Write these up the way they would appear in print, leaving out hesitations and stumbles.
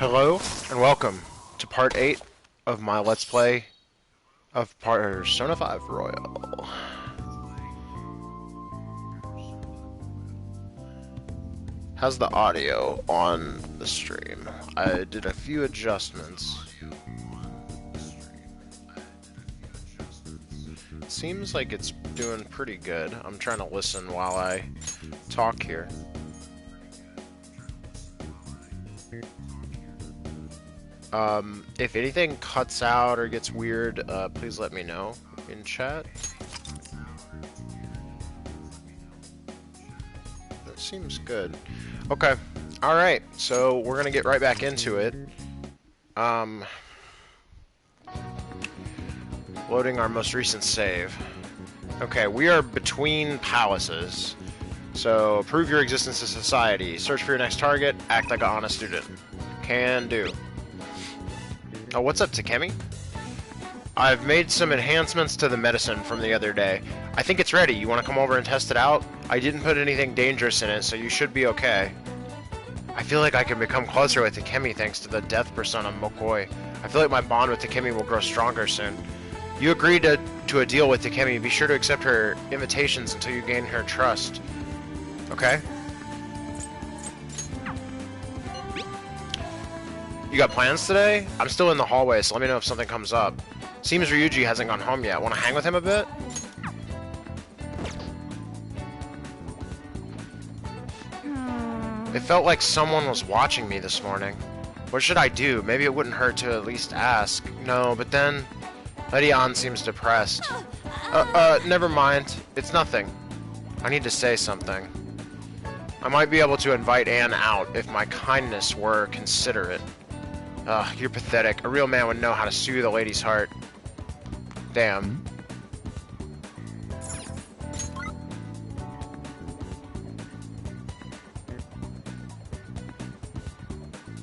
Hello, and welcome to part 8 of my Let's Play of Persona 5 Royal. How's the audio on the stream? I did a few adjustments. Seems like it's doing pretty good. I'm trying to listen while I talk here. If anything cuts out or gets weird, please let me know in chat. That seems good. Okay. Alright, so we're gonna get right back into it. Loading our most recent save. Okay, we are between palaces. So, prove your existence to society. Search for your next target. Act like an honest student. Can do. Oh, what's up, Takemi? I've made some enhancements to the medicine from the other day. I think it's ready. You want to come over and test it out? I didn't put anything dangerous in it, so you should be okay. I feel like I can become closer with Takemi thanks to the death persona Mokoi. I feel like my bond with Takemi will grow stronger soon. You agreed to a deal with Takemi. Be sure to accept her invitations until you gain her trust. Okay? You got plans today? I'm still in the hallway, so let me know if something comes up. Seems Ryuji hasn't gone home yet. Want to hang with him a bit? It felt like someone was watching me this morning. What should I do? Maybe it wouldn't hurt to at least ask. No, but then... Lady Ann seems depressed. Never mind. It's nothing. I need to say something. I might be able to invite Anne out if my kindness were considerate. Ugh, you're pathetic. A real man would know how to soothe a lady's heart. Damn.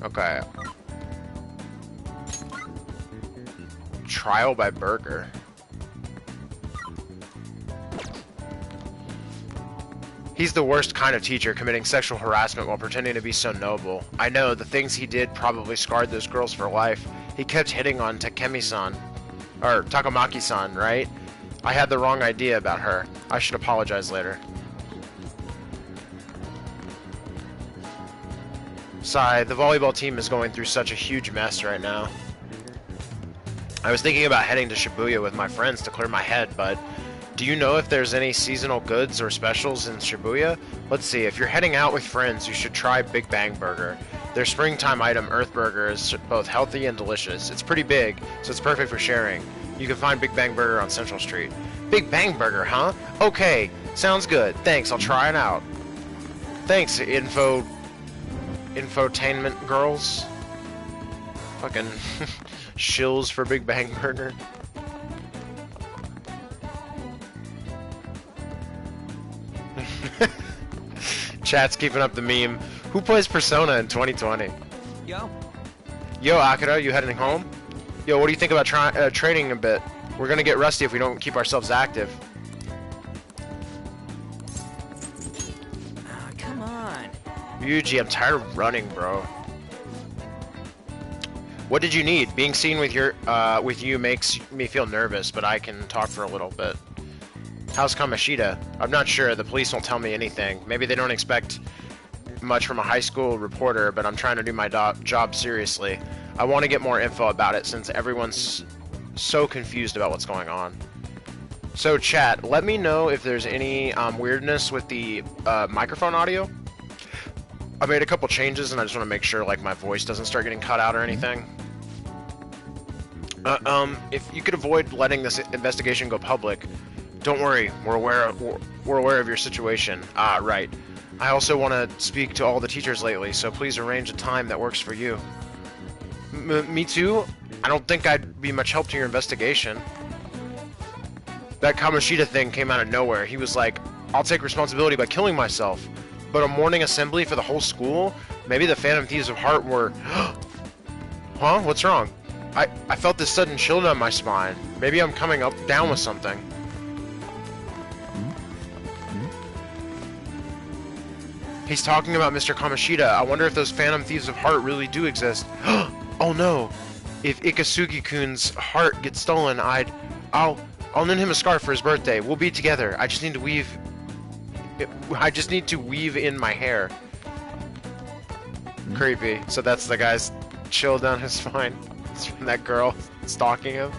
Okay. Trial by Burger. He's the worst kind of teacher, committing sexual harassment while pretending to be so noble. I know, the things he did probably scarred those girls for life. He kept hitting on Takemi-san. Or Takamaki-san, right? I had the wrong idea about her. I should apologize later. Sigh, the volleyball team is going through such a huge mess right now. I was thinking about heading to Shibuya with my friends to clear my head, but... Do you know if there's any seasonal goods or specials in Shibuya? Let's see, if you're heading out with friends, you should try Big Bang Burger. Their springtime item, Earth Burger, is both healthy and delicious. It's pretty big, so it's perfect for sharing. You can find Big Bang Burger on Central Street. Big Bang Burger, huh? Okay, sounds good. Thanks, I'll try it out. Thanks, infotainment girls. Fucking shills for Big Bang Burger. Chat's keeping up the meme. Who plays Persona in 2020? Yo, Akira, you heading home? Yo, what do you think about training a bit? We're gonna get rusty if we don't keep ourselves active. come on. Ryuji, I'm tired of running, bro. What did you need? Being seen with you makes me feel nervous, but I can talk for a little bit. How's Kamoshida? I'm not sure. The police won't tell me anything. Maybe they don't expect much from a high school reporter, but I'm trying to do my job seriously. I want to get more info about it since everyone's so confused about what's going on. So chat, let me know if there's any weirdness with the microphone audio. I made a couple changes and I just want to make sure like my voice doesn't start getting cut out or anything. If you could avoid letting this investigation go public, don't worry, we're aware of your situation. Ah, right. I also want to speak to all the teachers lately, so please arrange a time that works for you. Me too? I don't think I'd be much help to your investigation. That Kamoshida thing came out of nowhere. He was like, I'll take responsibility by killing myself. But a morning assembly for the whole school? Maybe the Phantom Thieves of Heart were... Huh? What's wrong? I felt this sudden chill down my spine. Maybe I'm coming down with something. He's talking about Mr. Kamoshida. I wonder if those Phantom Thieves of Heart really do exist. Oh no! If Ikasugi-kun's heart gets stolen, I'll knit him a scarf for his birthday. We'll be together. I just need to weave in my hair. Creepy. So that's the guy's chill down his spine. It's from that girl stalking him.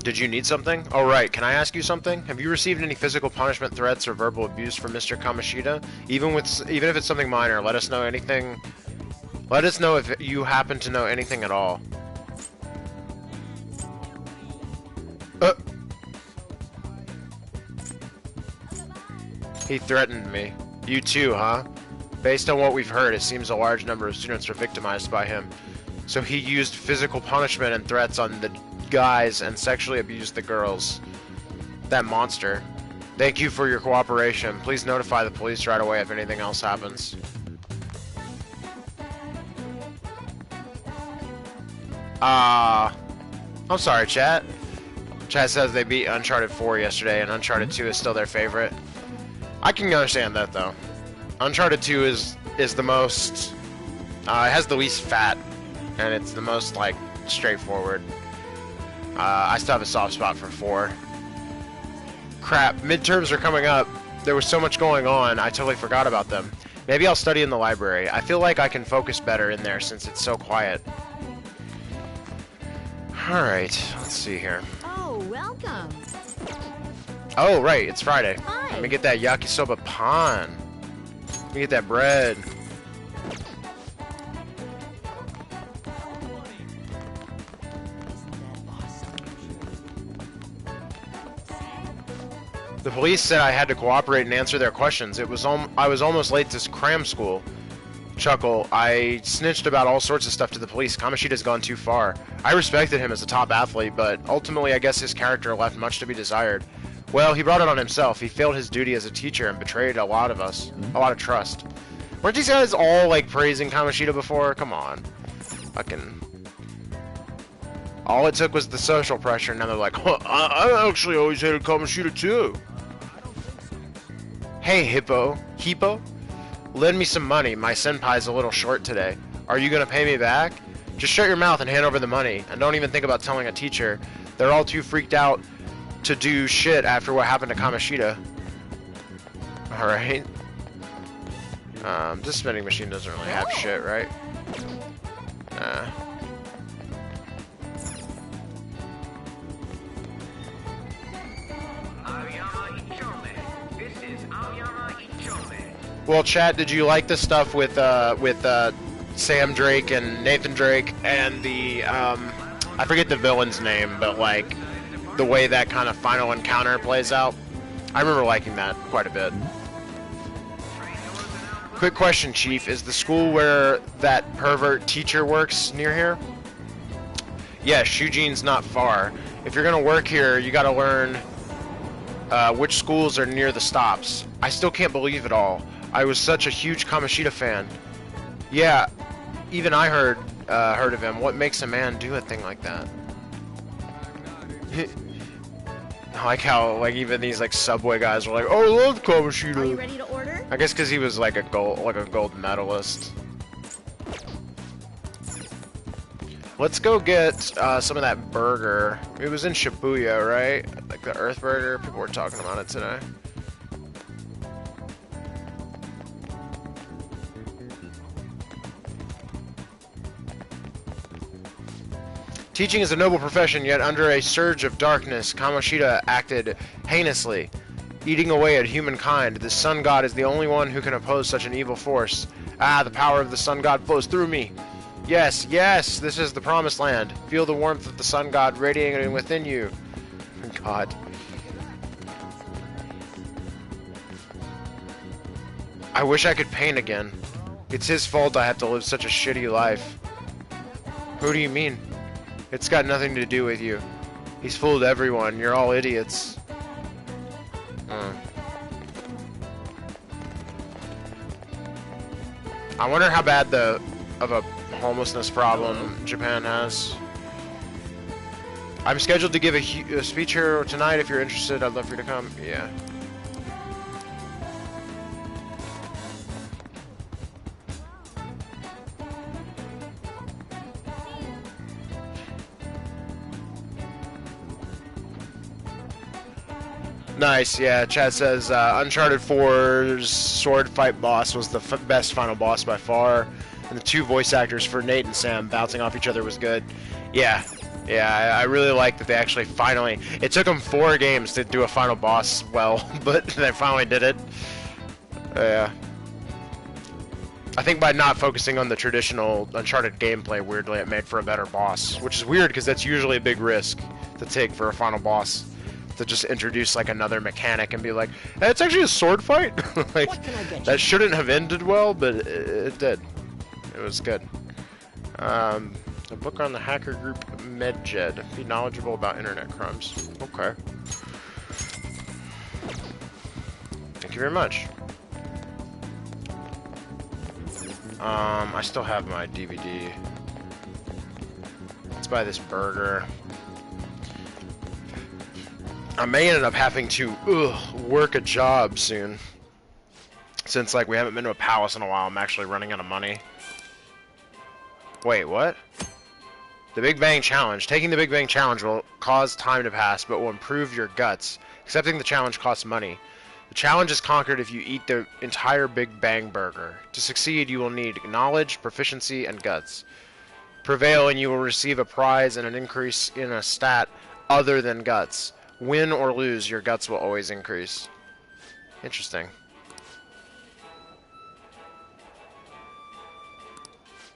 Did you need something? Oh right, can I ask you something? Have you received any physical punishment, threats, or verbal abuse from Mr. Kamoshida? Even if it's something minor, let us know anything. Let us know if you happen to know anything at all. He threatened me. You too, huh? Based on what we've heard, it seems a large number of students were victimized by him. So he used physical punishment and threats on the guys and sexually abused the girls. That monster. Thank you for your cooperation. Please notify the police right away if anything else happens. I'm sorry, chat. Chat says they beat Uncharted 4 yesterday and Uncharted 2 is still their favorite. I can understand that though. Uncharted 2 is the most it has the least fat and it's the most like straightforward. I still have a soft spot for 4. Crap, midterms are coming up. There was so much going on, I totally forgot about them. Maybe I'll study in the library. I feel like I can focus better in there since it's so quiet. Alright, let's see here. Oh, welcome. Oh, right, it's Friday. Hi. Let me get that yakisoba pan. Let me get that bread. The police said I had to cooperate and answer their questions. I was almost late to cram school. Chuckle, I snitched about all sorts of stuff to the police. Kamoshida's gone too far. I respected him as a top athlete, but ultimately I guess his character left much to be desired. Well, he brought it on himself. He failed his duty as a teacher and betrayed a lot of us. A lot of trust. Weren't these guys all, like, praising Kamoshida before? Come on. Fucking... All it took was the social pressure, and now they're like, huh, I actually always hated Kamoshida too. Hey, Hippo. Lend me some money. My senpai's a little short today. Are you gonna pay me back? Just shut your mouth and hand over the money. And don't even think about telling a teacher. They're all too freaked out to do shit after what happened to Kamoshida. Alright. This vending machine doesn't really have shit, right? Well, chat, did you like the stuff with Sam Drake and Nathan Drake and the I forget the villain's name, but like the way that kind of final encounter plays out? I remember liking that quite a bit. Quick question, Chief. Is the school where that pervert teacher works near here? Yeah, Shujine's not far. If you're gonna work here, you gotta learn which schools are near the stops. I still can't believe it all. I was such a huge Kamoshida fan. Yeah, even I heard of him. What makes a man do a thing like that? I like how like even these like Subway guys were like, "Oh, I love Kamoshida." Are you ready to order? I guess because he was like a gold medalist. Let's go get some of that burger. It was in Shibuya, right? Like the Earth Burger. People were talking about it today. Teaching is a noble profession, yet under a surge of darkness, Kamoshida acted heinously, eating away at humankind. The Sun God is the only one who can oppose such an evil force. Ah, the power of the Sun God flows through me. Yes, yes, this is the Promised Land. Feel the warmth of the Sun God radiating within you. God. I wish I could paint again. It's his fault I have to live such a shitty life. Who do you mean? It's got nothing to do with you. He's fooled everyone. You're all idiots. I wonder how bad of a homelessness problem Japan has. I'm scheduled to give a speech here tonight. If you're interested, I'd love for you to come. Yeah. Nice, yeah. Chad says Uncharted 4's sword fight boss was the best final boss by far, and the two voice actors for Nate and Sam bouncing off each other was good. Yeah, I really like that they actually finally. It took them 4 games to do a final boss well, but they finally did it. Yeah. I think by not focusing on the traditional Uncharted gameplay, weirdly, it made for a better boss, which is weird because that's usually a big risk to take for a final boss. To just introduce like another mechanic and be like, hey, it's actually a sword fight. Like, that shouldn't have ended well, but it did. It was good. A book on the hacker group MedJed. Be knowledgeable about internet crimes. Okay. Thank you very much. I still have my DVD. Let's buy this burger. I may end up having to work a job soon. Since, like, we haven't been to a palace in a while, I'm actually running out of money. Wait, what? The Big Bang Challenge. Taking the Big Bang Challenge will cause time to pass, but will improve your guts. Accepting the challenge costs money. The challenge is conquered if you eat the entire Big Bang burger. To succeed, you will need knowledge, proficiency, and guts. Prevail, and you will receive a prize and an increase in a stat other than guts. Win or lose, your guts will always increase. Interesting.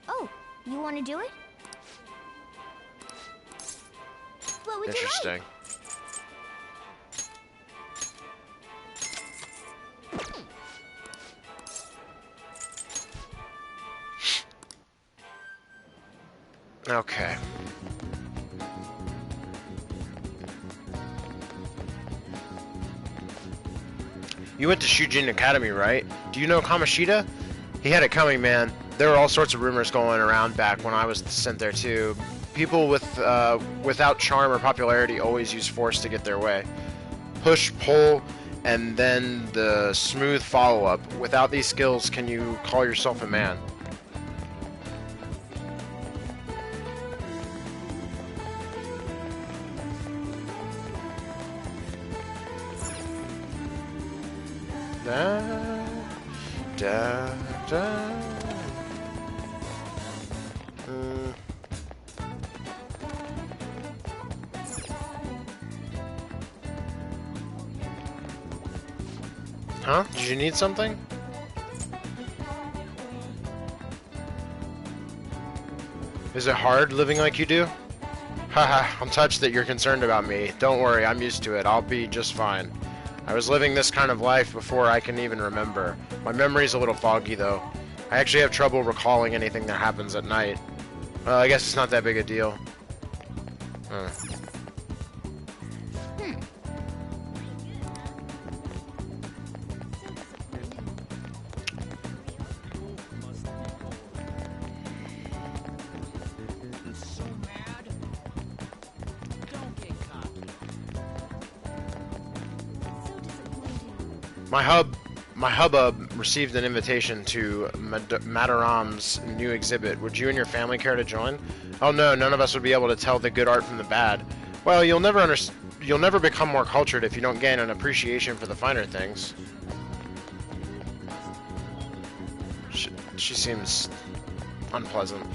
Oh, you want to do it? What would Interesting. you like? Okay. You went to Shujin Academy, right? Do you know Kamoshida? He had it coming, man. There were all sorts of rumors going around back when I was sent there too. People without charm or popularity always use force to get their way. Push, pull, and then the smooth follow-up. Without these skills, can you call yourself a man? Da, da, da. Huh? Did you need something? Is it hard living like you do? Haha, I'm touched that you're concerned about me. Don't worry, I'm used to it. I'll be just fine. I was living this kind of life before I can even remember. My memory's a little foggy, though. I actually have trouble recalling anything that happens at night. Well, I guess it's not that big a deal. My hubbub received an invitation to Madaram's new exhibit. Would you and your family care to join? Oh no, none of us would be able to tell the good art from the bad. Well, you'll never become more cultured if you don't gain an appreciation for the finer things. She seems unpleasant.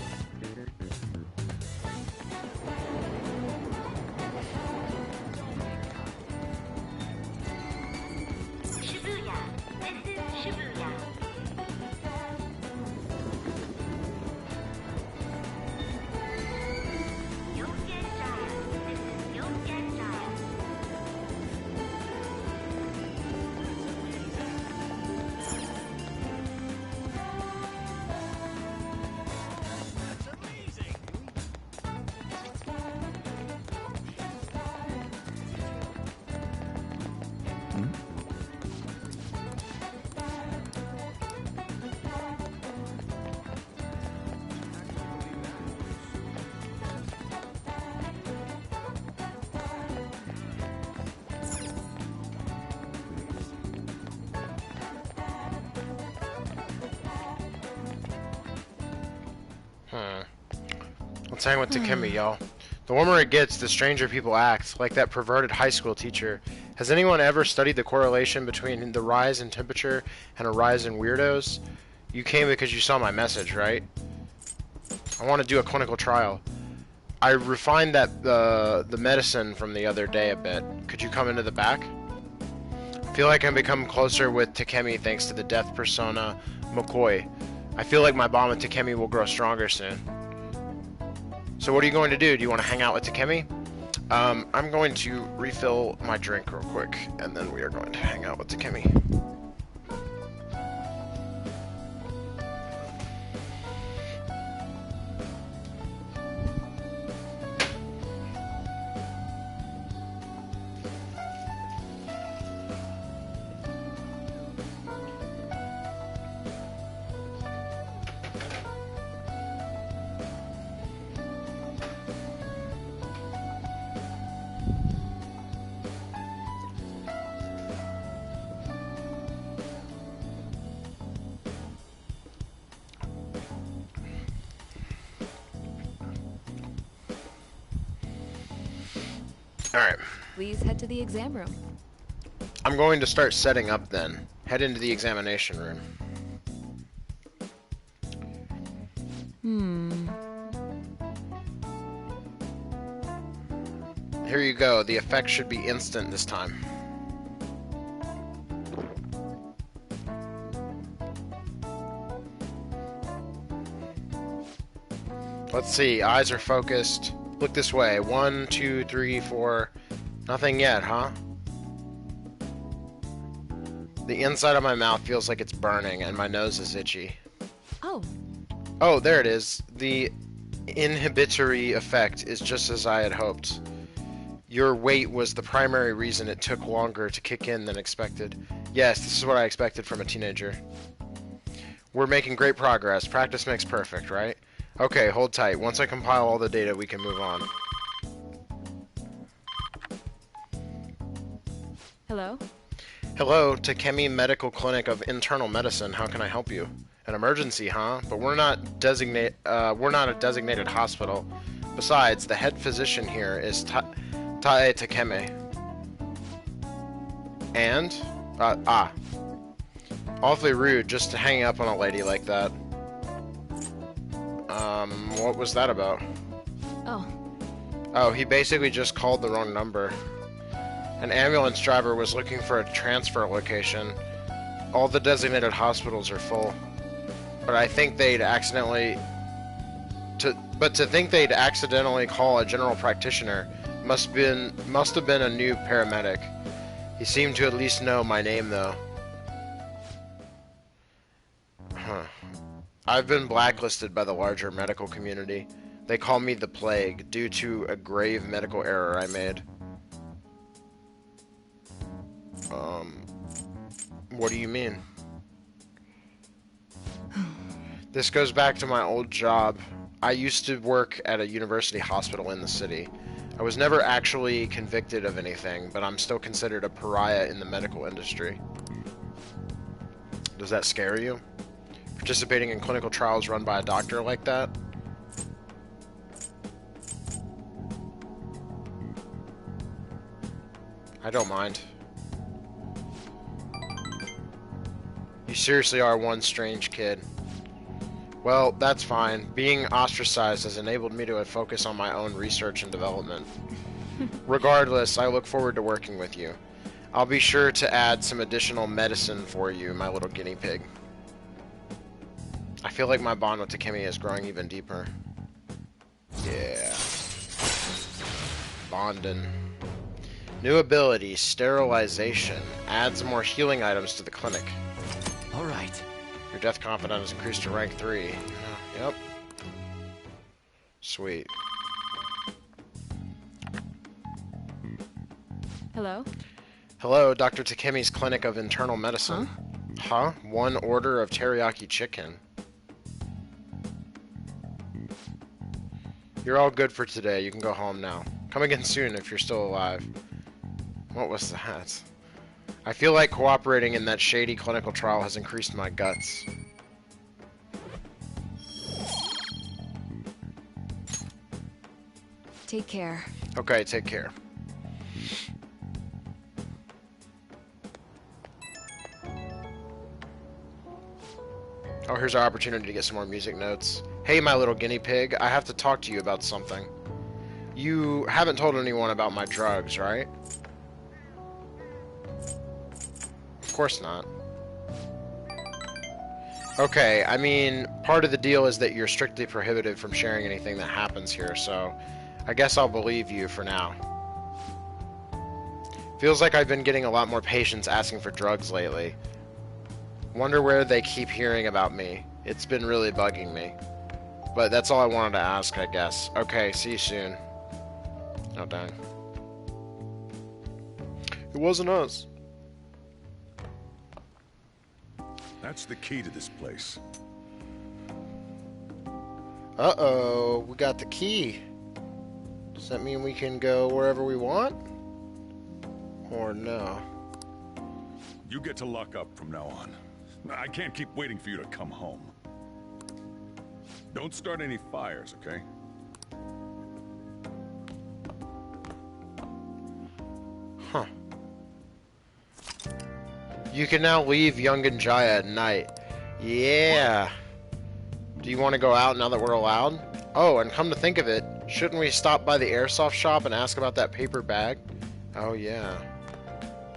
Let's hang with Takemi, y'all. The warmer it gets, the stranger people act, like that perverted high school teacher. Has anyone ever studied the correlation between the rise in temperature and a rise in weirdos? You came because you saw my message, right? I want to do a clinical trial. I refined that the medicine from the other day a bit. Could you come into the back? I feel like I've become closer with Takemi thanks to the death persona Mokoi. I feel like my bond with Takemi will grow stronger soon. So what are you going to do? Do you want to hang out with Takemi? I'm going to refill my drink real quick, and then we are going to hang out with Takemi. Alright. Please head to the exam room. I'm going to start setting up then. Head into the examination room. Here you go. The effect should be instant this time. Let's see. Eyes are focused. Look this way. 1, 2, 3, 4. Nothing yet, huh? The inside of my mouth feels like it's burning, and my nose is itchy. Oh. Oh, there it is. The inhibitory effect is just as I had hoped. Your weight was the primary reason it took longer to kick in than expected. Yes, this is what I expected from a teenager. We're making great progress. Practice makes perfect, right? Okay, hold tight. Once I compile all the data, we can move on. Hello? Hello, Takemi Medical Clinic of Internal Medicine. How can I help you? An emergency, huh? But we're not a designated hospital. Besides, the head physician here is Tae Takemi. And? Awfully rude just to hang up on a lady like that. What was that about? Oh. Oh, he basically just called the wrong number. An ambulance driver was looking for a transfer location. All the designated hospitals are full. But I think they'd accidentally... to think they'd accidentally call a general practitioner must have been a new paramedic. He seemed to at least know my name, though. Huh. I've been blacklisted by the larger medical community. They call me the Plague due to a grave medical error I made. What do you mean? This goes back to my old job. I used to work at a university hospital in the city. I was never actually convicted of anything, but I'm still considered a pariah in the medical industry. Does that scare you? Participating in clinical trials run by a doctor like that? I don't mind. You seriously are one strange kid. Well, that's fine. Being ostracized has enabled me to focus on my own research and development. Regardless, I look forward to working with you. I'll be sure to add some additional medicine for you, my little guinea pig. I feel like my bond with Takemi is growing even deeper. Yeah. Bondin'. New ability, sterilization. Adds more healing items to the clinic. Alright. Your death confidence is increased to rank 3. Yep. Sweet. Hello? Hello, Dr. Takemi's Clinic of Internal Medicine. Huh? One order of teriyaki chicken. You're all good for today. You can go home now. Come again soon if you're still alive. What was that? I feel like cooperating in that shady clinical trial has increased my guts. Take care. Okay, take care. Oh, here's our opportunity to get some more music notes. Hey, my little guinea pig, I have to talk to you about something. You haven't told anyone about my drugs, right? Of course not. Okay, I mean, part of the deal is that you're strictly prohibited from sharing anything that happens here, so I guess I'll believe you for now. Feels like I've been getting a lot more patients asking for drugs lately. Wonder where they keep hearing about me. It's been really bugging me. But that's all I wanted to ask, I guess. Okay, see you soon. Oh, dang. It wasn't us. That's the key to this place. Uh-oh, we got the key. Does that mean we can go wherever we want? Or no? You get to lock up from now on. I can't keep waiting for you to come home. Don't start any fires, okay? Huh. You can now leave Yongan Jaya at night. Yeah. Do you want to go out now that we're allowed? Oh, and come to think of it, shouldn't we stop by the airsoft shop and ask about that paper bag? Oh, yeah.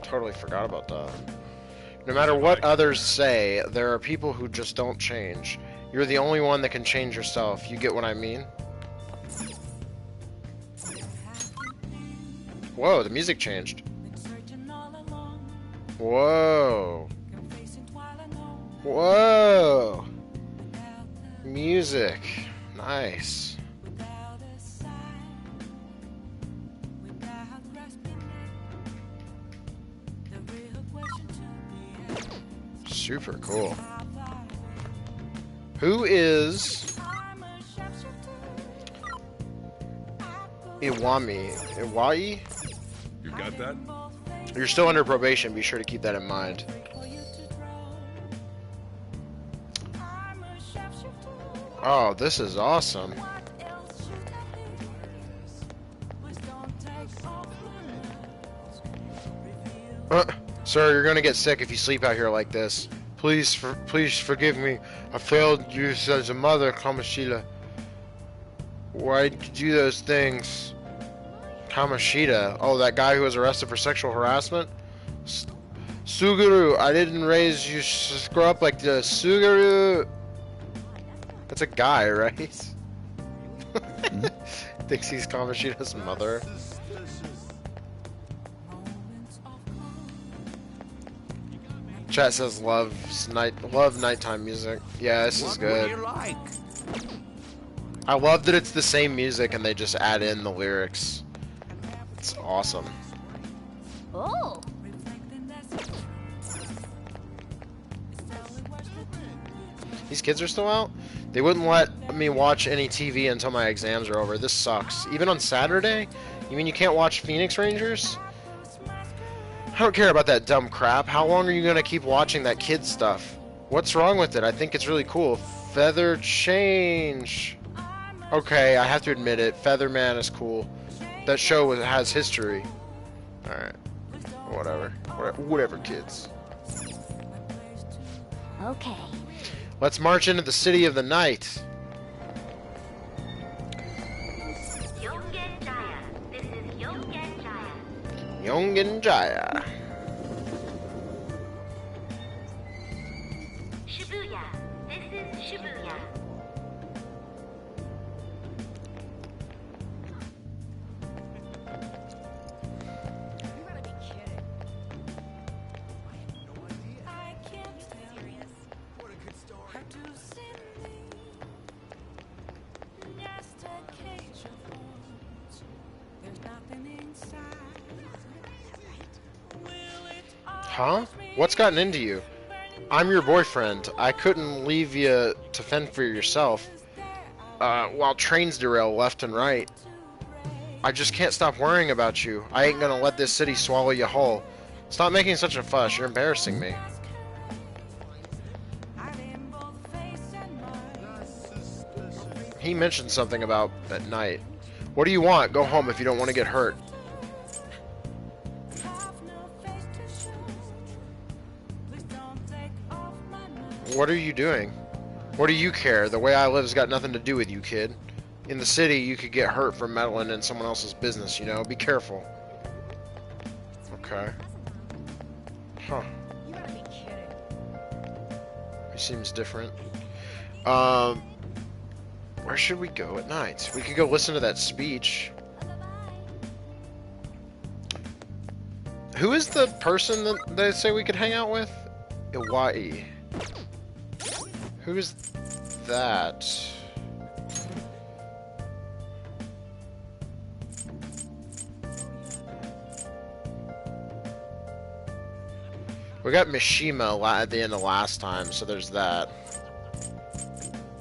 Totally forgot about that. No matter what others say, there are people who just don't change. You're the only one that can change yourself. You get what I mean? Whoa, the music changed. Whoa. Whoa. Music. Nice. Super cool. Who is Iwami? Iwai? You got that? You're still under probation. Be sure to keep that in mind. Oh, this is awesome. Sir, you're gonna get sick if you sleep out here like this. Please forgive me. I failed you as a mother, Kamoshida. Why'd you do those things? Kamoshida? Oh, that guy who was arrested for sexual harassment? Suguru, I didn't raise you screw up like the Suguru. That's a guy, right? Thinks he's Kamoshida's mother. Chat says love nighttime music. Yeah, this is good. I love that it's the same music and they just add in the lyrics. It's awesome. Oh. These kids are still out? They wouldn't let me watch any TV until my exams are over. This sucks. Even on Saturday? You mean you can't watch Phoenix Rangers? I don't care about that dumb crap. How long are you gonna keep watching that kid stuff? What's wrong with it? I think it's really cool. Feather change. Okay, I have to admit it. Featherman is cool. That show has history. Alright. Whatever. Whatever, kids. Okay. Let's march into the city of the night. Yongen Jaya. This is Yongen Jaya. Yongen Jaya. Shibuya. This is Shibuya. Huh? What's gotten into you? I'm your boyfriend. I couldn't leave you to fend for yourself. While trains derail left and right. I just can't stop worrying about you. I ain't gonna let this city swallow you whole. Stop making such a fuss. You're embarrassing me. He mentioned something about at night. What do you want? Go home if you don't want to get hurt. What are you doing? What do you care? The way I live has got nothing to do with you, kid. In the city, you could get hurt for meddling in someone else's business, you know? Be careful. Okay. Huh. You gotta be kidding. He seems different. Where should we go at night? We could go listen to that speech. Who is the person that they say we could hang out with? Iwai. Who is that? We got Mishima at the end of last time, so there's that.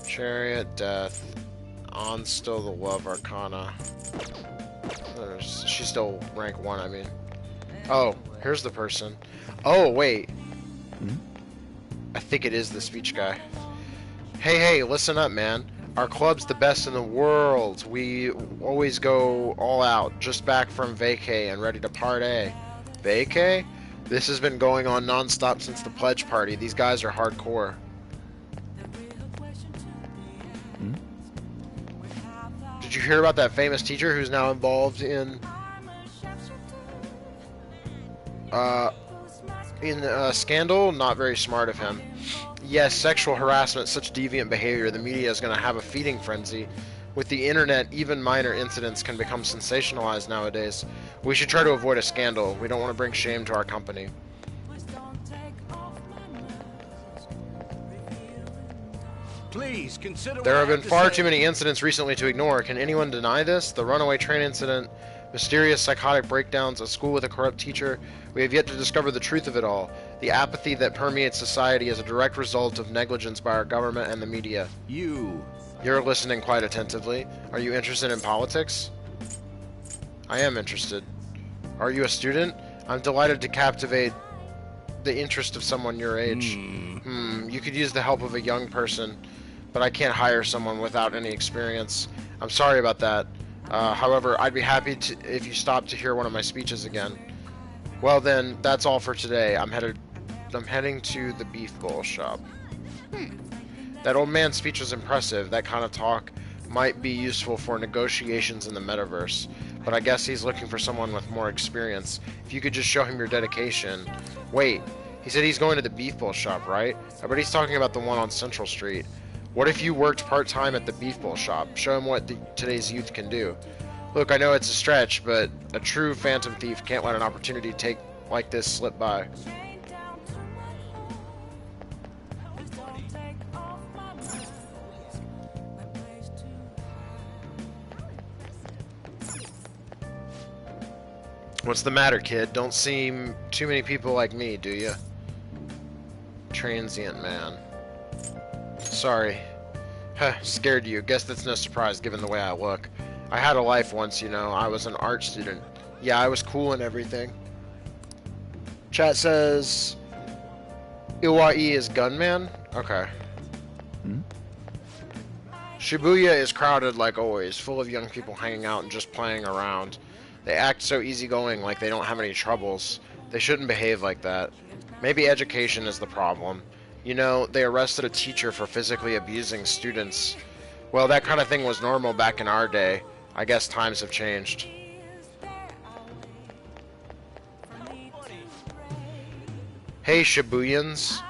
Chariot, Death, On still the Love Arcana. She's still rank 1, I mean. Oh, here's the person. Oh, wait. I think it is the speech guy. Hey, listen up, man. Our club's the best in the world. We always go all out, just back from vacay and ready to party. Vacay? This has been going on non-stop since the pledge party. These guys are hardcore. Did you hear about that famous teacher who's now involved in scandal? Not very smart of him. Yes, sexual harassment, such deviant behavior. The media is going to have a feeding frenzy. With the internet, even minor incidents can become sensationalized nowadays. We should try to avoid a scandal. We don't want to bring shame to our company. Please consider. There have been far too many incidents recently to ignore. Can anyone deny this? The runaway train incident, mysterious psychotic breakdowns, a school with a corrupt teacher. We have yet to discover the truth of it all. The apathy that permeates society is a direct result of negligence by our government and the media. You're listening quite attentively. Are you interested in politics? I am interested. Are you a student? I'm delighted to captivate the interest of someone your age. You could use the help of a young person, but I can't hire someone without any experience. I'm sorry about that. However, I'd be happy if you stopped to hear one of my speeches again. Well then, that's all for today. I'm heading to the beef bowl shop. That old man's speech was impressive. That kind of talk might be useful for negotiations in the metaverse, but I guess he's looking for someone with more experience. If you could just show him your dedication. Wait, he said he's going to the beef bowl shop, right? I bet he's talking about the one on Central Street. What if you worked part-time at the beef bowl shop? Show him what today's youth can do. Look, I know it's a stretch, but a true phantom thief can't let an opportunity like this slip by. What's the matter, kid? Don't seem too many people like me, do you? Transient man. Sorry. Scared you. Guess that's no surprise given the way I look. I had a life once, you know. I was an art student. Yeah, I was cool and everything. Chat says Iwai is gunman? Okay. Shibuya is crowded like always, full of young people hanging out and just playing around. They act so easygoing like they don't have any troubles. They shouldn't behave like that. Maybe education is the problem. You know, they arrested a teacher for physically abusing students. Well, that kind of thing was normal back in our day. I guess times have changed. Hey, Shibuyans.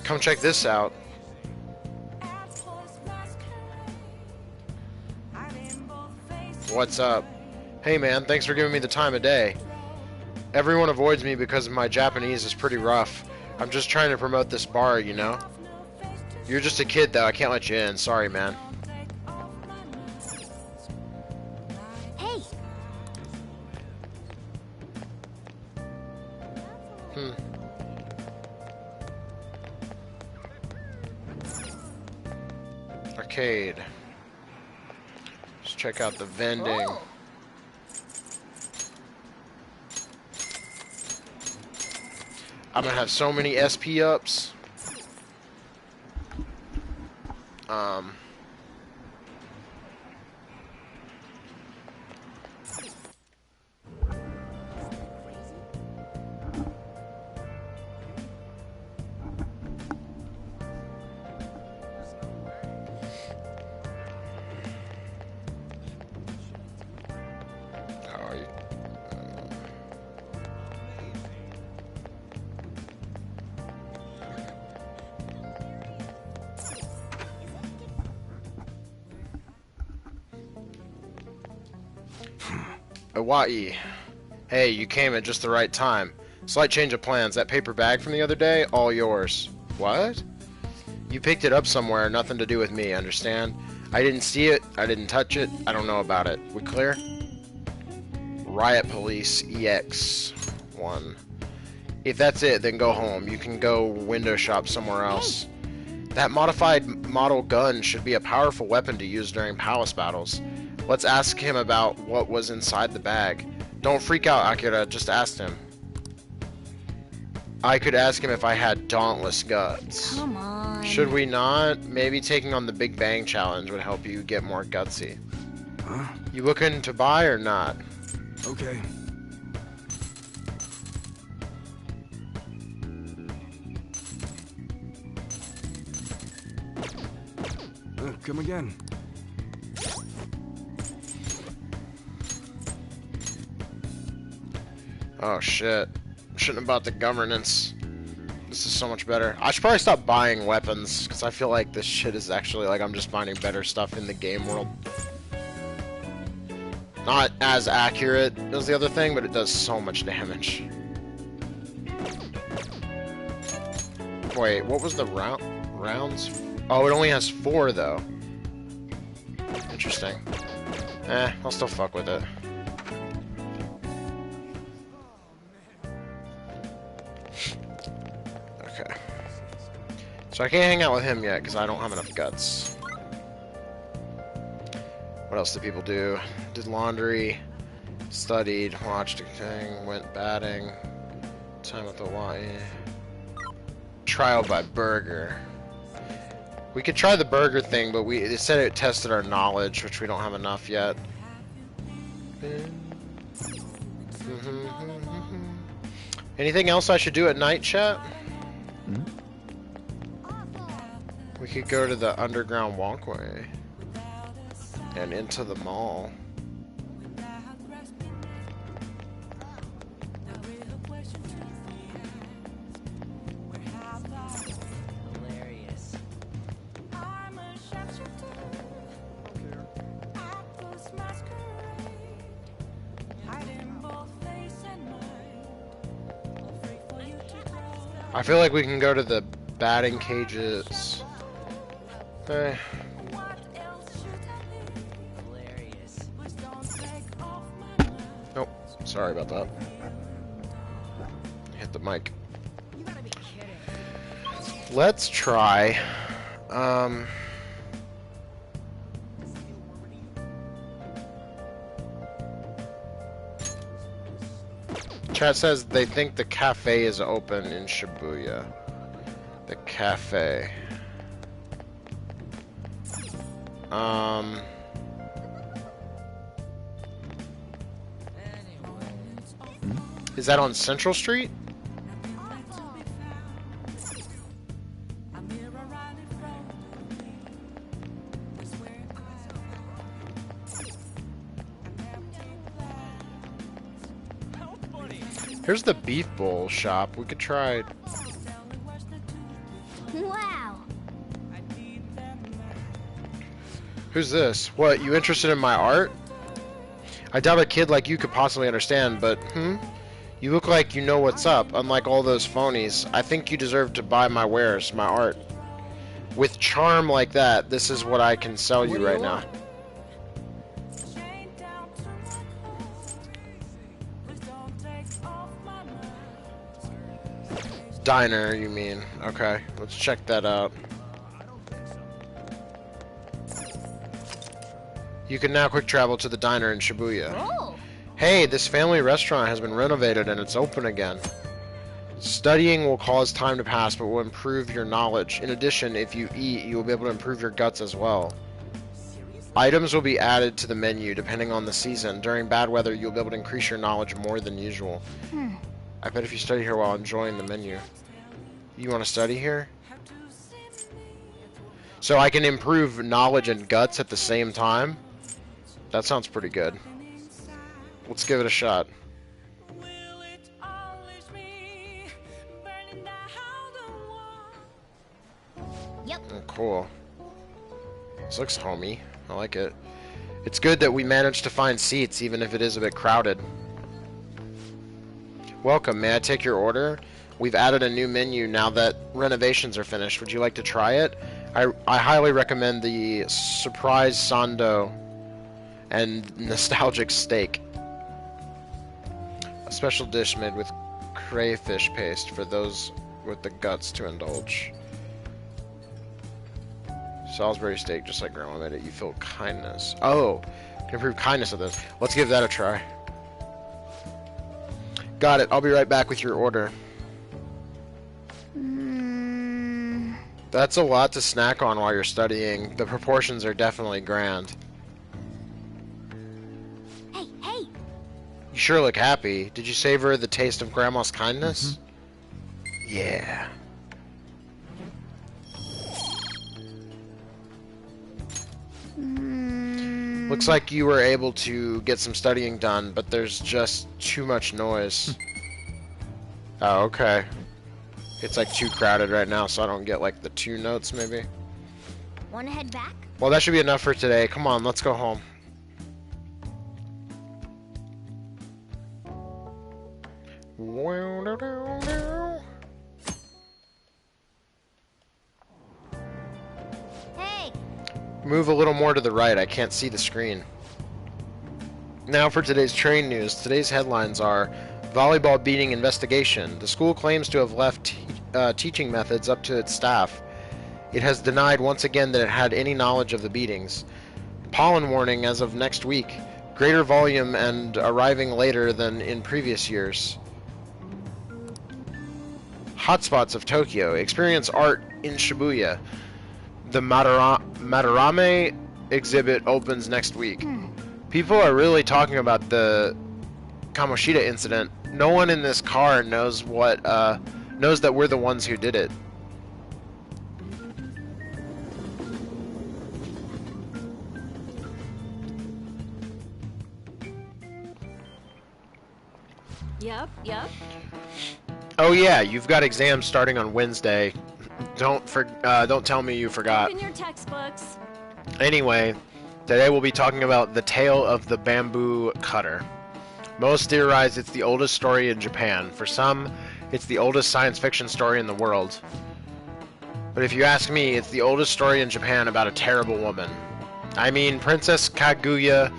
Come check this out. What's up? Hey man, thanks for giving me the time of day. Everyone avoids me because my Japanese is pretty rough. I'm just trying to promote this bar, you know? You're just a kid though, I can't let you in. Sorry, man. Hey, Arcade. Let's check out the vending. oh, I'm gonna have so many SP ups. Iwai. Hey, you came at just the right time. Slight change of plans. That paper bag from the other day, all yours. What? You picked it up somewhere, nothing to do with me, understand? I didn't see it, I didn't touch it, I don't know about it. We clear? Riot Police EX1. If that's it, then go home. You can go window shop somewhere else. That modified model gun should be a powerful weapon to use during palace battles. Let's ask him about what was inside the bag. Don't freak out, Akira, just ask him. I could ask him if I had dauntless guts. Come on. Should we not? Maybe taking on the Big Bang Challenge would help you get more gutsy. Huh? You looking to buy or not? Okay. Come again. Oh shit. Shouldn't have bought the governance. This is so much better. I should probably stop buying weapons, because I feel like this shit is actually like I'm just finding better stuff in the game world. Not as accurate as the other thing, but it does so much damage. Wait, what was the rounds? Oh, it only has 4 though. Interesting. I'll still fuck with it. Okay. So I can't hang out with him yet because I don't have enough guts. What else did people do? Did laundry, studied, watched a thing, went batting, time with the Y. Trial by burger. We could try the burger thing, but it said it tested our knowledge, which we don't have enough yet. Anything else I should do at night, chat? We could go to the underground walkway and into the mall. I feel like we can go to the batting cages. Nope. Sorry about that. Hit the mic. Let's try. Chat says they think the cafe is open in Shibuya. The cafe. Is that on Central Street? Here's the beef bowl shop. We could try. Wow. Who's this? What, you interested in my art? I doubt a kid like you could possibly understand, but, You look like you know what's up, unlike all those phonies. I think you deserve to buy my wares, my art. With charm like that, this is what I can sell you right now. Diner, you mean? Okay, let's check that out. You can now quick travel to the diner in Shibuya. Oh. Hey, this family restaurant has been renovated and it's open again. Studying will cause time to pass, but will improve your knowledge. In addition, if you eat, you will be able to improve your guts as well. Items will be added to the menu depending on the season. During bad weather, you'll be able to increase your knowledge more than usual. I bet if you study here while enjoying the menu. You want to study here? So I can improve knowledge and guts at the same time? That sounds pretty good. Let's give it a shot. Yep. Oh, cool. This looks homey. I like it. It's good that we managed to find seats, even if it is a bit crowded. Welcome, may I take your order? We've added a new menu now that renovations are finished. Would you like to try it? I highly recommend the surprise sando and nostalgic steak. A special dish made with crayfish paste for those with the guts to indulge. Salisbury steak, just like Grandma made it. You feel kindness. Oh, can improve kindness of this. Let's give that a try. Got it. I'll be right back with your order. That's a lot to snack on while you're studying. The proportions are definitely grand. Hey, hey! You sure look happy. Did you savor the taste of Grandma's kindness? Yeah. Looks like you were able to get some studying done, but there's just too much noise. Oh, okay. It's like too crowded right now, so I don't get like the 2 notes maybe. Wanna head back? Well, that should be enough for today. Come on, let's go home. Hey! Move a little more to the right. I can't see the screen. Now for today's train news. Today's headlines are volleyball beating investigation. The school claims to have left teaching methods up to its staff. It has denied once again that it had any knowledge of the beatings. Pollen warning as of next week. Greater volume and arriving later than in previous years. Hotspots of Tokyo. Experience art in Shibuya. The Madarame exhibit opens next week. People are really talking about the Kamoshida incident. No one in this car knows knows that we're the ones who did it. Yep. Oh yeah, you've got exams starting on Wednesday. Don't tell me you forgot. Open your textbooks. Anyway, today we'll be talking about the tale of the bamboo cutter. Most theorize it's the oldest story in Japan. For some, it's the oldest science fiction story in the world. But if you ask me, it's the oldest story in Japan about a terrible woman. I mean, Princess Kaguya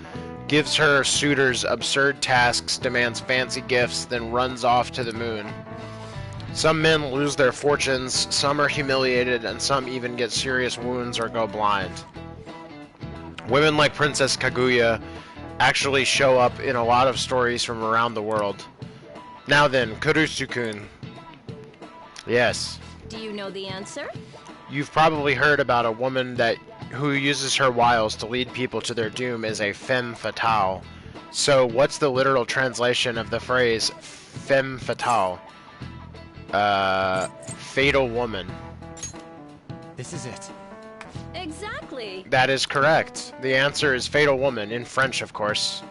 gives her suitors absurd tasks, demands fancy gifts, then runs off to the moon. Some men lose their fortunes, some are humiliated, and some even get serious wounds or go blind. Women like Princess Kaguya actually show up in a lot of stories from around the world. Now then, Kurusu-kun. Yes. Do you know the answer? You've probably heard about a woman who uses her wiles to lead people to their doom as a femme fatale. So what's the literal translation of the phrase femme fatale? Fatal woman. This is it. Exactly. That is correct. The answer is fatal woman, in French of course.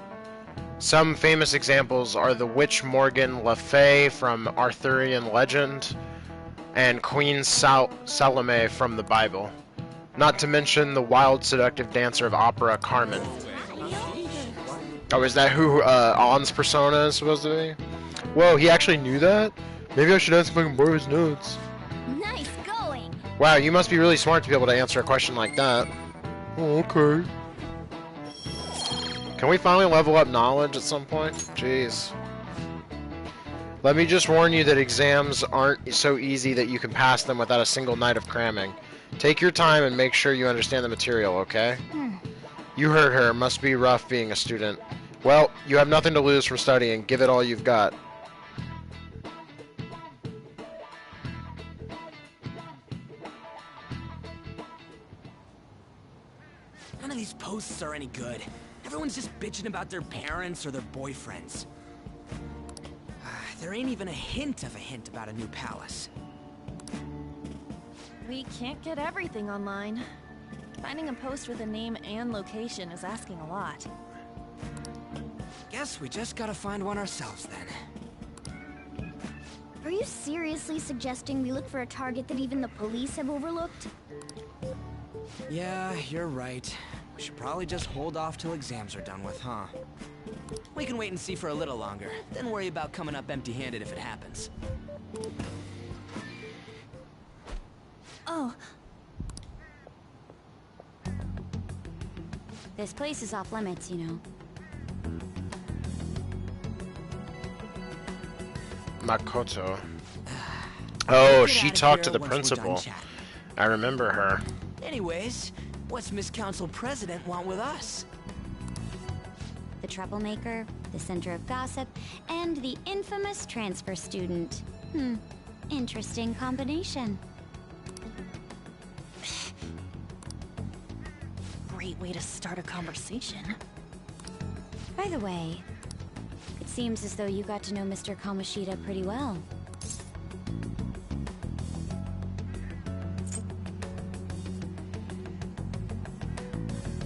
Some famous examples are the witch Morgan Le Fay from Arthurian legend, and Queen Salome from the Bible. Not to mention the wild, seductive dancer of opera, Carmen. Oh, is that who On's persona is supposed to be? Whoa, he actually knew that? Maybe I should ask if I can borrow his notes. Nice going! Wow, you must be really smart to be able to answer a question like that. Oh, okay. Can we finally level up knowledge at some point? Jeez. Let me just warn you that exams aren't so easy that you can pass them without a single night of cramming. Take your time and make sure you understand the material, okay? You heard her. Must be rough being a student. Well, you have nothing to lose from studying. Give it all you've got. None of these posts are any good. Everyone's just bitching about their parents or their boyfriends. There ain't even a hint about a new palace. We can't get everything online. Finding a post with a name and location is asking a lot. Guess we just gotta find one ourselves then. Are you seriously suggesting we look for a target that even the police have overlooked? Yeah, you're right. We Should probably just hold off till exams are done with, huh? We can wait and see for a little longer, then worry about coming up empty-handed if it happens. Oh, This place is off limits, you know. Makoto. Oh, Get she out of talked to here the once we're done principal. chatting. I remember her. Anyways, what's Miss Council President want with us? The troublemaker, the center of gossip, and the infamous transfer student. Interesting combination. great way to start a conversation. By the way, it seems as though you got to know Mr. Kamoshida pretty well.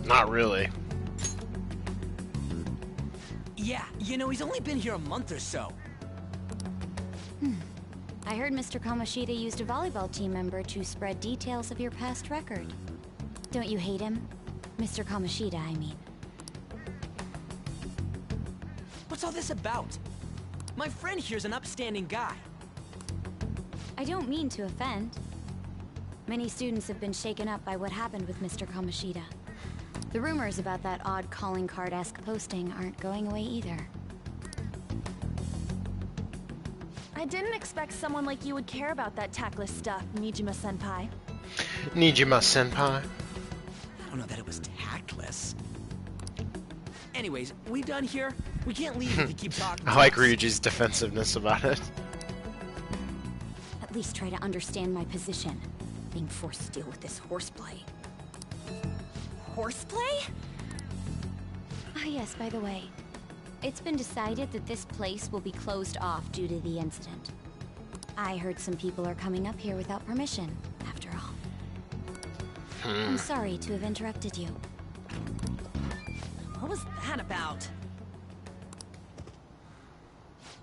Not really. Yeah, you know, he's only been here a month or so. I heard Mr. Kamoshida used a volleyball team member to spread details of your past record. Don't you hate him? Mr. Kamoshida, I mean. What's all this about? My friend here's an upstanding guy. I don't mean to offend. Many students have been shaken up by what happened with Mr. Kamoshida. The rumors about that odd calling card-esque posting aren't going away either. I didn't expect someone like you would care about that tactless stuff, Nijima-senpai. Nijima-senpai. I don't know that it was tactless. Anyways, we done here? We can't leave if you keep talking. I like Ryuji's defensiveness about it. At least try to understand my position. Being forced to deal with this horseplay. Horseplay? Ah yes, by the way. It's been decided that this place will be closed off due to the incident. I heard some people are coming up here without permission, after all. I'm sorry to have interrupted you. What was that about?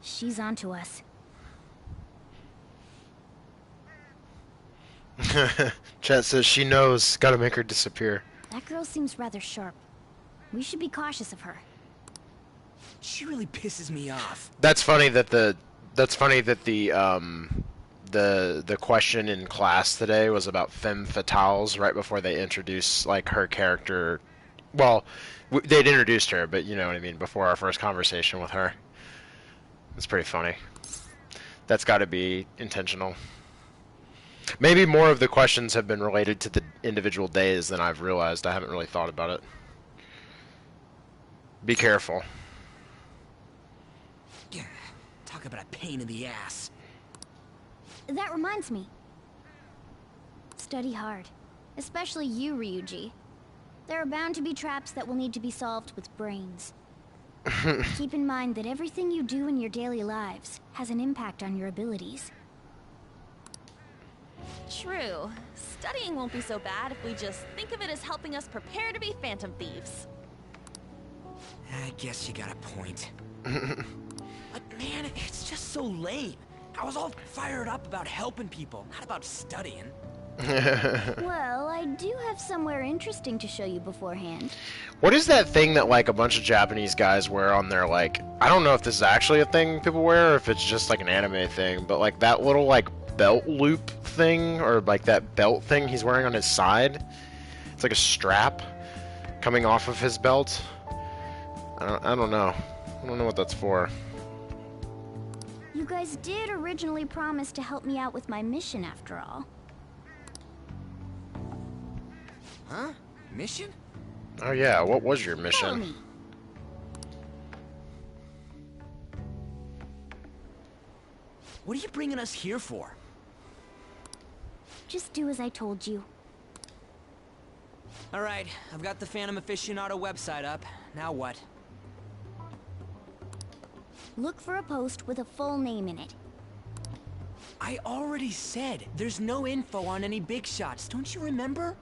She's onto us. Chat says she knows. Gotta make her disappear. That girl seems rather sharp. We should be cautious of her. She really pisses me off. That's funny that the question in class today was about femme fatales right before they introduced like her character. Well, they'd introduced her, but you know what I mean, before our first conversation with her. It's pretty funny. That's got to be intentional. Maybe more of the questions have been related to the individual days than I've realized. I haven't really thought about it. Be careful. Yeah, talk about a pain in the ass. That reminds me. Study hard. Especially you, Ryuji. There are bound to be traps that will need to be solved with brains. Keep in mind that everything you do in your daily lives has an impact on your abilities. True. Studying won't be so bad if we just think of it as helping us prepare to be phantom thieves. I guess you got a point. But man, it's just so lame. I was all fired up about helping people, not about studying. Well, I do have somewhere interesting to show you beforehand. What is that thing that like a bunch of Japanese guys wear on their like, I don't know if this is actually a thing people wear or if it's just like an anime thing, but like that little like belt loop thing or like that belt thing he's wearing on his side. It's like a strap coming off of his belt. I don't know. I don't know what that's for. You guys did originally promise to help me out with my mission after all. Huh? Mission? Oh yeah, what was your Follow mission? me. What are you bringing us here for? Just do as I told you. Alright, I've got the Phantom Aficionado website up. Now what? Look for a post with a full name in it. I already said there's no info on any big shots, don't you remember?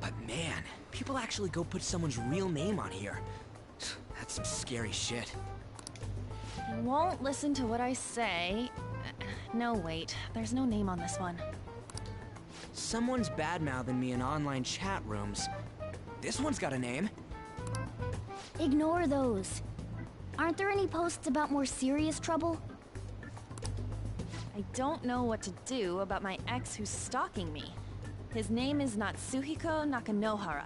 But man, people actually go put someone's real name on here. That's some scary shit. You won't listen to what I say. No, wait. There's no name on this one. Someone's bad-mouthing me in online chat rooms. This one's got a name. Ignore those. Aren't there any posts about more serious trouble? I don't know what to do about my ex who's stalking me. His name is Natsuhiko Nakanohara.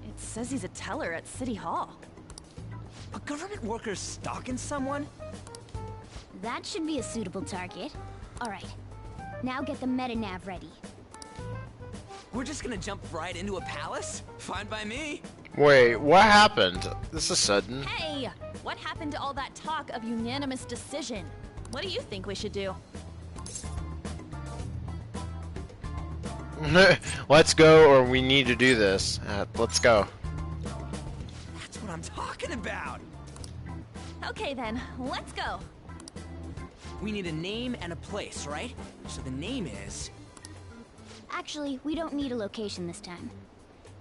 It says he's a teller at City Hall. A government worker stalking someone? That should be a suitable target. Alright, now get the metanav ready. We're just gonna jump right into a palace? Fine by me. Wait, what happened? This is sudden. Hey! What happened to all that talk of unanimous decision? What do you think we should do? Let's go, or we need to do this. Let's go. That's what I'm talking about. Okay then, let's go. We need a name and a place, right? So the name is... Actually, we don't need a location this time.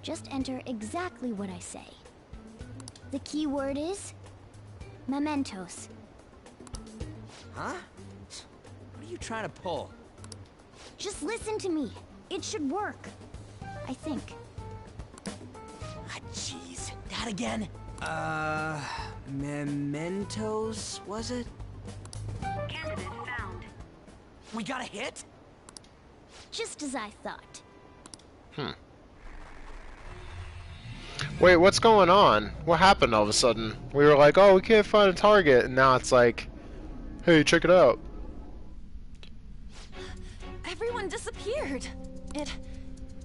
Just enter exactly what I say. The key word is... mementos. Huh? What are you trying to pull? Just listen to me. It should work. I think. Ah, jeez. That again? Mementos, was it? Candidate found. We got a hit? Just as I thought. Wait, what's going on? What happened all of a sudden? We were like, oh, we can't find a target, and now it's like, hey, check it out. Everyone disappeared. It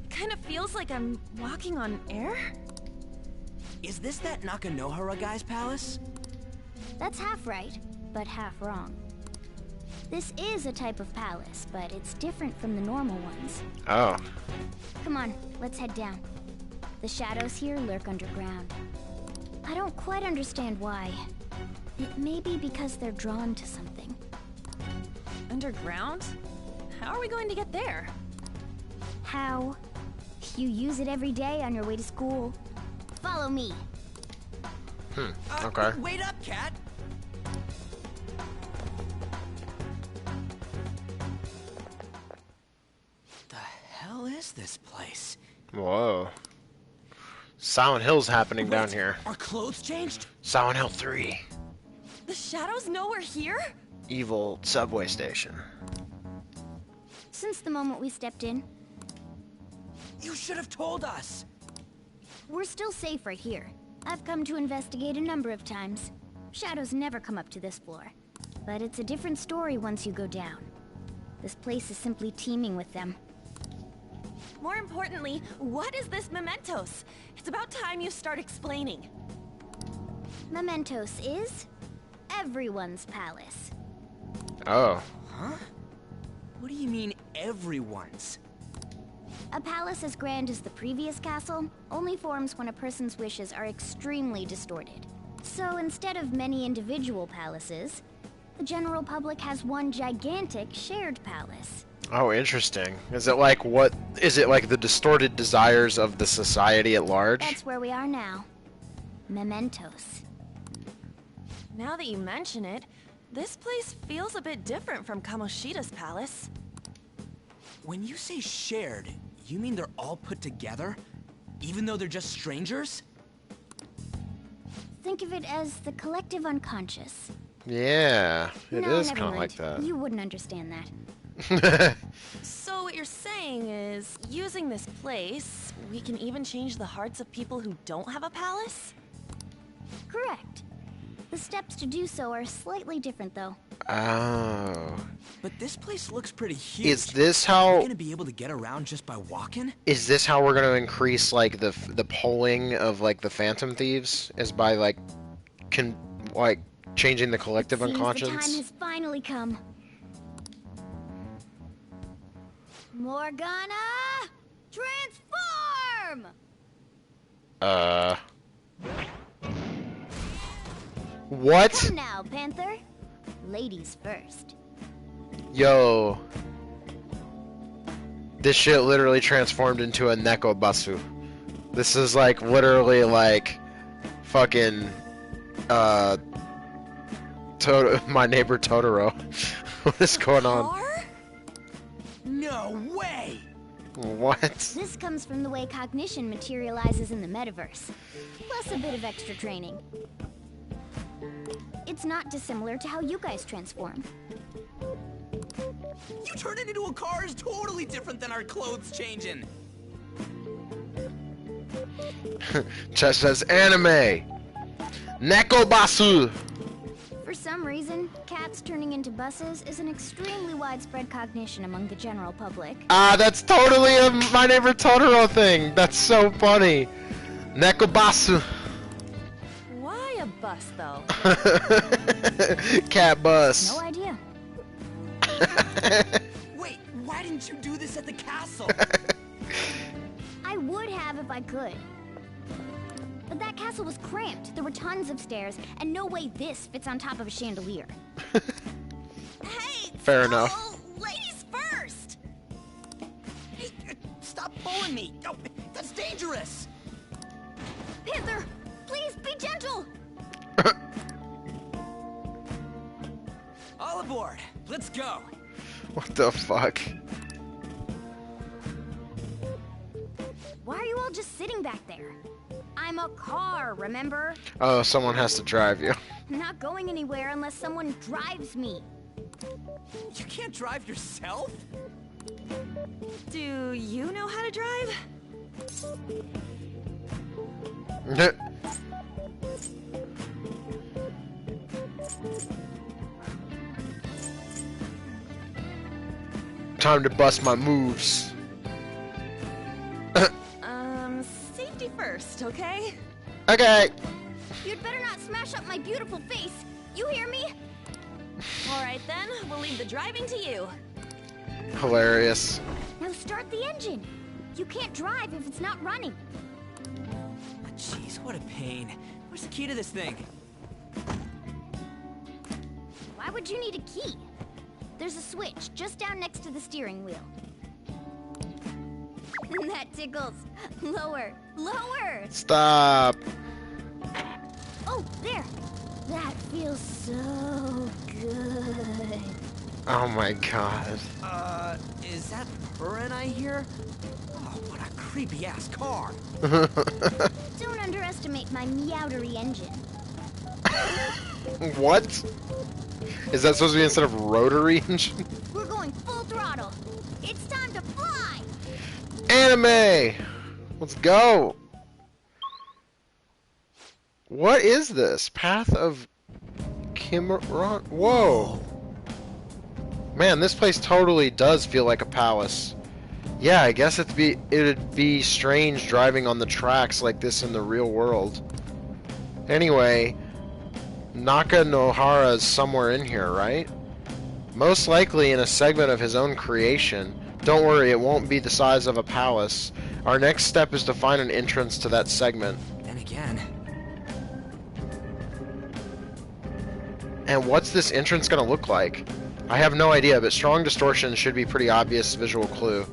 kind of feels like I'm walking on air. Is this that Nakanohara guy's palace? That's half right, but half wrong. This is a type of palace, but it's different from the normal ones. Oh. Come on, let's head down. The shadows here lurk underground. I don't quite understand why. It may be because they're drawn to something. Underground? How are we going to get there? How? You use it every day on your way to school. Follow me. Okay. Wait up, Cat! The hell is this place? Whoa. Silent Hill's happening down Wait, here. Our clothes changed? Silent Hill 3. The shadows know we're here? Evil subway station. Since the moment we stepped in, You should have told us! we're still safe right here. I've come to investigate a number of times. Shadows never come up to this floor. But it's a different story once you go down. This place is simply teeming with them. More importantly, what is this mementos? It's about time you start explaining. Mementos is everyone's palace. Oh. Huh? What do you mean, everyone's? A palace as grand as the previous castle only forms when a person's wishes are extremely distorted. So instead of many individual palaces, the general public has one gigantic shared palace. Oh, interesting. Is it like what? Is it like the distorted desires of the society at large? That's where we are now. Mementos. Now that you mention it, this place feels a bit different from Kamoshida's palace. When you say shared, you mean they're all put together? Even though they're just strangers? Think of it as the collective unconscious. Yeah, it No, is never kind of mind. like that. You wouldn't understand that. So what you're saying is, using this place, we can even change the hearts of people who don't have a palace? Correct. The steps to do so are slightly different, though. Oh. But this place looks pretty huge. Is this Are how? we gonna be able to get around just by walking? Is this how we're gonna increase like the polling of like the Phantom Thieves? Is by like changing the collective Seems the time unconscious? has finally come. Morgana! Transform! What? Come now, Panther. Ladies first. Yo. This shit literally transformed into a Nekobasu. This is like literally like fucking My Neighbor Totoro. What is going on? Car? No way! What? This comes from the way cognition materializes in the metaverse, plus a bit of extra training. It's not dissimilar to how you guys transform. You turning into a car is totally different than our clothes changing. Chess says anime. Nekobasu. For some reason, cats turning into buses is an extremely widespread cognition among the general public. Ah, that's totally a My Neighbor Totoro thing. That's so funny. Nekobasu. Why a bus, though? Cat bus. No idea. Wait, why didn't you do this at the castle? I would have if I could. But that castle was cramped. There were tons of stairs, and no way this fits on top of a chandelier. Hey! Fair enough. Ladies first! Hey, stop pulling me. Oh, that's dangerous. Panther, please be gentle! All aboard. Let's go. What the fuck? Why are you all just sitting back there? I'm a car, remember? Oh, someone has to drive you. I'm not going anywhere unless someone drives me. You can't drive yourself? Do you know how to drive? Time to bust my moves. Safety first, okay? Okay. You'd better not smash up my beautiful face. You hear me? Alright then, we'll leave the driving to you. Hilarious. Now start the engine. You can't drive if it's not running. Jeez, what a pain. Where's the key to this thing? Why would you need a key? There's a switch just down next to the steering wheel. That tickles. Lower. Lower! Stop. Oh, there. That feels so good. Oh my god. Is that purring I hear? Oh, what a creepy ass car. Don't underestimate my meowdery engine. What? Is that supposed to be instead of rotary engine? We're going full throttle. It's time to fly! Anime! Let's go! What is this? Path of Kimaron? Whoa! Man, this place totally does feel like a palace. Yeah, I guess it'd be strange driving on the tracks like this in the real world. Anyway, Nakanohara's somewhere in here, right? Most likely in a segment of his own creation. Don't worry, it won't be the size of a palace. Our next step is to find an entrance to that segment. Then again, And what's this entrance gonna look like? I have no idea, but strong distortion should be pretty obvious visual clue.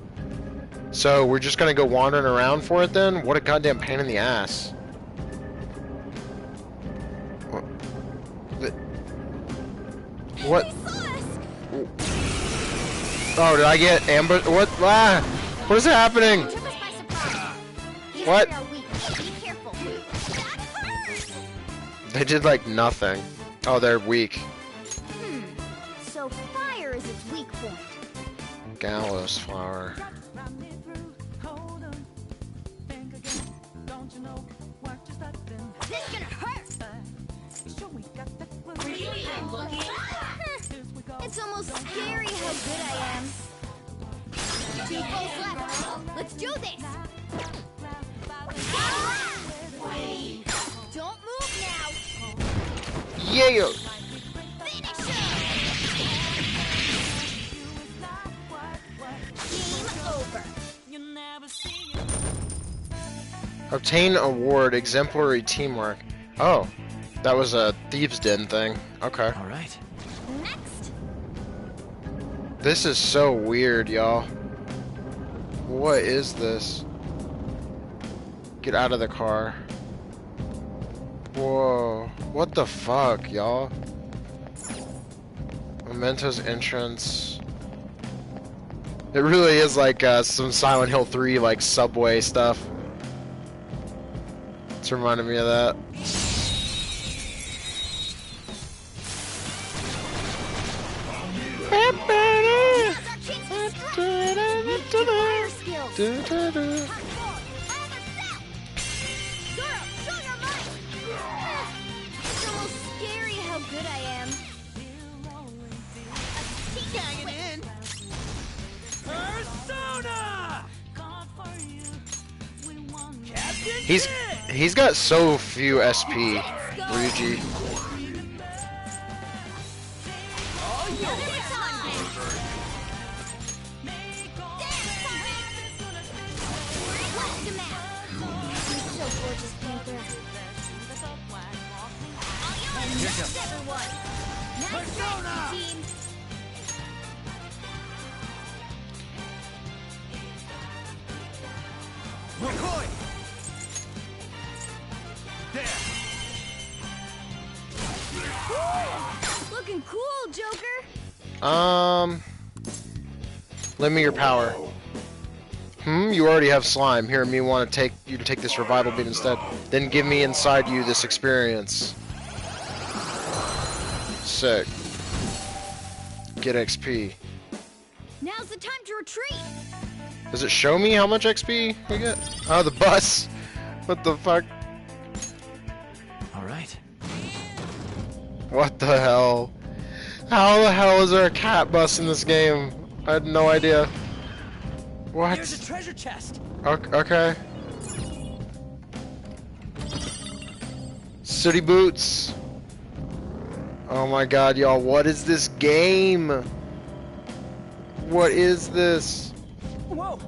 So we're just gonna go wandering around for it then? What a goddamn pain in the ass. What? They saw us! Oh, did I get ambushed? What? Ah! What is happening? Took us by surprise. These What? three are weak. Be careful. That hurts! They did like nothing. Oh, they're weak. So fire is its weak point. Gallows flower. This is gonna hurt! It's almost scary how good I am. 2 pulls left. Let's do this! Don't move now! Yeah! Finish him! Game over. Obtain award, exemplary teamwork. Oh, that was a Thieves' Den thing. Okay. all right. Next! This is so weird, y'all. What is this? Get out of the car. Whoa. What the fuck, y'all? Memento's entrance. It really is like some Silent Hill 3 like subway stuff. It's reminding me of that. It's almost scary how good I am. He's got so few SP, Ryuji. McCoy! Looking cool, Joker. Lend me your power. You already have slime. Here, me want to take you to take this revival beam instead. Then give me inside you this experience. Sick. Get XP. Now's the time to retreat. Does it show me how much XP we get? Oh, the bus. What the fuck? All right. What the hell? How the hell is there a cat bus in this game? I had no idea. What? There's a treasure chest. Okay. Sooty boots. Oh my god, y'all, what is this game? What is this? Whoa.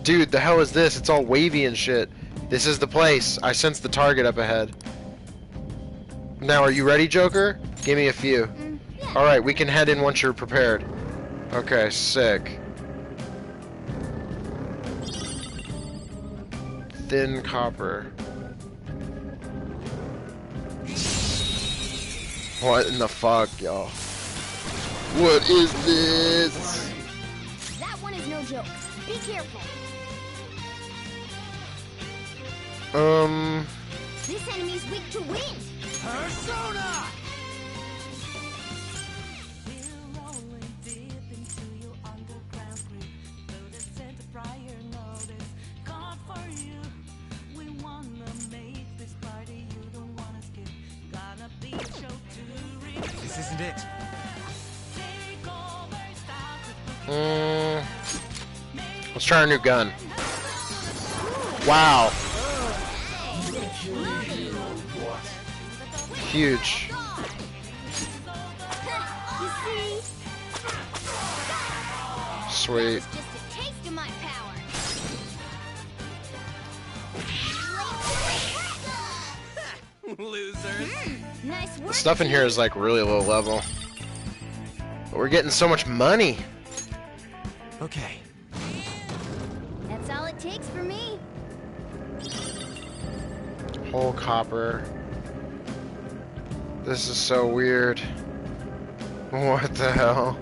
Dude, the hell is this? It's all wavy and shit. This is the place. I sense the target up ahead. Now, are you ready, Joker? Give me a few. Yeah. Alright, we can head in once you're prepared. Okay, sick. Thin copper. What in the fuck, y'all? What is this? That one is no joke. Be careful. This enemy's weak to wind. Persona! This isn't it. Let's try a new gun. Wow. Huge. Sweet. Just a taste of my power. Losers. Nice work. The stuff in here is like really low level. But we're getting so much money. Okay. That's all it takes for me. Whole copper. This is so weird. What the hell?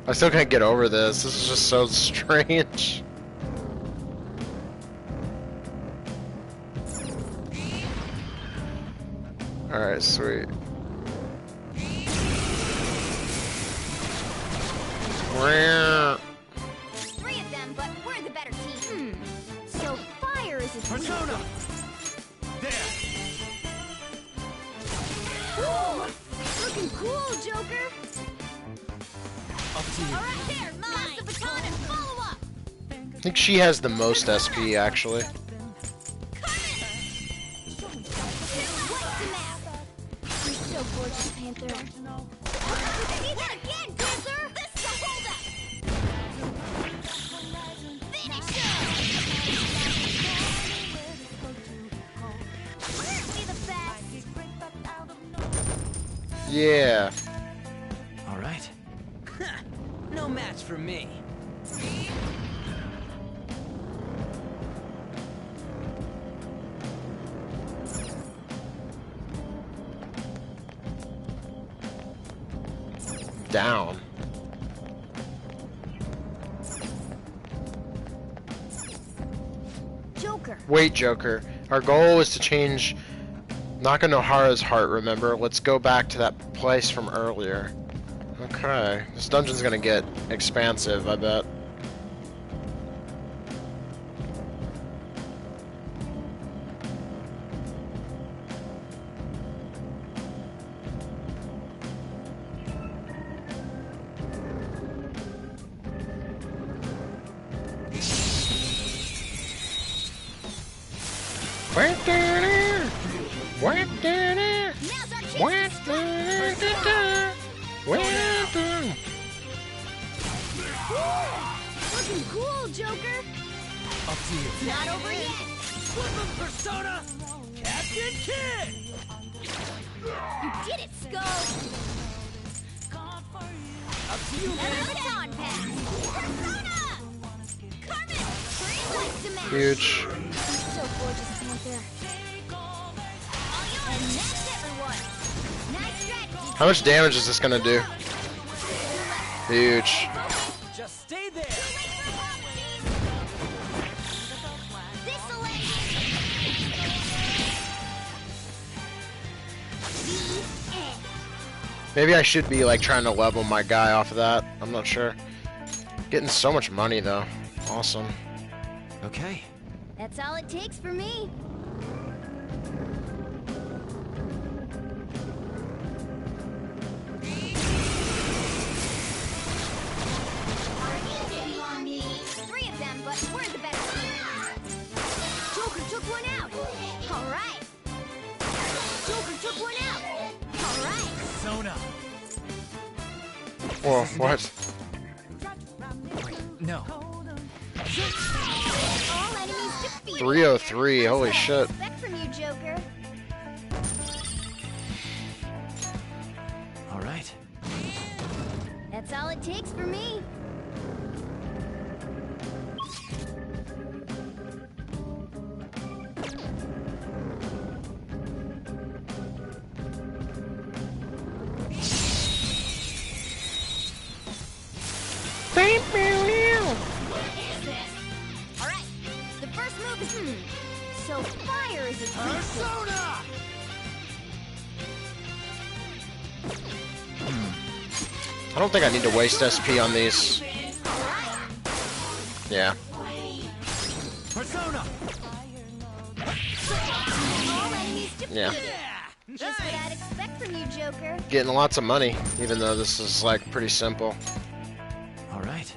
I still can't get over this. This is just so strange. Alright, sweet. There's 3 of them, but we're the better team. So fire is a Persona! There! Looking cool, Joker. Up to you. All right, there, mine. Pass the baton and follow up. I think she has the most SP, actually. You're so gorgeous, Panther. Hit again, Panther! This is a holdup! Finish Aren't we the best? Yeah. All right. No match for me. Down. Wait, Joker. Our goal is to change Nakanohara's heart, remember? Let's go back to that place from earlier. Okay. This dungeon's gonna get expansive, I bet. Now's our chance to strike. Looking cool, Joker. Up to you. Not over yet. Flip Persona! Captain Kid! You did it, Skull. Up to you, man! Another dawn pass. Persona! Carmen! Free light smash. Huge. So gorgeous, Panther. And that's everyone. Nice strategy. How much damage is this gonna do? Huge. Just stay there! This'll end. The end. Maybe I should be like trying to level my guy off of that. I'm not sure. Getting so much money though. Awesome. Okay. That's all it takes for me. Three of them, but we're the better team. Joker took one out. All right. Joker took one out. All right. Persona! Whoa, what? Wait, no. All enemies defeated. 303, holy shit. Respect from you, Joker. All right. That's all it takes for me. All right. The first move is so fire is its Persona! I don't think I need to waste SP on these. Yeah. Persona! all enemies defeated. Yeah. Just what I'd expect from you, Joker. Getting lots of money, even though this is like pretty simple. All right.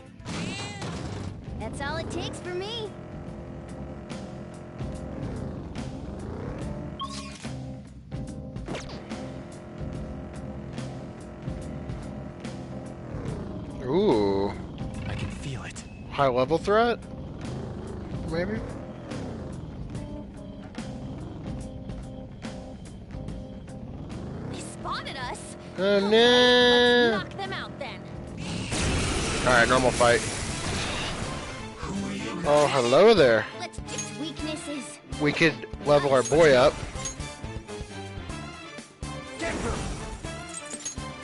That's all it takes for me. Ooh. I can feel it. High level threat? Maybe? They spotted us. Oh Let's no! knock them out then. Alright, normal fight. Oh, hello there. Let's fix weaknesses. We could level our boy up. Denver!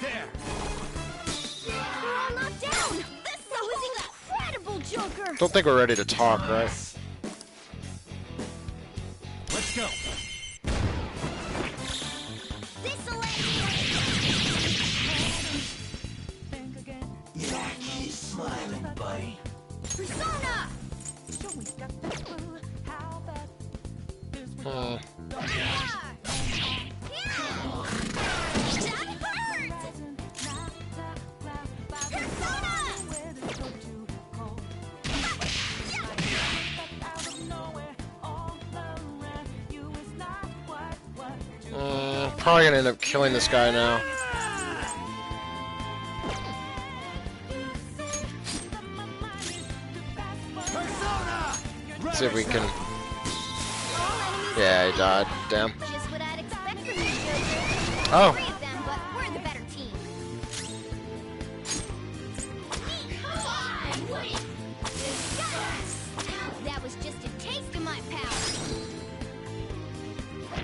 There! We're all knocked down. That was incredible, Joker. Don't think we're ready to talk, right? Let's go! This'll end. Persona! Hmm. That hurt! Probably gonna end up killing this guy now. Persona! See if we can. Yeah, he died. Damn. Just what I'd expect from you, Joker. Oh. Three of them, but we're the better team. That was just a taste of my power.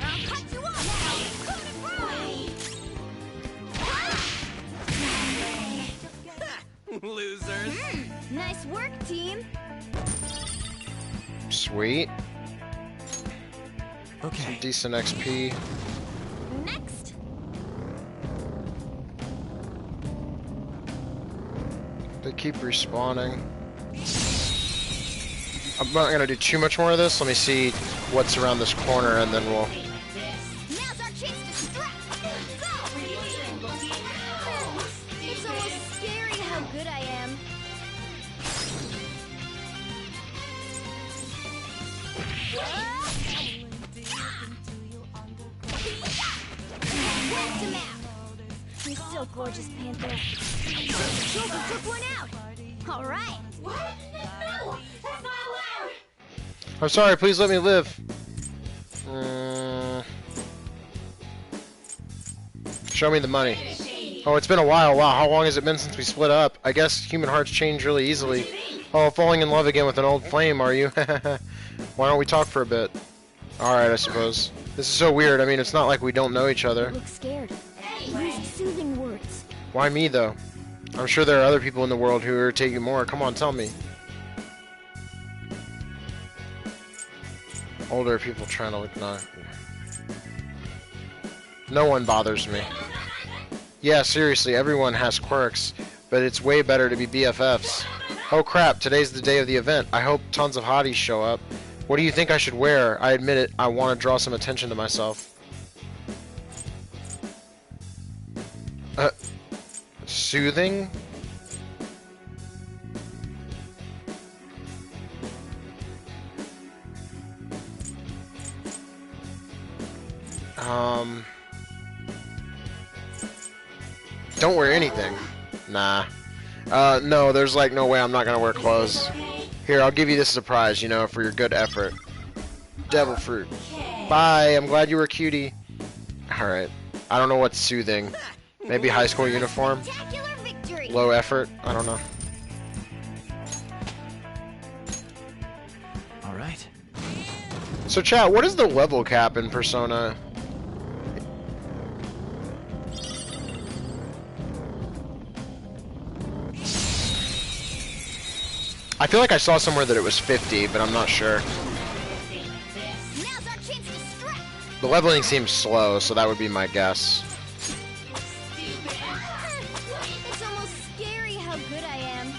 I'll cut you off now. Losers! Nice work, team. Sweet. Okay. Decent XP. Next. They keep respawning. I'm not gonna do too much more of this. Let me see what's around this corner, and then we'll. Now's our chance to strike. Go! It's almost scary how good I am. Whacked him out. You're so gorgeous, Panther. Joker took one out. All right. What? No, that's not allowed. I'm sorry. Please let me live. Show me the money. Oh, it's been a while. Wow, how long has it been since we split up? I guess human hearts change really easily. Oh, falling in love again with an old flame, are you? Why don't we talk for a bit? Alright, I suppose. This is so weird. I mean, it's not like we don't know each other. You look scared. Use soothing words. Why me, though? I'm sure there are other people in the world who are taking more. Come on, tell me. Older people trying to look nice. No one bothers me. Yeah, seriously, everyone has quirks, but it's way better to be BFFs. Oh crap, today's the day of the event. I hope tons of hotties show up. What do you think I should wear? I admit it, I want to draw some attention to myself. Soothing? Don't wear anything. Nah. No, there's like no way I'm not gonna wear clothes. Here, I'll give you this surprise, you know, for your good effort. Devil fruit. Bye, I'm glad you were a cutie. Alright. I don't know what's soothing. Maybe high school uniform? Spectacular victory. Low effort? I don't know. Alright. So chat, what is the level cap in Persona? I feel like I saw somewhere that it was 50, but I'm not sure. Now's our chance to strike. The leveling seems slow, so that would be my guess. It's almost scary how good I am.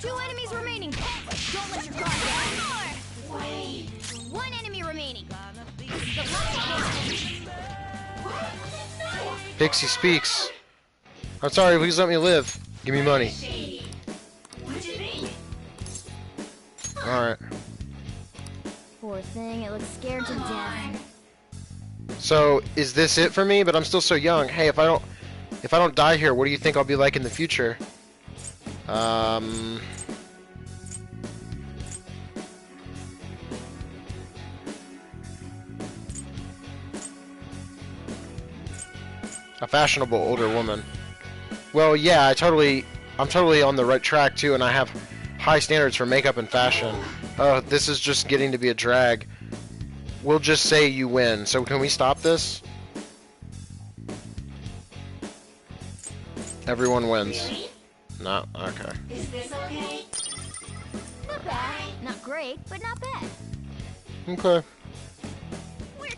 2 enemies remaining. Don't let your guard down. Wait. 1 enemy remaining. This is the last one. Pixie speaks. I'm sorry, please let me live. Give me money. Alright. Poor thing, it looks scared to death. So, is this it for me? But I'm still so young. Hey, if I don't die here, what do you think I'll be like in the future? A fashionable older woman. Well, yeah, I'm totally on the right track too, and I have high standards for makeup and fashion. Oh, this is just getting to be a drag. We'll just say you win. So can we stop this? Everyone wins. No, okay. Is this okay? Not bad. Not great, but not bad. Okay.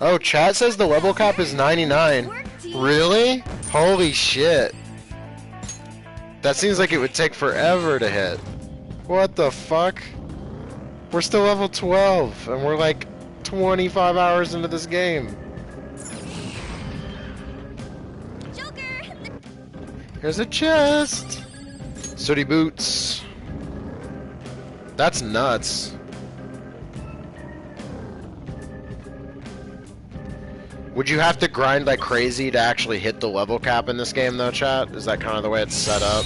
Oh, chat says the level cap is 99. Really? Holy shit. That seems like it would take forever to hit. What the fuck? We're still level 12, and we're like 25 hours into this game. Joker! Here's a chest. Sooty boots. That's nuts. Would you have to grind like crazy to actually hit the level cap in this game though, chat? Is that kind of the way it's set up?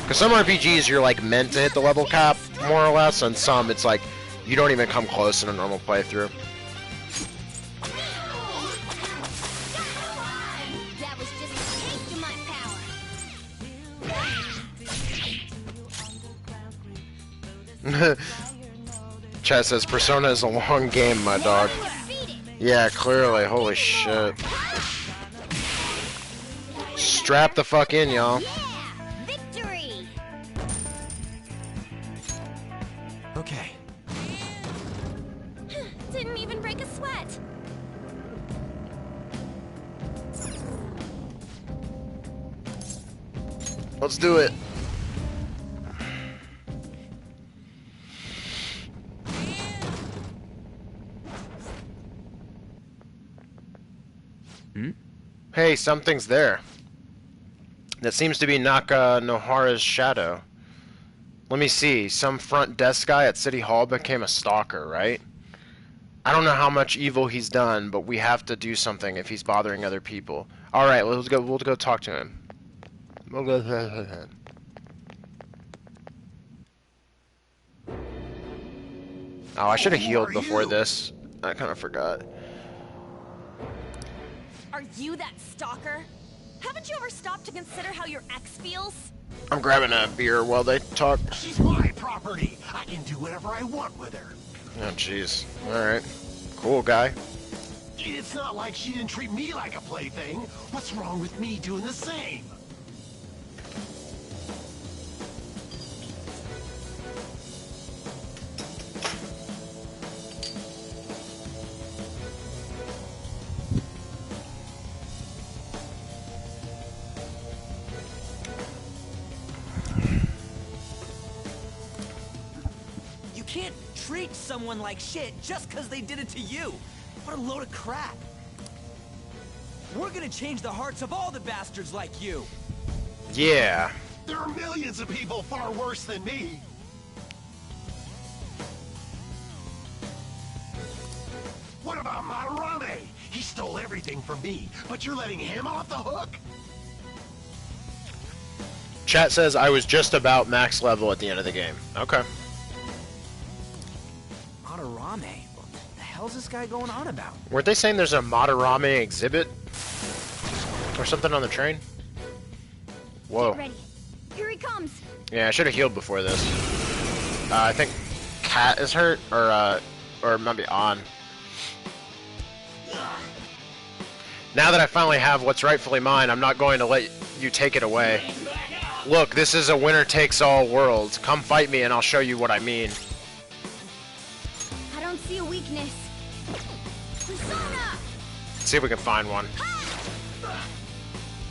Because some RPGs you're like meant to hit the level cap, more or less, and some it's like you don't even come close in a normal playthrough. That was just a taste of my power. Chat says Persona is a long game, my dog. Yeah, clearly. Holy shit. Strap the fuck in, y'all. Yeah! Victory! Okay. Didn't even break a sweat. Let's do it. Hey, something's there. That seems to be Naka Nohara's shadow. Let me see. Some front desk guy at City Hall became a stalker, right? I don't know how much evil he's done, but we have to do something if he's bothering other people. All right, let's go. We'll go talk to him. We'll go. Oh, I should have healed before this. I kind of forgot. Are you that stalker? Haven't you ever stopped to consider how your ex feels? I'm grabbing a beer while they talk. She's my property. I can do whatever I want with her. Oh, jeez. All right. Cool guy. It's not like she didn't treat me like a plaything. What's wrong with me doing the same? You can't treat someone like shit just because they did it to you. What a load of crap. We're gonna change the hearts of all the bastards like you. Yeah. There are millions of people far worse than me. What about Madarame? He stole everything from me, but you're letting him off the hook? Chat says I was just about max level at the end of the game. Okay. Madarame? What the hell's this guy going on about? Weren't they saying there's a Madarame exhibit? Or something on the train? Whoa. Get ready. Here he comes. Yeah, I should have healed before this. I think Cat is hurt, or maybe On. Now that I finally have what's rightfully mine, I'm not going to let you take it away. Look, this is a winner-takes-all world. Come fight me and I'll show you what I mean. I don't see a weakness. Persona! Let's see if we can find one.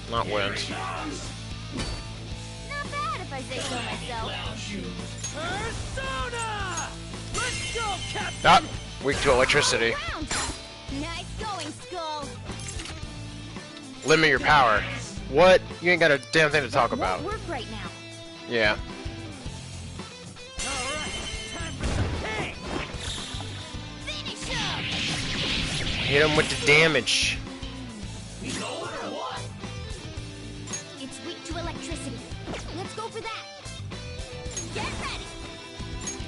Not wins. Not bad if I say so myself. Persona! Let's go, Captain! Ah, weak to electricity. Round. Nice going, Skull. Limit your power. What? You ain't got a damn thing to talk about. Won't work right now. Yeah. Alright, time for some pain! Finish him! Hit him with the damage. It's weak to electricity. Let's go for that. Get ready.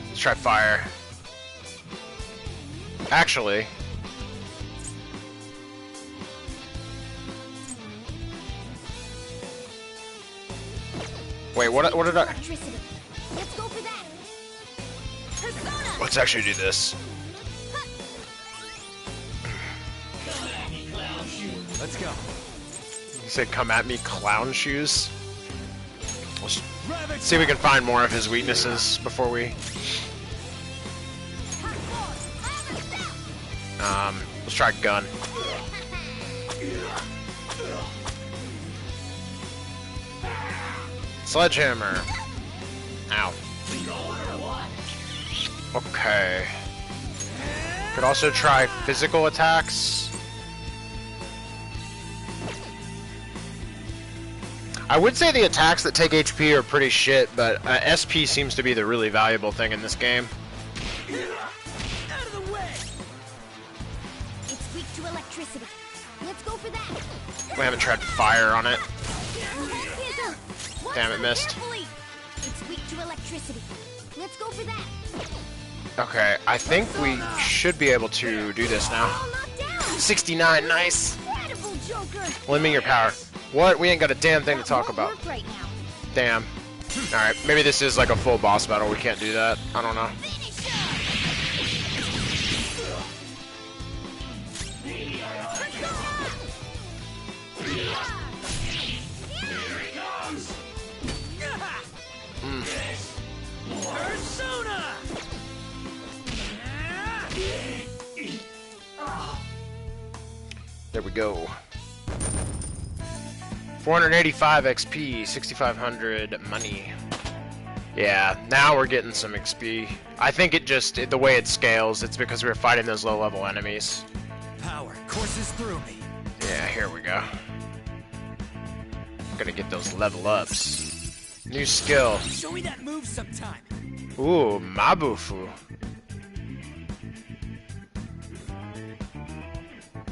Let's try fire. Actually, wait, what did I... Electricity. Let's go for that. Persona! Let's actually do this. Let's go. You said come at me, clown shoes? Let's see if we can find more of his weaknesses before we... let's try gun. Sledgehammer. Ow. Okay. Could also try physical attacks. I would say the attacks that take HP are pretty shit, but SP seems to be the really valuable thing in this game. Out of the way! It's weak to electricity. Let's go for that. We haven't tried fire on it. Watch Damn, it them missed. carefully. It's weak to electricity. Let's go for that. Okay, I think we should be able to do this now. All knocked down. 69, nice. Incredible, Joker. Limit your power. What? We ain't got a damn thing to That talk won't about. work right now. Damn. Alright, maybe this is like a full boss battle. We can't do that. I don't know. Finish him. There we go. 485 XP, 6,500 money. Yeah, now we're getting some XP. I think the way it scales, it's because we were fighting those low-level enemies. Power courses through me. Yeah, here we go. Gonna get those level ups. New skill. Show me that move sometime. Ooh, Mabufu.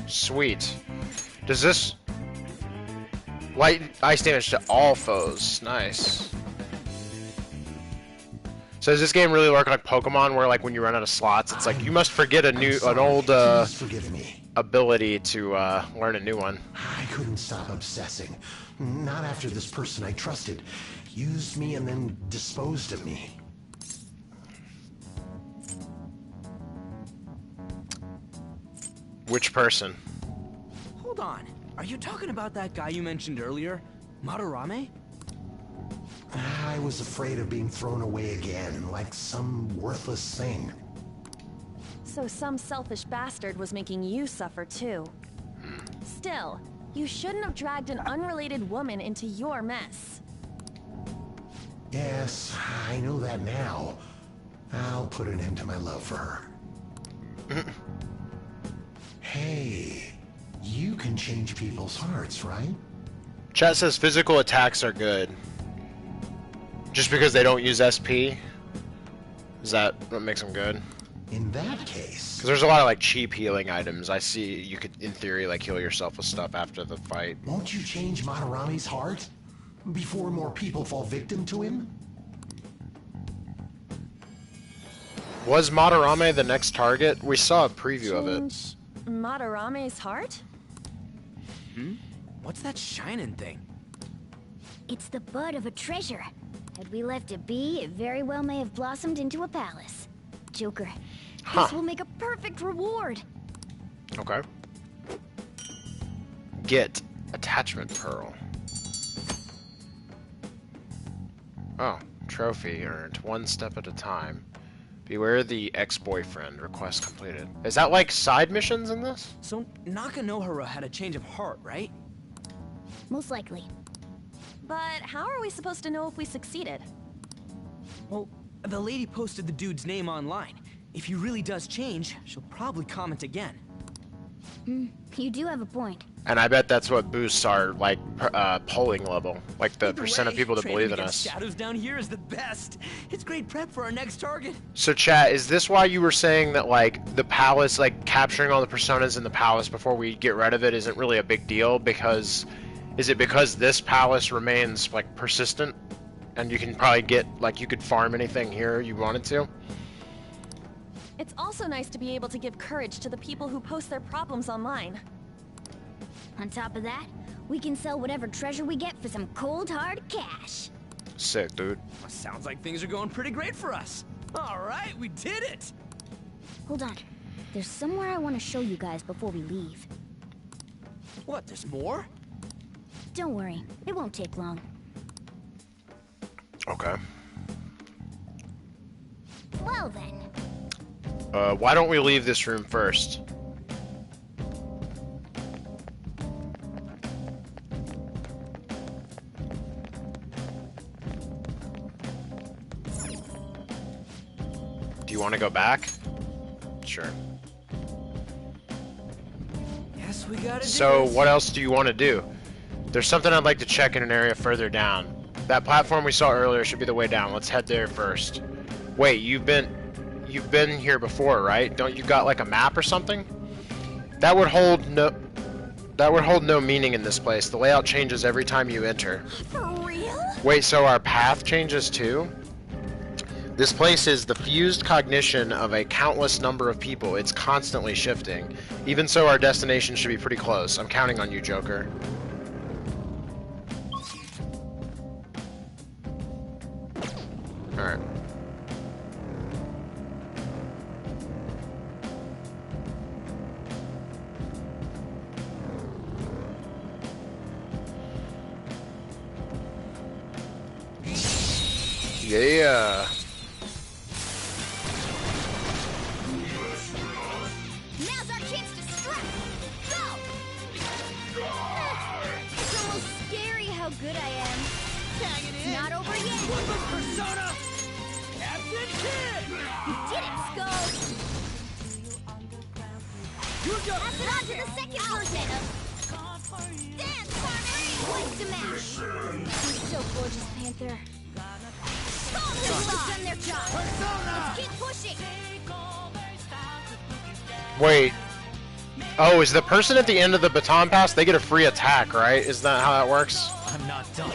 Sweet. Does this light ice damage to all foes? Nice. So does this game really work like Pokemon, where like when you run out of slots, it's like you must forget an old Please forgive me. ability to learn a new one? I couldn't stop obsessing. Not after this person I trusted used me and then disposed of me. Which person? Hold on. Are you talking about that guy you mentioned earlier? Madarame? I was afraid of being thrown away again, like some worthless thing. So some selfish bastard was making you suffer too. Still, you shouldn't have dragged an unrelated woman into your mess. Yes, I know that now. I'll put an end to my love for her. Hey, you can change people's hearts, right? Chat says physical attacks are good. Just because they don't use SP? Is that what makes them good? In that case... Because there's a lot of like cheap healing items. I see you could, in theory, like heal yourself with stuff after the fight. Won't you change Madarame's heart? Before more people fall victim to him? Was Madarame the next target? We saw a preview of it. Change Madarame's heart? What's that shining thing? It's the bud of a treasure. Had we left it be, it very well may have blossomed into a palace. Joker, Huh. this will make a perfect reward. Okay. Get attachment pearl. Oh, trophy earned. One step at a time. Beware the ex-boyfriend. Request completed. Is that like side missions in this? So Nakanohara had a change of heart, right? Most likely. But how are we supposed to know if we succeeded? Well, the lady posted the dude's name online. If he really does change, she'll probably comment again. You do have a point. And I bet that's what boosts our like polling level, like the Either percent of way, people that training believe in against us. Shadows down here is the best. It's great prep for our next target. So chat, is this why you were saying that like the palace, like capturing all the personas in the palace before we get rid of it isn't really a big deal? Because is it because this palace remains like persistent and you can probably get like you could farm anything here you wanted to? It's also nice to be able to give courage to the people who post their problems online. On top of that, we can sell whatever treasure we get for some cold hard cash. Sick, dude. Sounds like things are going pretty great for us. All right, we did it. Hold on. There's somewhere I want to show you guys before we leave. What, there's more? Don't worry, it won't take long. Okay. Well then. Why don't we leave this room first? Do you want to go back? Sure. Yes, we gotta do So, this. what else do you want to do? There's something I'd like to check in an area further down. That platform we saw earlier should be the way down. Let's head there first. Wait, you've been here before, right? Don't you got like a map or something? That would hold no meaning in this place. The layout changes every time you enter. For real? Wait, so our path changes too? This place is the fused cognition of a countless number of people. It's constantly shifting. Even so, our destination should be pretty close. I'm counting on you, Joker. Alright. Yeah. Now's our chance to strike. Go! good I am. It's not over yet. Persona! Captain Kidd! You did it, Skull! Pass it on to the second person! Dance, Farmer! Twice to match! You're so gorgeous, Panther. Skull has done their job! Let's keep pushing! Wait. Oh, is the person at the end of the baton pass, they get a free attack, right? Is that how that works? I'm not done.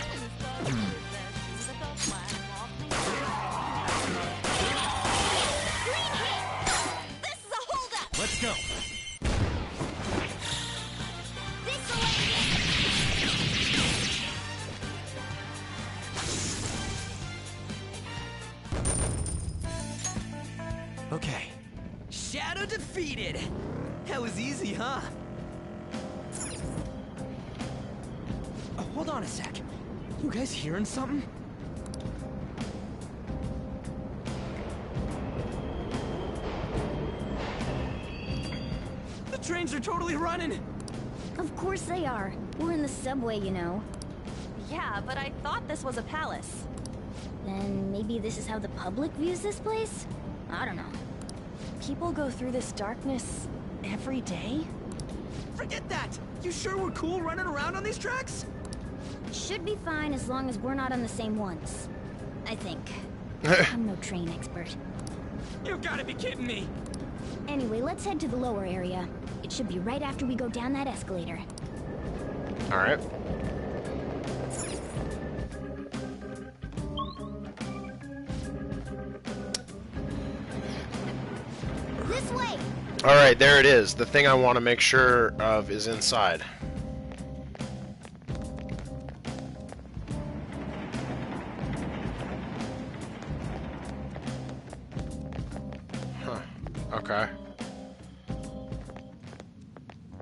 This is a holdup! Let's go. Okay. Shadow defeated! That was easy, huh? Oh, hold on a sec. You guys hearing something? The trains are totally running! Of course they are. We're in the subway, you know. Yeah, but I thought this was a palace. Then maybe this is how the public views this place? I don't know. People go through this darkness every day? Forget that! You sure we're cool running around on these tracks? Should be fine as long as we're not on the same ones. I think. I'm no train expert. You gotta be kidding me! Anyway, let's head to the lower area. It should be right after we go down that escalator. Alright. This way! Alright, there it is. The thing I want to make sure of is inside. Huh. Okay.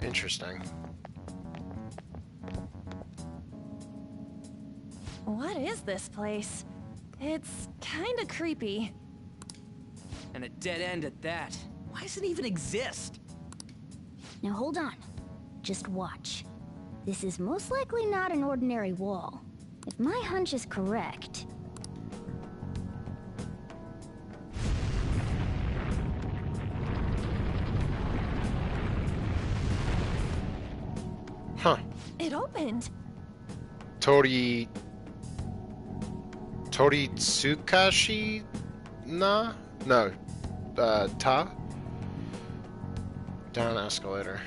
Interesting. What is this place? It's kinda creepy. And a dead end at that. Why does it even exist? Now hold on. Just watch. This is most likely not an ordinary wall. If my hunch is correct... Huh. It opened. Tsukashi? Na? No. Ta? Down escalator.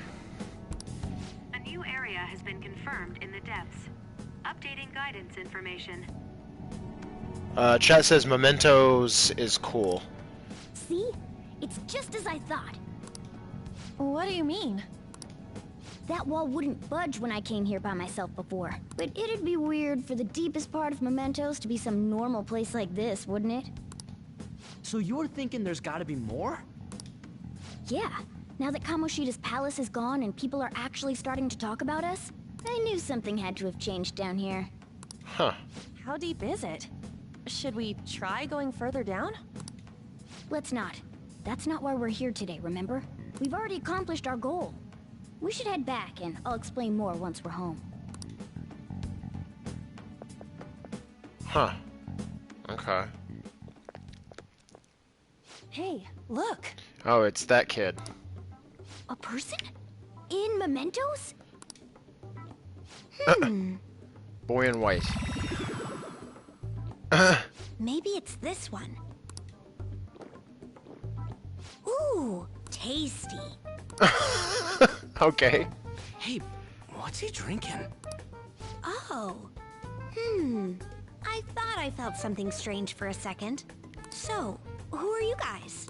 A new area has been confirmed in the depths. Updating guidance information. Chat says Mementos is cool. See? It's just as I thought. What do you mean? That wall wouldn't budge when I came here by myself before. But it'd be weird for the deepest part of Mementos to be some normal place like this, wouldn't it? So you're thinking there's gotta be more? Yeah. Now that Kamoshida's palace is gone and people are actually starting to talk about us, I knew something had to have changed down here. Huh. How deep is it? Should we try going further down? Let's not. That's not why we're here today, remember? We've already accomplished our goal. We should head back, and I'll explain more once we're home. Huh. Okay. Hey, look! Oh, it's that kid. A person? In Mementos? Boy in white. Maybe it's this one. Ooh, tasty. Okay. Hey, what's he drinking? Oh. I thought I felt something strange for a second. So, who are you guys?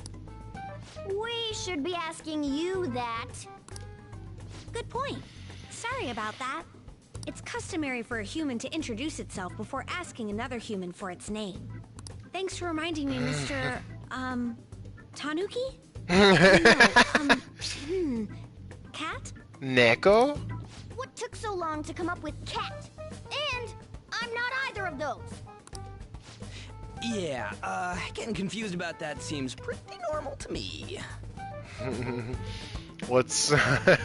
We should be asking you that. Good point. Sorry about that. It's customary for a human to introduce itself before asking another human for its name. Thanks for reminding me, Mr. Tanuki? Cat? Neko? What took so long to come up with cat? And I'm not either of those. Yeah, getting confused about that seems pretty normal to me. Let's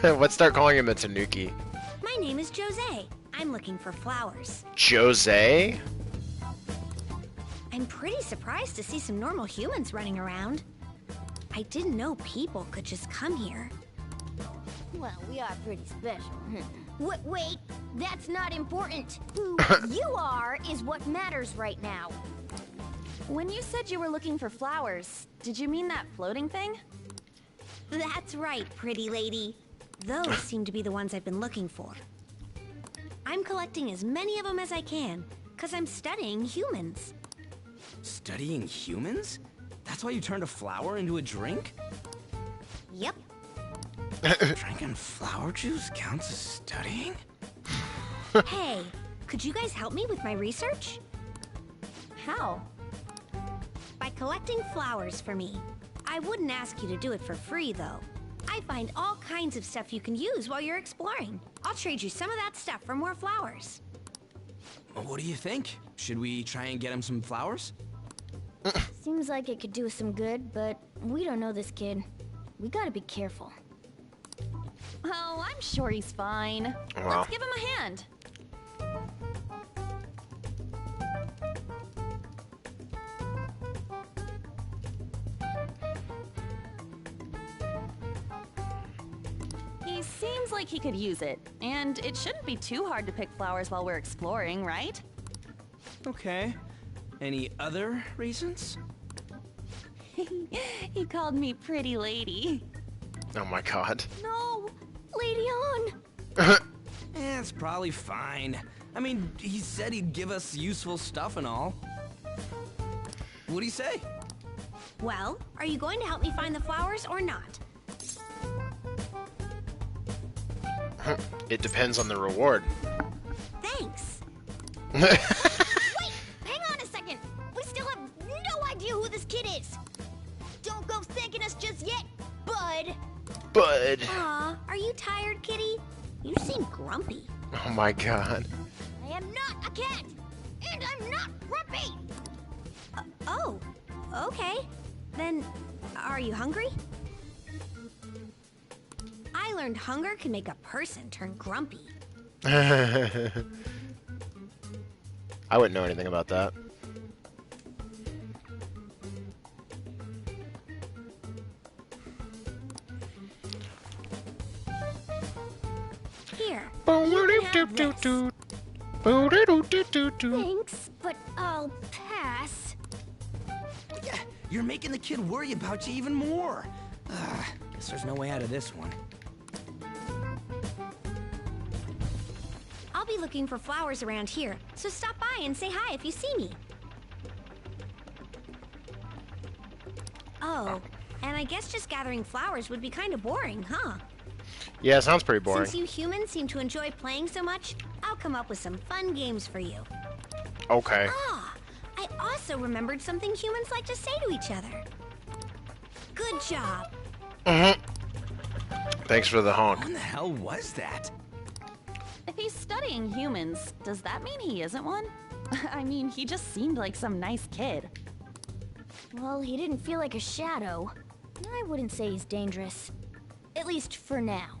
let's start calling him a Tanuki. My name is Jose. I'm looking for flowers. Jose? I'm pretty surprised to see some normal humans running around. I didn't know people could just come here. Well, we are pretty special. Wait, that's not important. Who you are is what matters right now. When you said you were looking for flowers, did you mean that floating thing? That's right, pretty lady. Those seem to be the ones I've been looking for. I'm collecting as many of them as I can, because I'm studying humans. Studying humans? That's why you turned a flower into a drink? Yep. Drinking flower juice counts as studying? Hey, could you guys help me with my research? How? By collecting flowers for me. I wouldn't ask you to do it for free, though. I find all kinds of stuff you can use while you're exploring. I'll trade you some of that stuff for more flowers. Well, what do you think? Should we try and get him some flowers? Seems like it could do us some good, but we don't know this kid. We gotta be careful. Oh, I'm sure he's fine. Well. Let's give him a hand. He seems like he could use it, and it shouldn't be too hard to pick flowers while we're exploring, right? Okay. Any other reasons? He called me pretty lady. Oh my god. No! Lady on! It's probably fine. I mean, he said he'd give us useful stuff and all. What'd he say? Well, are you going to help me find the flowers or not? It depends on the reward. Thanks. Wait! Hang on a second! We still have no idea who this kid is! Don't go thanking us just yet, bud! Bud. Aw, are you tired, kitty? You seem grumpy. Oh my god. I am not a cat! And I'm not grumpy! Oh, okay. Then, are you hungry? I learned hunger can make a person turn grumpy. I wouldn't know anything about that. Here, you can have this. Thanks, but I'll pass. Yeah, you're making the kid worry about you even more. Guess there's no way out of this one. I'll be looking for flowers around here, so stop by and say hi if you see me. Oh, and I guess just gathering flowers would be kind of boring, huh? Yeah, sounds pretty boring. Since you humans seem to enjoy playing so much, I'll come up with some fun games for you. Okay. Ah, I also remembered something humans like to say to each other. Good job. Thanks for the honk. What the hell was that? If he's studying humans, does that mean he isn't one? I mean, he just seemed like some nice kid. Well, he didn't feel like a shadow. I wouldn't say he's dangerous. At least for now.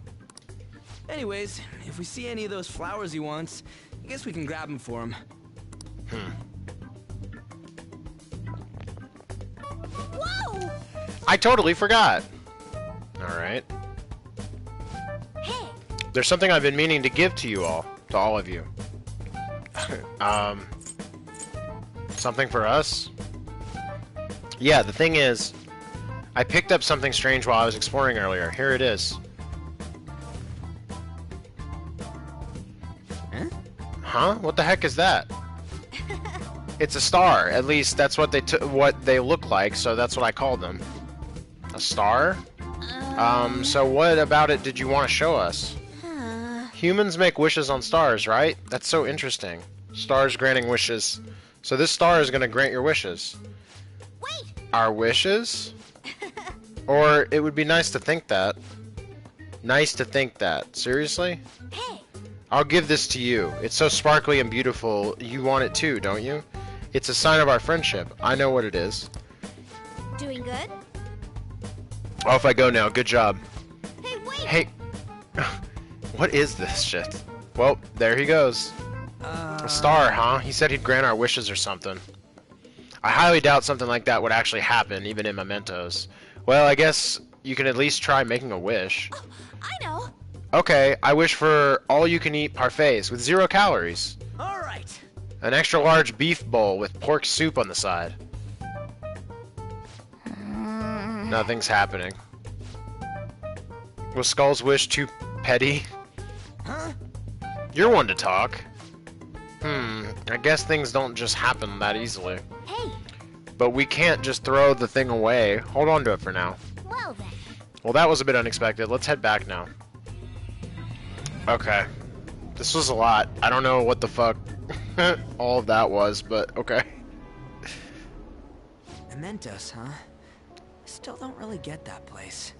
Anyways, if we see any of those flowers he wants, I guess we can grab them for him. Whoa! I totally forgot. Alright. Hey, There's something I've been meaning to give to you all. To all of you. Something for us? Yeah, the thing is, I picked up something strange while I was exploring earlier. Here it is. Huh? What the heck is that? It's a star. At least that's what they look like, so that's what I called them. A star? So what about it did you want to show us? Humans make wishes on stars, right? That's so interesting. Stars granting wishes. So this star is going to grant your wishes. wait! Our wishes? Or it would be nice to think that. Nice to think that. Seriously? Hey, I'll give this to you. It's so sparkly and beautiful. You want it too, don't you? It's a sign of our friendship. I know what it is. doing good? Off I go now. Good job. Hey, wait! Hey. What is this shit? Well, there he goes. A star, huh? He said he'd grant our wishes or something. I highly doubt something like that would actually happen, even in mementos. Well, I guess you can at least try making a wish. Oh, I know. Okay, I wish for all-you-can-eat parfaits with 0 calories. All right. An extra large beef bowl with pork soup on the side. Nothing's happening. Was Skull's wish too petty? Huh? You're one to talk. I guess things don't just happen that easily. Hey, But we can't just throw the thing away. Hold on to it for now. well then. Well, that was a bit unexpected. Let's head back now. Okay. This was a lot. I don't know what the fuck all of that was, but okay. Mementos, huh? Still don't really get that place.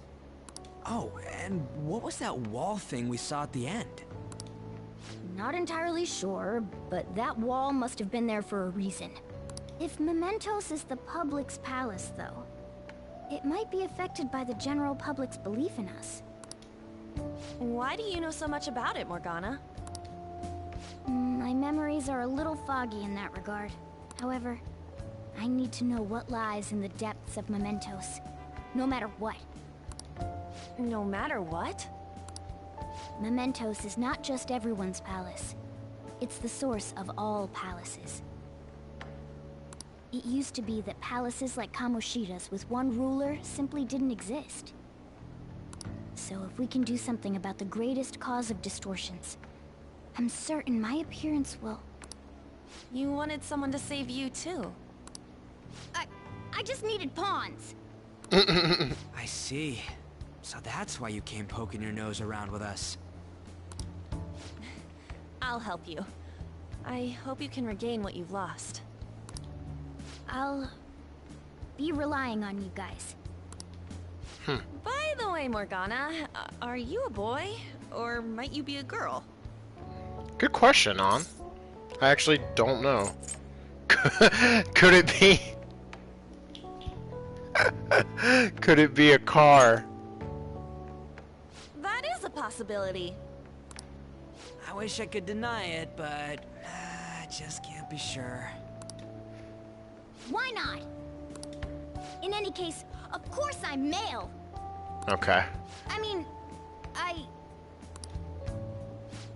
Oh, and what was that wall thing we saw at the end? Not entirely sure, but that wall must have been there for a reason. If Mementos is the public's palace, though, it might be affected by the general public's belief in us. Why do you know so much about it, Morgana? My memories are a little foggy in that regard. However, I need to know what lies in the depths of Mementos, no matter what. No matter what? Mementos is not just everyone's palace. It's the source of all palaces. It used to be that palaces like Kamoshida's with one ruler simply didn't exist. So if we can do something about the greatest cause of distortions, I'm certain my appearance will... You wanted someone to save you, too. I just needed pawns. I see. So that's why you came poking your nose around with us. I'll help you. I hope you can regain what you've lost. I'll be relying on you guys. By the way, Morgana, are you a boy? Or might you be a girl? Good question, An. I actually don't know. Could it be... Could it be a car? That is a possibility. I wish I could deny it, but I just can't be sure. Why not? In any case, of course I'm male. Okay. I mean,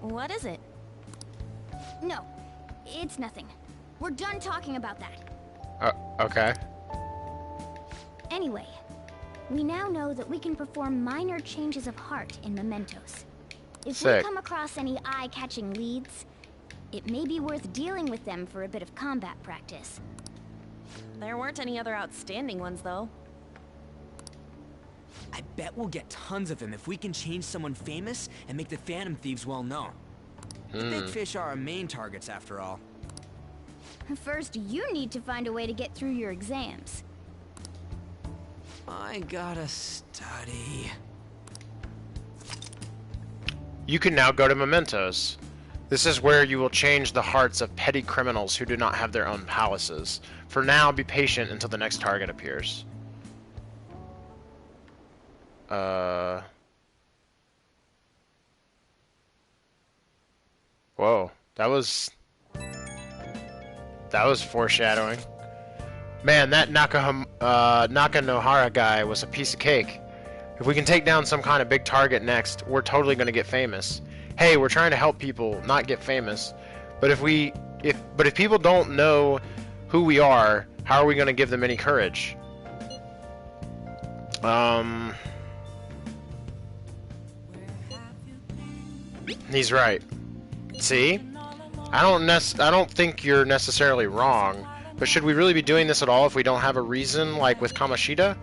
What is it? No, it's nothing. We're done talking about that. Okay. Anyway, we now know that we can perform minor changes of heart in mementos. If Sick. we come across any eye-catching leads, it may be worth dealing with them for a bit of combat practice. There weren't any other outstanding ones, though. I bet we'll get tons of them if we can change someone famous and make the Phantom Thieves well known. The big fish are our main targets, after all. First, you need to find a way to get through your exams. I gotta study. You can now go to Mementos. This is where you will change the hearts of petty criminals who do not have their own palaces. For now, be patient until the next target appears. Whoa, that was foreshadowing. Man, that Nakanohara guy was a piece of cake. If we can take down some kind of big target next, we're totally going to get famous. Hey, we're trying to help people, not get famous. But if people don't know who we are, how are we going to give them any courage? He's right. See? I don't think you're necessarily wrong, but should we really be doing this at all if we don't have a reason, like with Kamoshida?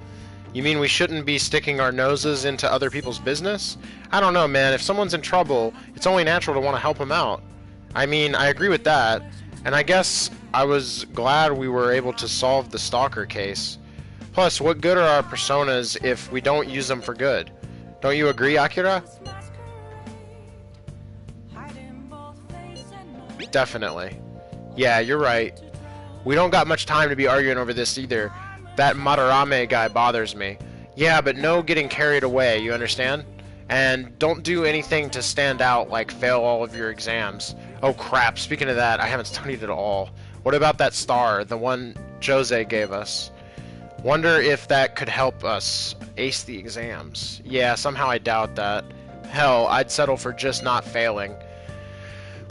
You mean we shouldn't be sticking our noses into other people's business? I don't know, man. If someone's in trouble, it's only natural to want to help them out. I mean, I agree with that, and I guess I was glad we were able to solve the Stalker case. Plus, what good are our personas if we don't use them for good? Don't you agree, Akira? Definitely. Yeah, you're right. We don't got much time to be arguing over this either. That Madarame guy bothers me. Yeah, but no getting carried away, you understand? And don't do anything to stand out, like fail all of your exams. Oh crap, speaking of that, I haven't studied at all. What about that star, the one Jose gave us? Wonder if that could help us ace the exams. Yeah, somehow I doubt that. Hell, I'd settle for just not failing.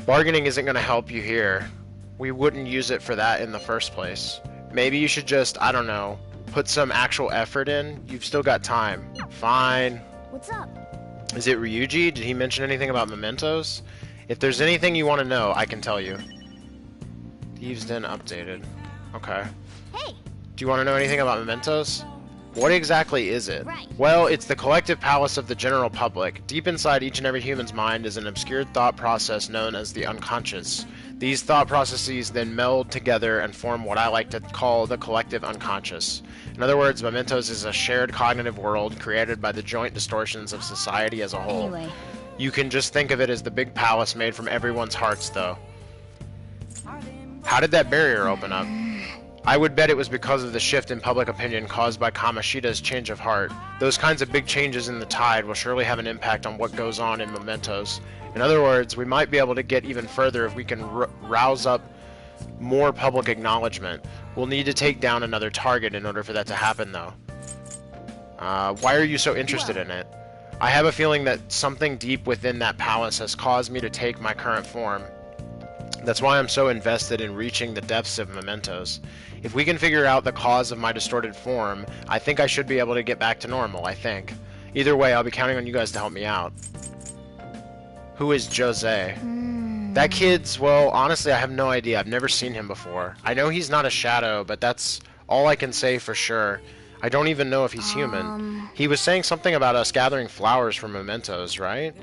Bargaining isn't going to help you here. We wouldn't use it for that in the first place. Maybe you should just, I don't know, put some actual effort in. You've still got time. Fine. What's up? Is it Ryuji? Did he mention anything about mementos? If there's anything you want to know, I can tell you. Thieves Den updated. Okay. Hey! Do you want to know anything about mementos? What exactly is it? Right. Well, it's the collective palace of the general public. Deep inside each and every human's mind is an obscured thought process known as the unconscious. These thought processes then meld together and form what I like to call the collective unconscious. In other words, mementos is a shared cognitive world created by the joint distortions of society as a whole. Anyway. You can just think of it as the big palace made from everyone's hearts, though. How did that barrier open up? I would bet it was because of the shift in public opinion caused by Kamoshida's change of heart. Those kinds of big changes in the tide will surely have an impact on what goes on in mementos. In other words, we might be able to get even further if we can rouse up more public acknowledgement. We'll need to take down another target in order for that to happen, though. Why are you so interested in it? I have a feeling that something deep within that palace has caused me to take my current form. That's why I'm so invested in reaching the depths of mementos. If we can figure out the cause of my distorted form, I think I should be able to get back to normal, I think. Either way, I'll be counting on you guys to help me out. Who is Jose? That kid's, well, honestly, I have no idea. I've never seen him before. I know he's not a shadow, but that's all I can say for sure. I don't even know if he's human. He was saying something about us gathering flowers for mementos, right?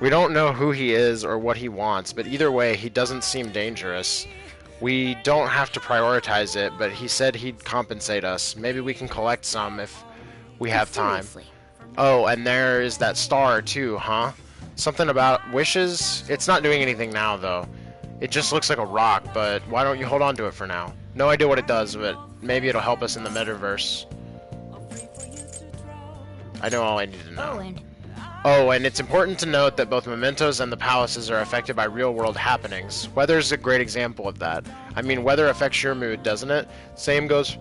We don't know who he is or what he wants, but either way, he doesn't seem dangerous. We don't have to prioritize it, but he said he'd compensate us. Maybe we can collect some if we have time. Oh, and there is that star too, huh? Something about wishes? It's not doing anything now, though. It just looks like a rock, but why don't you hold on to it for now? No idea what it does, but maybe it'll help us in the metaverse. I know all I need to know. Oh, and it's important to note that both mementos and the palaces are affected by real-world happenings. Weather's a great example of that. I mean, weather affects your mood, doesn't it? Same goes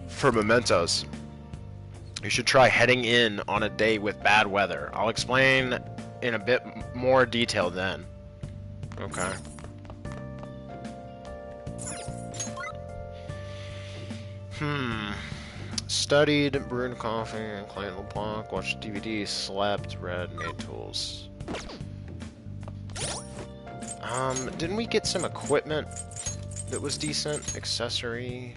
for mementos. You should try heading in on a day with bad weather. I'll explain in a bit more detail then. Okay. Studied, brewed coffee, and cleaned LeBlanc, watched DVD, slept, read, made tools. Didn't we get some equipment that was decent? Accessory.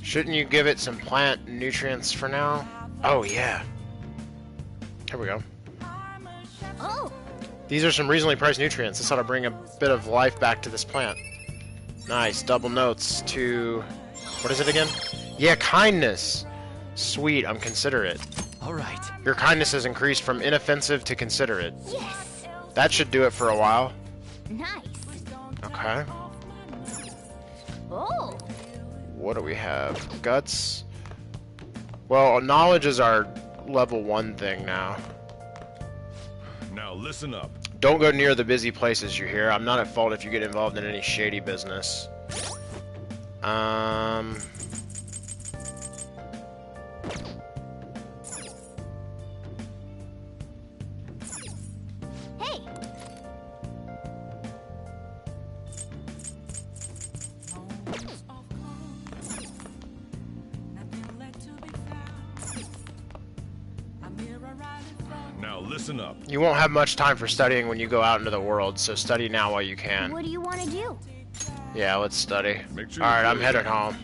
Shouldn't you give it some plant nutrients for now? Oh, yeah. Here we go. Oh! These are some reasonably priced nutrients. This ought to bring a bit of life back to this plant. Nice. Double notes to... What is it again? Yeah, kindness. Sweet, I'm considerate. All right. Your kindness has increased from inoffensive to considerate. Yes! That should do it for a while. Nice. Okay. Oh! What do we have? Guts? Well, knowledge is our level 1 thing now. Now listen up. Don't go near the busy places, you hear? I'm not at fault if you get involved in any shady business. Hey! Now listen up. You won't have much time for studying when you go out into the world, so study now while you can. What do you want to do? Yeah, let's study. Make sure Alright, you I'm do it. headed home.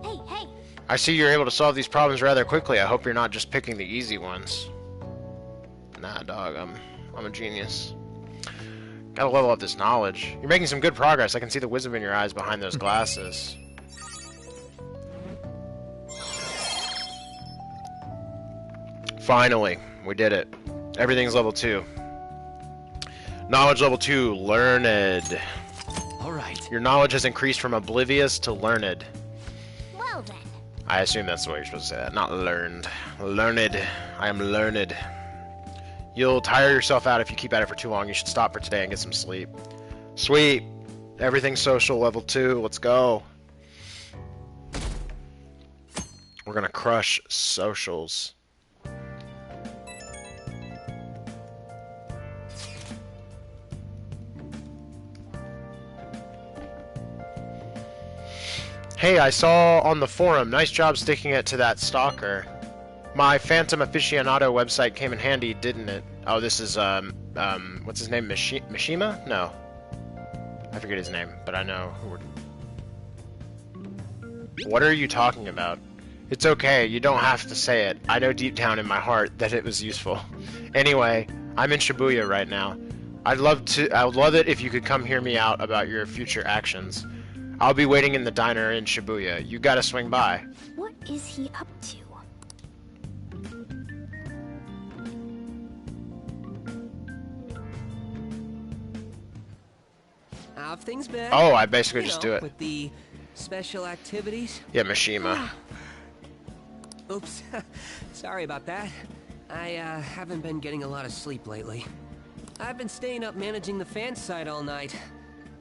Hey, hey! I see you're able to solve these problems rather quickly. I hope you're not just picking the easy ones. Nah, dog, I'm a genius. Gotta level up this knowledge. You're making some good progress. I can see the wisdom in your eyes behind those glasses. Finally, we did it. Everything's level 2. Knowledge level 2, learned. Alright. Your knowledge has increased from oblivious to learned. Well then. I assume that's the way you're supposed to say that, not learned. Learned. I am learned. You'll tire yourself out if you keep at it for too long. You should stop for today and get some sleep. Sweet. Everything's social level 2. Let's go. We're gonna crush socials. Hey, I saw on the forum, nice job sticking it to that stalker. My Phantom Aficionado website came in handy, didn't it? Oh, this is, what's his name? Mishima? No. I forget his name, but I know who we're... What are you talking about? It's okay, you don't have to say it. I know deep down in my heart that it was useful. Anyway, I'm in Shibuya right now. I would love it if you could come hear me out about your future actions. I'll be waiting in the diner in Shibuya. You gotta swing by. What is he up to? How've things been? Oh, I basically You just know, do it. With the special activities? Yeah, Mishima. Oops. Sorry about that. I haven't been getting a lot of sleep lately. I've been staying up managing the fan site all night.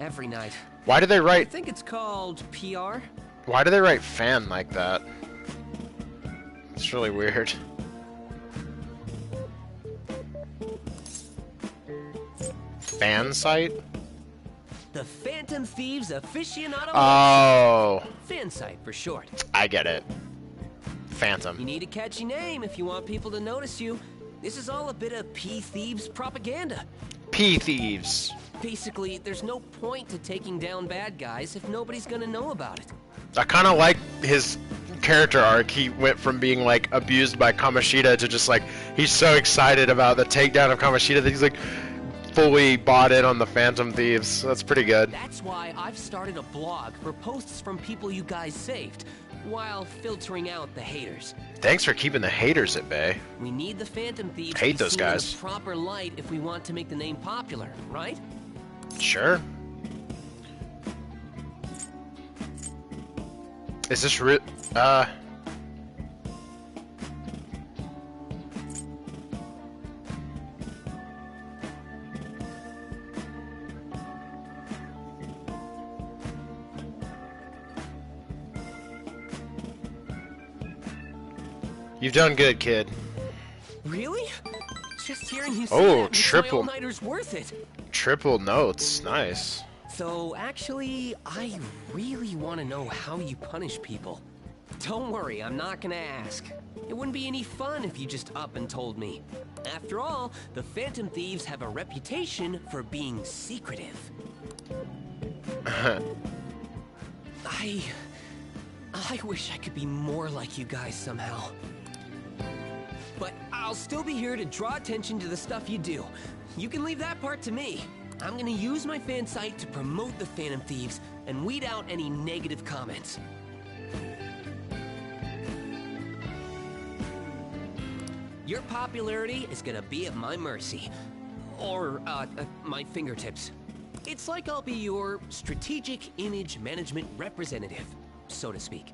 Every night. Why do they I write... think it's called PR. Why do they write fan like that? It's really weird. Fan site? The Phantom Thieves Aficionado Oh, fan site for short. I get it. You Phantom. need a catchy name if you want people to notice you. This is all a bit of P-Thieves propaganda. P-Thieves. Basically, there's no point to taking down bad guys if nobody's gonna know about it. I kind of like his character arc. He went from being like abused by Kamoshida to just like he's so excited about the takedown of Kamoshida that he's like fully bought in on the Phantom Thieves. That's pretty good. That's why I've started a blog for posts from people you guys saved, while filtering out the haters. Thanks for keeping the haters at bay. We need the Phantom Thieves Hate to be those seen guys. in a proper light if we want to make the name popular, right? Sure. Is this You've done good, kid. Really? Just hearing you say Oh, that makes triple. my all-nighters worth it. Triple notes. Nice. So, actually, I really want to know how you punish people. Don't worry, I'm not gonna ask. It wouldn't be any fun if you just up and told me. After all, the Phantom Thieves have a reputation for being secretive. I wish I could be more like you guys somehow. But I'll still be here to draw attention to the stuff you do. You can leave that part to me. I'm gonna use my fan site to promote the Phantom Thieves and weed out any negative comments. Your popularity is gonna be at my mercy. Or, my fingertips. It's like I'll be your strategic image management representative, so to speak.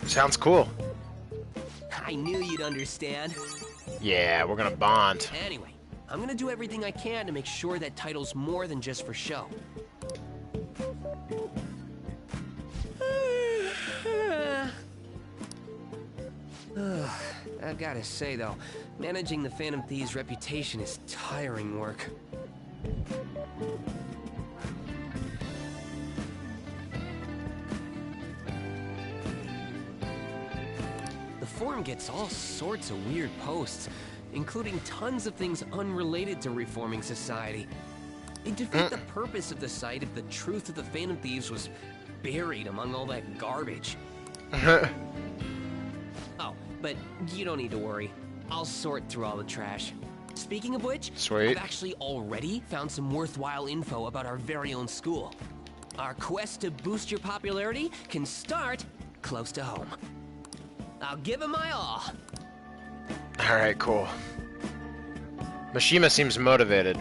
Sounds cool. I knew you'd understand. Yeah, we're gonna bond. Anyway, I'm gonna do everything I can to make sure that title's more than just for show. I've gotta say, though, managing the Phantom Thieves' reputation is tiring work. The forum gets all sorts of weird posts, including tons of things unrelated to reforming society. It'd defeat the purpose of the site if the truth of the Phantom Thieves was buried among all that garbage. Oh, but you don't need to worry. I'll sort through all the trash. Speaking of which, Sweet. I've actually already found some worthwhile info about our very own school. Our quest to boost your popularity can start close to home. I'll give it my all. Alright, cool. Mishima seems motivated.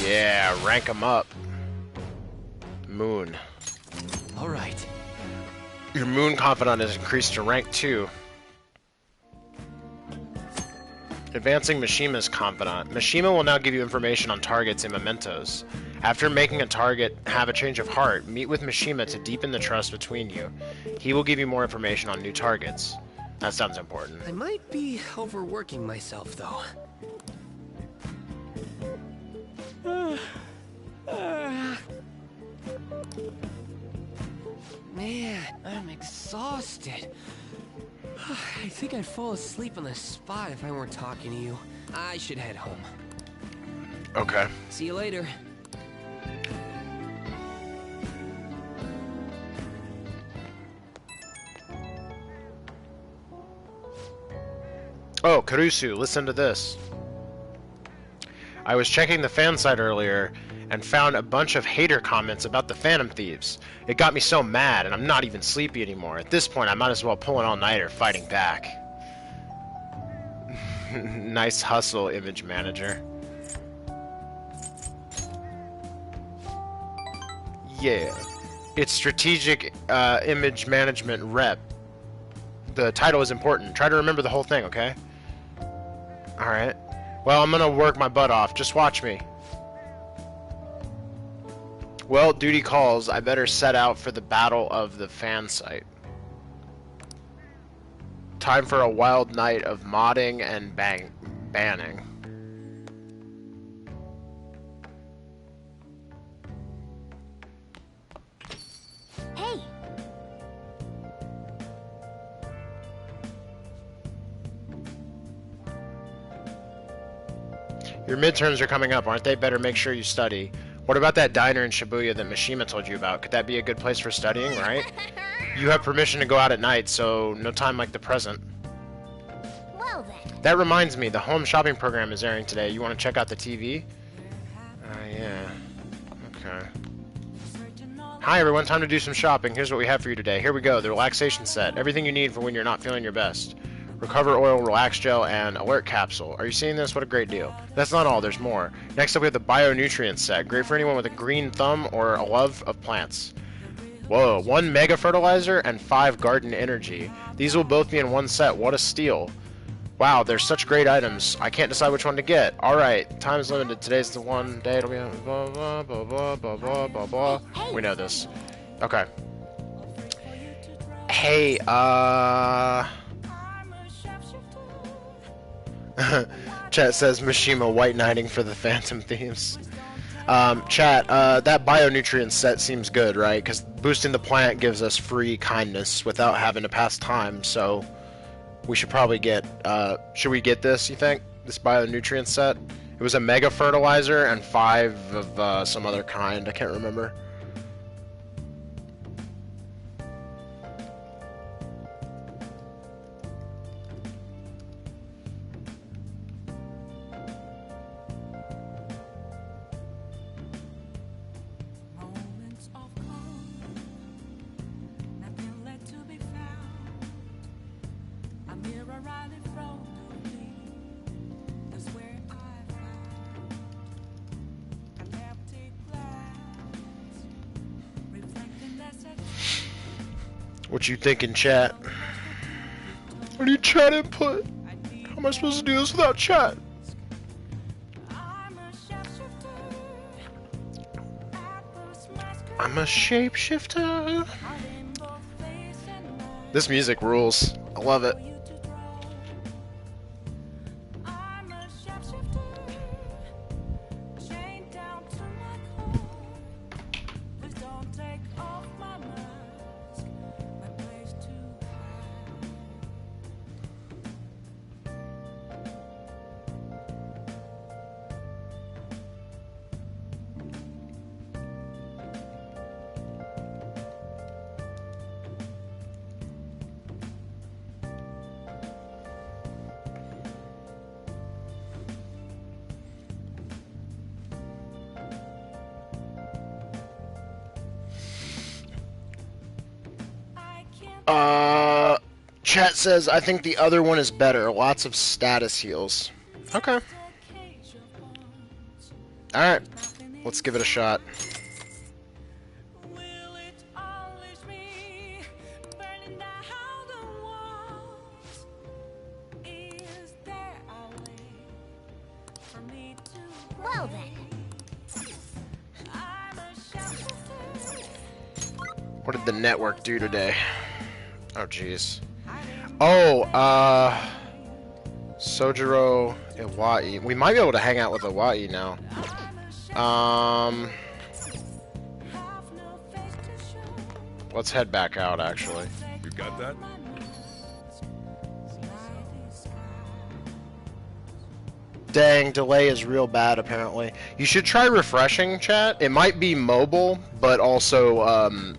Yeah, rank him up. Moon. All right. Your Moon Confidant is increased to rank 2. Advancing Mishima's Confidant. Mishima will now give you information on targets and mementos. After making a target have a change of heart, meet with Mishima to deepen the trust between you. He will give you more information on new targets. That sounds important. I might be overworking myself, though. Man, I'm exhausted. I think I'd fall asleep on the spot if I weren't talking to you. I should head home. Okay. See you later. Oh, Karusu, listen to this. I was checking the fan site earlier and found a bunch of hater comments about the Phantom Thieves. It got me so mad, and I'm not even sleepy anymore. At this point, I might as well pull an all-nighter fighting back. Nice hustle, Image Manager. Yeah. It's Strategic Image Management Rep. The title is important. Try to remember the whole thing, okay? Alright. Well, I'm gonna work my butt off. Just watch me. Well, duty calls. I better set out for the battle of the fan site. Time for a wild night of modding and banning. Hey! Your midterms are coming up, aren't they? Better make sure you study. What about that diner in Shibuya that Mishima told you about? Could that be a good place for studying, right? You have permission to go out at night, so no time like the present. Well then. That reminds me, the home shopping program is airing today. You want to check out the TV? Yeah. Okay. Hi everyone, time to do some shopping. Here's what we have for you today. Here we go, the relaxation set. Everything you need for when you're not feeling your best. Recover Oil, Relax Gel, and Alert Capsule. Are you seeing this? What a great deal. That's not all, there's more. Next up we have the Bionutrient set. Great for anyone with a green thumb or a love of plants. Whoa, 1 Mega Fertilizer and 5 Garden Energy. These will both be in one set. What a steal. Wow, there's such great items. I can't decide which one to get. Alright, time is limited. Today's the one day it'll be blah blah blah blah blah blah blah blah. We know this. Okay. Hey, Chat says Mishima white knighting for the Phantom Thieves. Chat, that Bionutrient set seems good, right? Because boosting the plant gives us free kindness without having to pass time, so we should probably get, should we get this, you think? This Bionutrient set? It was a Mega Fertilizer and 5 of some other kind, I can't remember. What you thinking, chat? What do you chat input? How am I supposed to do this without chat? I'm a shapeshifter. This music rules. I love it. Chat says, I think the other one is better. Lots of status heals. Okay. Alright. Let's give it a shot. Well then. What did the network do today? Oh, jeez. Oh, Sojiro Iwai. We might be able to hang out with Iwai now. Let's head back out, actually. You got that? Dang, delay is real bad, apparently. You should try refreshing, chat. It might be mobile, but also,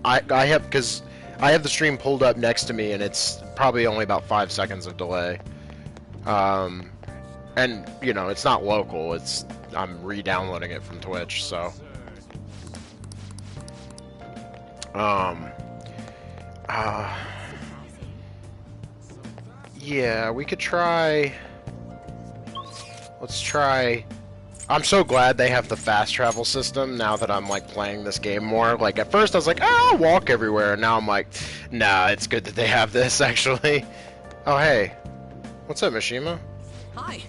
I have, because I have the stream pulled up next to me, and it's probably only about 5 seconds of delay. And, you know, it's not local, I'm re-downloading it from Twitch, so. Yeah, we could try... Let's try... I'm so glad they have the fast travel system now that I'm, like, playing this game more. Like, at first I was like, oh, I'll walk everywhere, and now I'm like, nah, it's good that they have this, actually. Oh, hey. What's up, Mishima? Hi.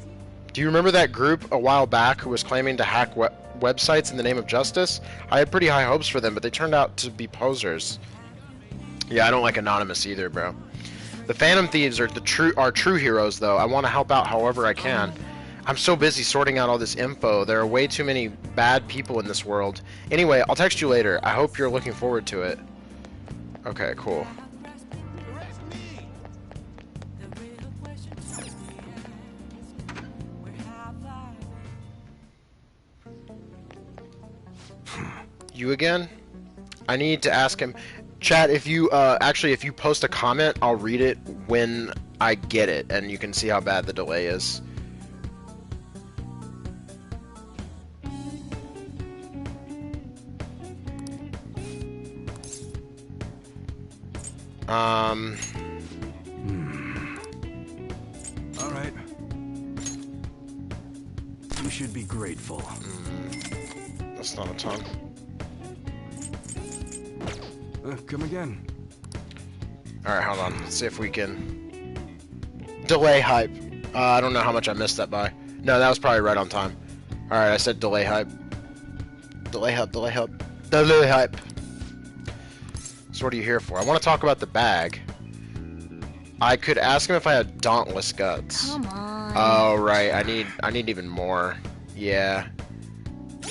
Do you remember that group a while back who was claiming to hack websites in the name of justice? I had pretty high hopes for them, but they turned out to be posers. Yeah, I don't like Anonymous either, bro. The Phantom Thieves are true heroes, though. I want to help out however I can. I'm so busy sorting out all this info. There are way too many bad people in this world. Anyway, I'll text you later. I hope you're looking forward to it. Okay, cool. You again? I need to ask him. Chat, if you, actually, if you post a comment, I'll read it when I get it, and you can see how bad the delay is. All right. You should be grateful. That's not a ton. Come again. Alright, hold on. Let's see if we can... Delay hype. I don't know how much I missed that by. No, that was probably right on time. Alright, I said delay hype. Delay hype, delay hype. Delay hype. So what are you here for? I want to talk about the bag. I could ask him if I had Dauntless Guts. Come on. Oh, right. I need even more. Yeah.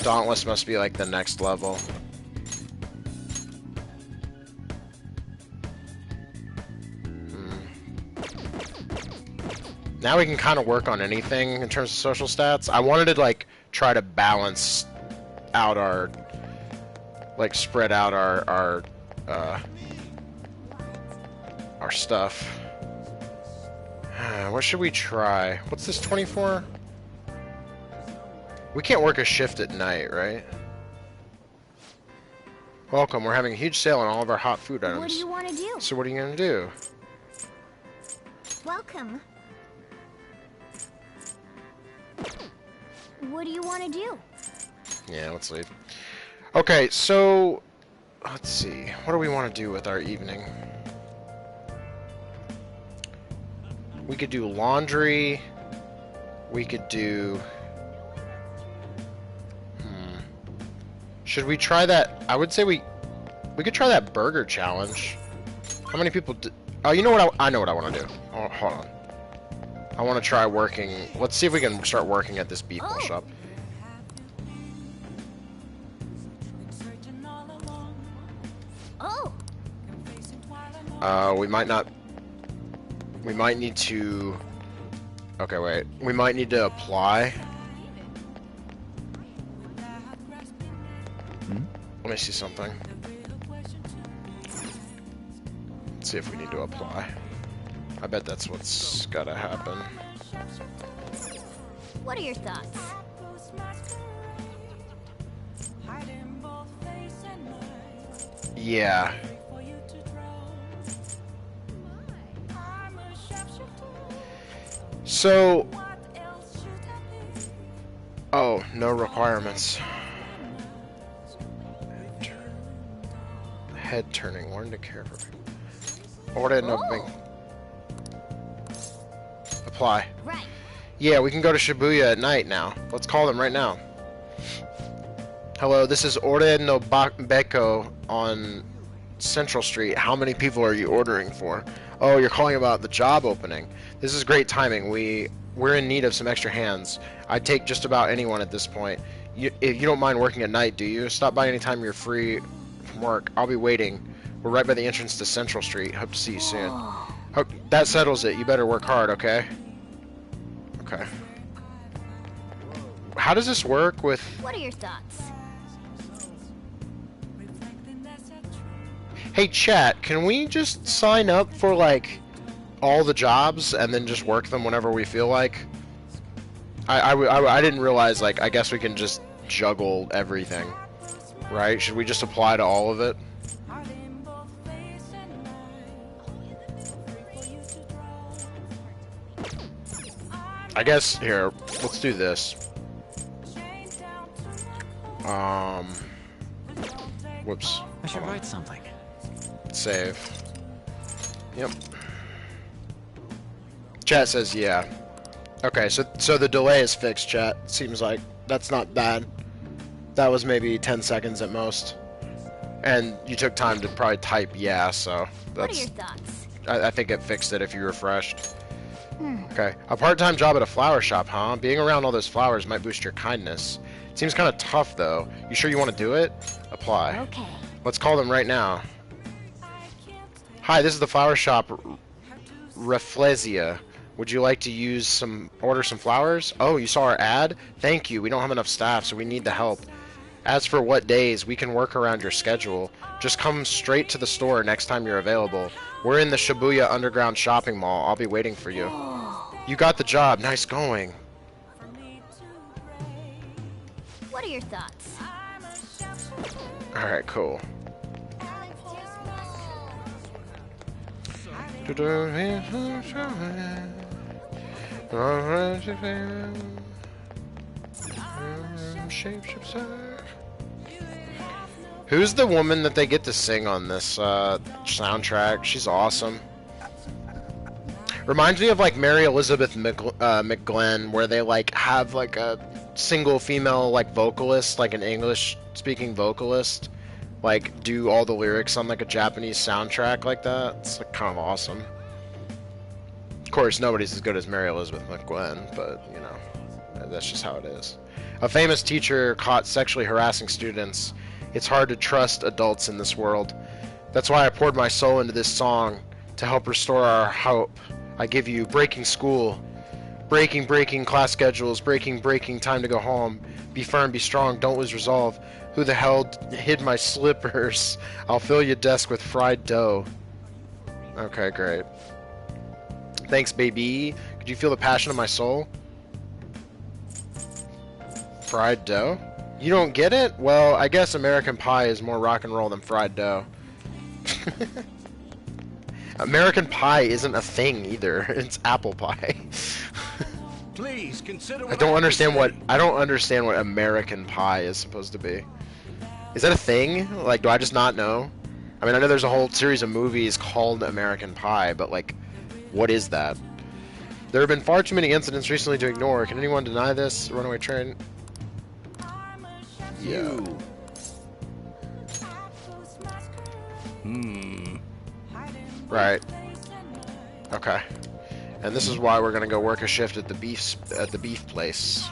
Dauntless must be like the next level. Now we can kind of work on anything in terms of social stats. I wanted to, like, try to balance out our... Like, spread out our stuff. What should we try? What's this, 24? We can't work a shift at night, right? Welcome, we're having a huge sale on all of our hot food items. What do you want to do? So what are you going to do? Welcome. What do you want to do? Yeah, let's leave. Okay, so... Let's see. What do we want to do with our evening? We could do laundry. We could do... Should we try that? I would say we could try that burger challenge. How many people... Oh, you know what? I know what I want to do. Hold hold on. I want to try working. Let's see if we can start working at this beefball shop. Oh. We might not. We might need to. Okay, wait. We might need to apply. Let me see something. Let's see if we need to apply. I bet that's what's gotta happen. What are your thoughts? Yeah. So... Oh, no requirements. Head turning, learn to care for people. Order no big. Apply. Right. Yeah, we can go to Shibuya at night now. Let's call them right now. Hello, this is Ore no Beko on Central Street. How many people are you ordering for? Oh, you're calling about the job opening. This is great timing. We're in need of some extra hands. I'd take just about anyone at this point. If you don't mind working at night, do you? Stop by anytime you're free from work. I'll be waiting. We're right by the entrance to Central Street. Hope to see you soon. That settles it. You better work hard, okay? Okay. How does this work with... What are your thoughts? Hey, chat, can we just sign up for, like, all the jobs and then just work them whenever we feel like? I didn't realize, like, I guess we can just juggle everything, right? Should we just apply to all of it? I guess, here, let's do this. Whoops. I should write something. Save. Yep. Chat says yeah. Okay, so the delay is fixed, chat. Seems like that's not bad. That was maybe 10 seconds at most. And you took time to probably type yeah, so that's... What are your thoughts? I think it fixed it if you refreshed. Okay. A part-time job at a flower shop, huh? Being around all those flowers might boost your kindness. Seems kind of tough, though. You sure you want to do it? Apply. Okay. Let's call them right now. Hi, this is the flower shop, Rafflesia. Would you like to order some flowers? Oh, you saw our ad? Thank you. We don't have enough staff, so we need the help. As for what days, we can work around your schedule. Just come straight to the store next time you're available. We're in the Shibuya Underground Shopping Mall. I'll be waiting for you. You got the job. Nice going. What are your thoughts? Alright, cool. Who's the woman that they get to sing on this soundtrack? She's awesome. Reminds me of like Mary Elizabeth McGlynn, where they like have like a single female like vocalist, like an English-speaking vocalist, like do all the lyrics on like a Japanese soundtrack like that. It's like kind of awesome. Of course, nobody's as good as Mary Elizabeth McGlynn, but you know, that's just how it is. A famous teacher caught sexually harassing students. It's hard to trust adults in this world. That's why I poured my soul into this song to help restore our hope. I give you breaking school, breaking class schedules, breaking time to go home. Be firm, be strong, don't lose resolve. Who the hell hid my slippers? I'll fill your desk with fried dough. Okay, great. Thanks, baby. Could you feel the passion of my soul? Fried dough? You don't get it? Well, I guess American Pie is more rock and roll than fried dough. American Pie isn't a thing either. It's apple pie. Please consider. I don't understand what American Pie is supposed to be. Is that a thing? Like, do I just not know? I mean, I know there's a whole series of movies called American Pie, but like, what is that? There have been far too many incidents recently to ignore. Can anyone deny this? Runaway train. Yeah. Right. Okay. And this is why we're gonna go work a shift at the beef place.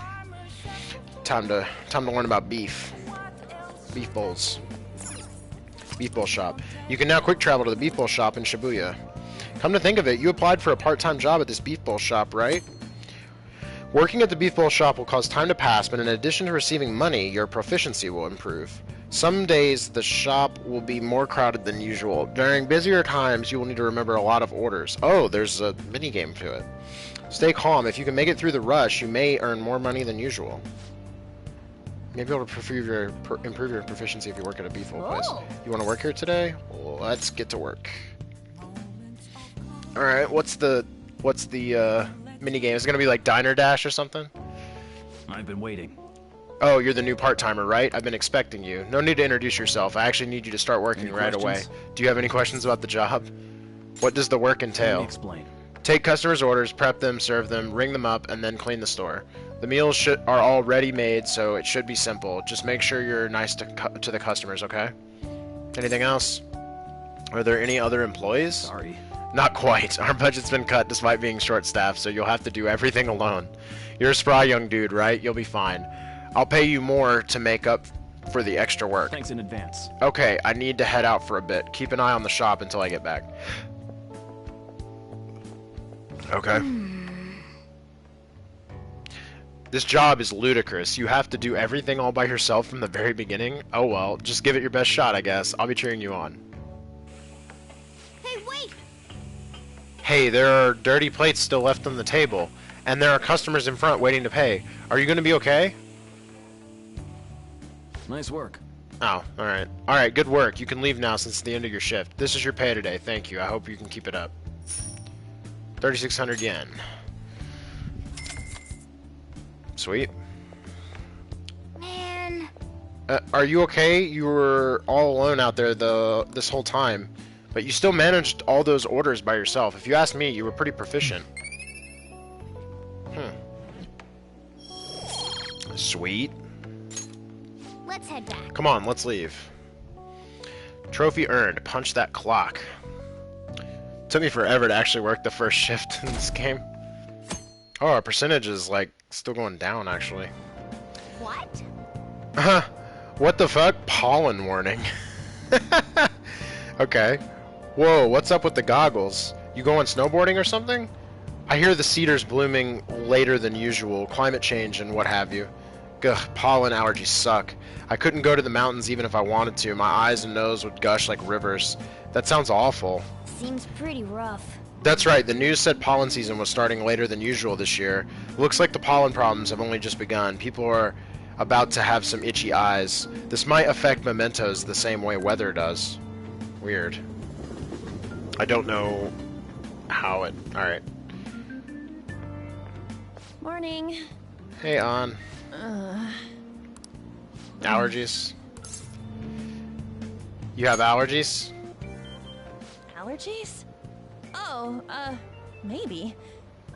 Time to learn about beef. Beef bowls. Beef bowl shop. You can now quick travel to the beef bowl shop in Shibuya. Come to think of it, you applied for a part-time job at this beef bowl shop, right? Working at the beef bowl shop will cause time to pass, but in addition to receiving money, your proficiency will improve. Some days the shop will be more crowded than usual. During busier times, you will need to remember a lot of orders. Oh, there's a minigame to it. Stay calm. If you can make it through the rush, you may earn more money than usual. Maybe it'll improve your proficiency if you work at a beef bowl place. You want to work here today? Let's get to work. All right. What's the mini game? Is it gonna be like Diner Dash or something? I've been waiting. Oh, you're the new part-timer, right? I've been expecting you. No need to introduce yourself. I actually need you to start working right away. Do you have any questions about the job? What does the work entail? Let me explain. Take customers' orders, prep them, serve them, ring them up, and then clean the store. The meals are all ready-made, so it should be simple. Just make sure you're nice to the customers, okay? Anything else? Are there any other employees? Sorry. Not quite. Our budget's been cut despite being short-staffed, so you'll have to do everything alone. You're a spry young dude, right? You'll be fine. I'll pay you more to make up for the extra work. Thanks in advance. Okay, I need to head out for a bit. Keep an eye on the shop until I get back. Okay. This job is ludicrous. You have to do everything all by yourself from the very beginning? Oh well, just give it your best shot, I guess. I'll be cheering you on. Hey, wait! Hey, there are dirty plates still left on the table, and there are customers in front waiting to pay. Are you going to be okay? Nice work. Oh, alright. Alright, good work. You can leave now since it's the end of your shift. This is your pay today. Thank you. I hope you can keep it up. 3,600 yen. Sweet. Man. Are you okay? You were all alone out there this whole time, but you still managed all those orders by yourself. If you ask me, you were pretty proficient. Sweet. Let's head back. Come on, let's leave. Trophy earned. Punch that clock. Took me forever to actually work the first shift in this game. Oh, our percentage is like still going down actually. What? What the fuck? Pollen warning. Okay. Whoa, what's up with the goggles? You going snowboarding or something? I hear the cedar's blooming later than usual, climate change and what have you. Ugh, pollen allergies suck. I couldn't go to the mountains even if I wanted to. My eyes and nose would gush like rivers. That sounds awful. Seems pretty rough. That's right, the news said pollen season was starting later than usual this year. Looks like the pollen problems have only just begun. People are about to have some itchy eyes. This might affect mementos the same way weather does. Weird. I don't know how it... Alright. Morning. Hey, An. Allergies? You have allergies? Allergies? Oh, maybe.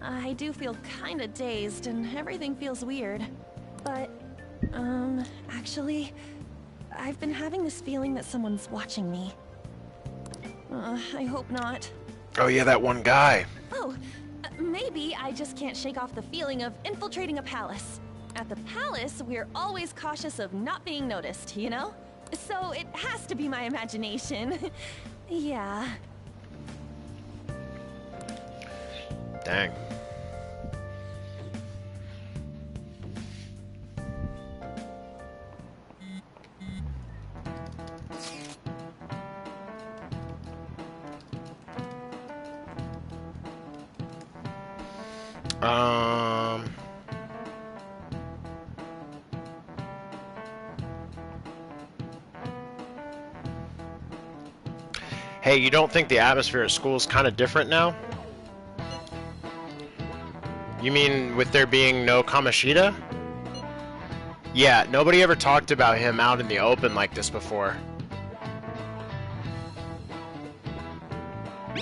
I do feel kinda dazed and everything feels weird. But, actually, I've been having this feeling that someone's watching me. I hope not. Oh yeah, that one guy. Oh, maybe I just can't shake off the feeling of infiltrating a palace. At the palace, we're always cautious of not being noticed, you know? So it has to be my imagination. Yeah. Dang. Hey, you don't think the atmosphere at school is kind of different now? You mean with there being no Kamoshida? Yeah, nobody ever talked about him out in the open like this before.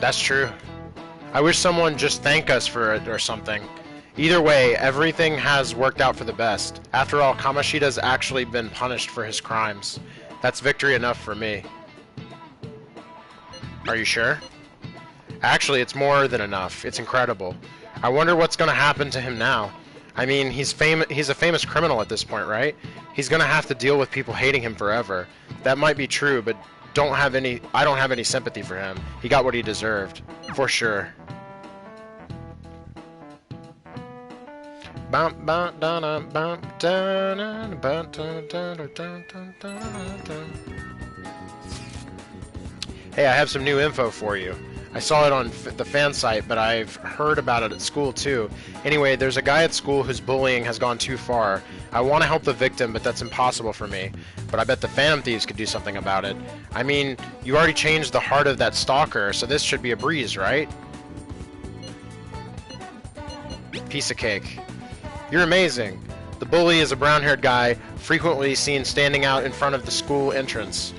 That's true. I wish someone just thank us for it or something. Either way, everything has worked out for the best. After all, Kamoshida's actually been punished for his crimes. That's victory enough for me. Are you sure? Actually, it's more than enough. It's incredible. I wonder what's gonna happen to him now. I mean, he's a famous criminal at this point, right? He's gonna have to deal with people hating him forever. That might be true, but I don't have any sympathy for him. He got what he deserved, for sure. Hey, I have some new info for you. I saw it on the fan site, but I've heard about it at school too. Anyway, there's a guy at school whose bullying has gone too far. I want to help the victim, but that's impossible for me. But I bet the Phantom Thieves could do something about it. I mean, you already changed the heart of that stalker, so this should be a breeze, right? Piece of cake. You're amazing. The bully is a brown-haired guy, frequently seen standing out in front of the school entrance.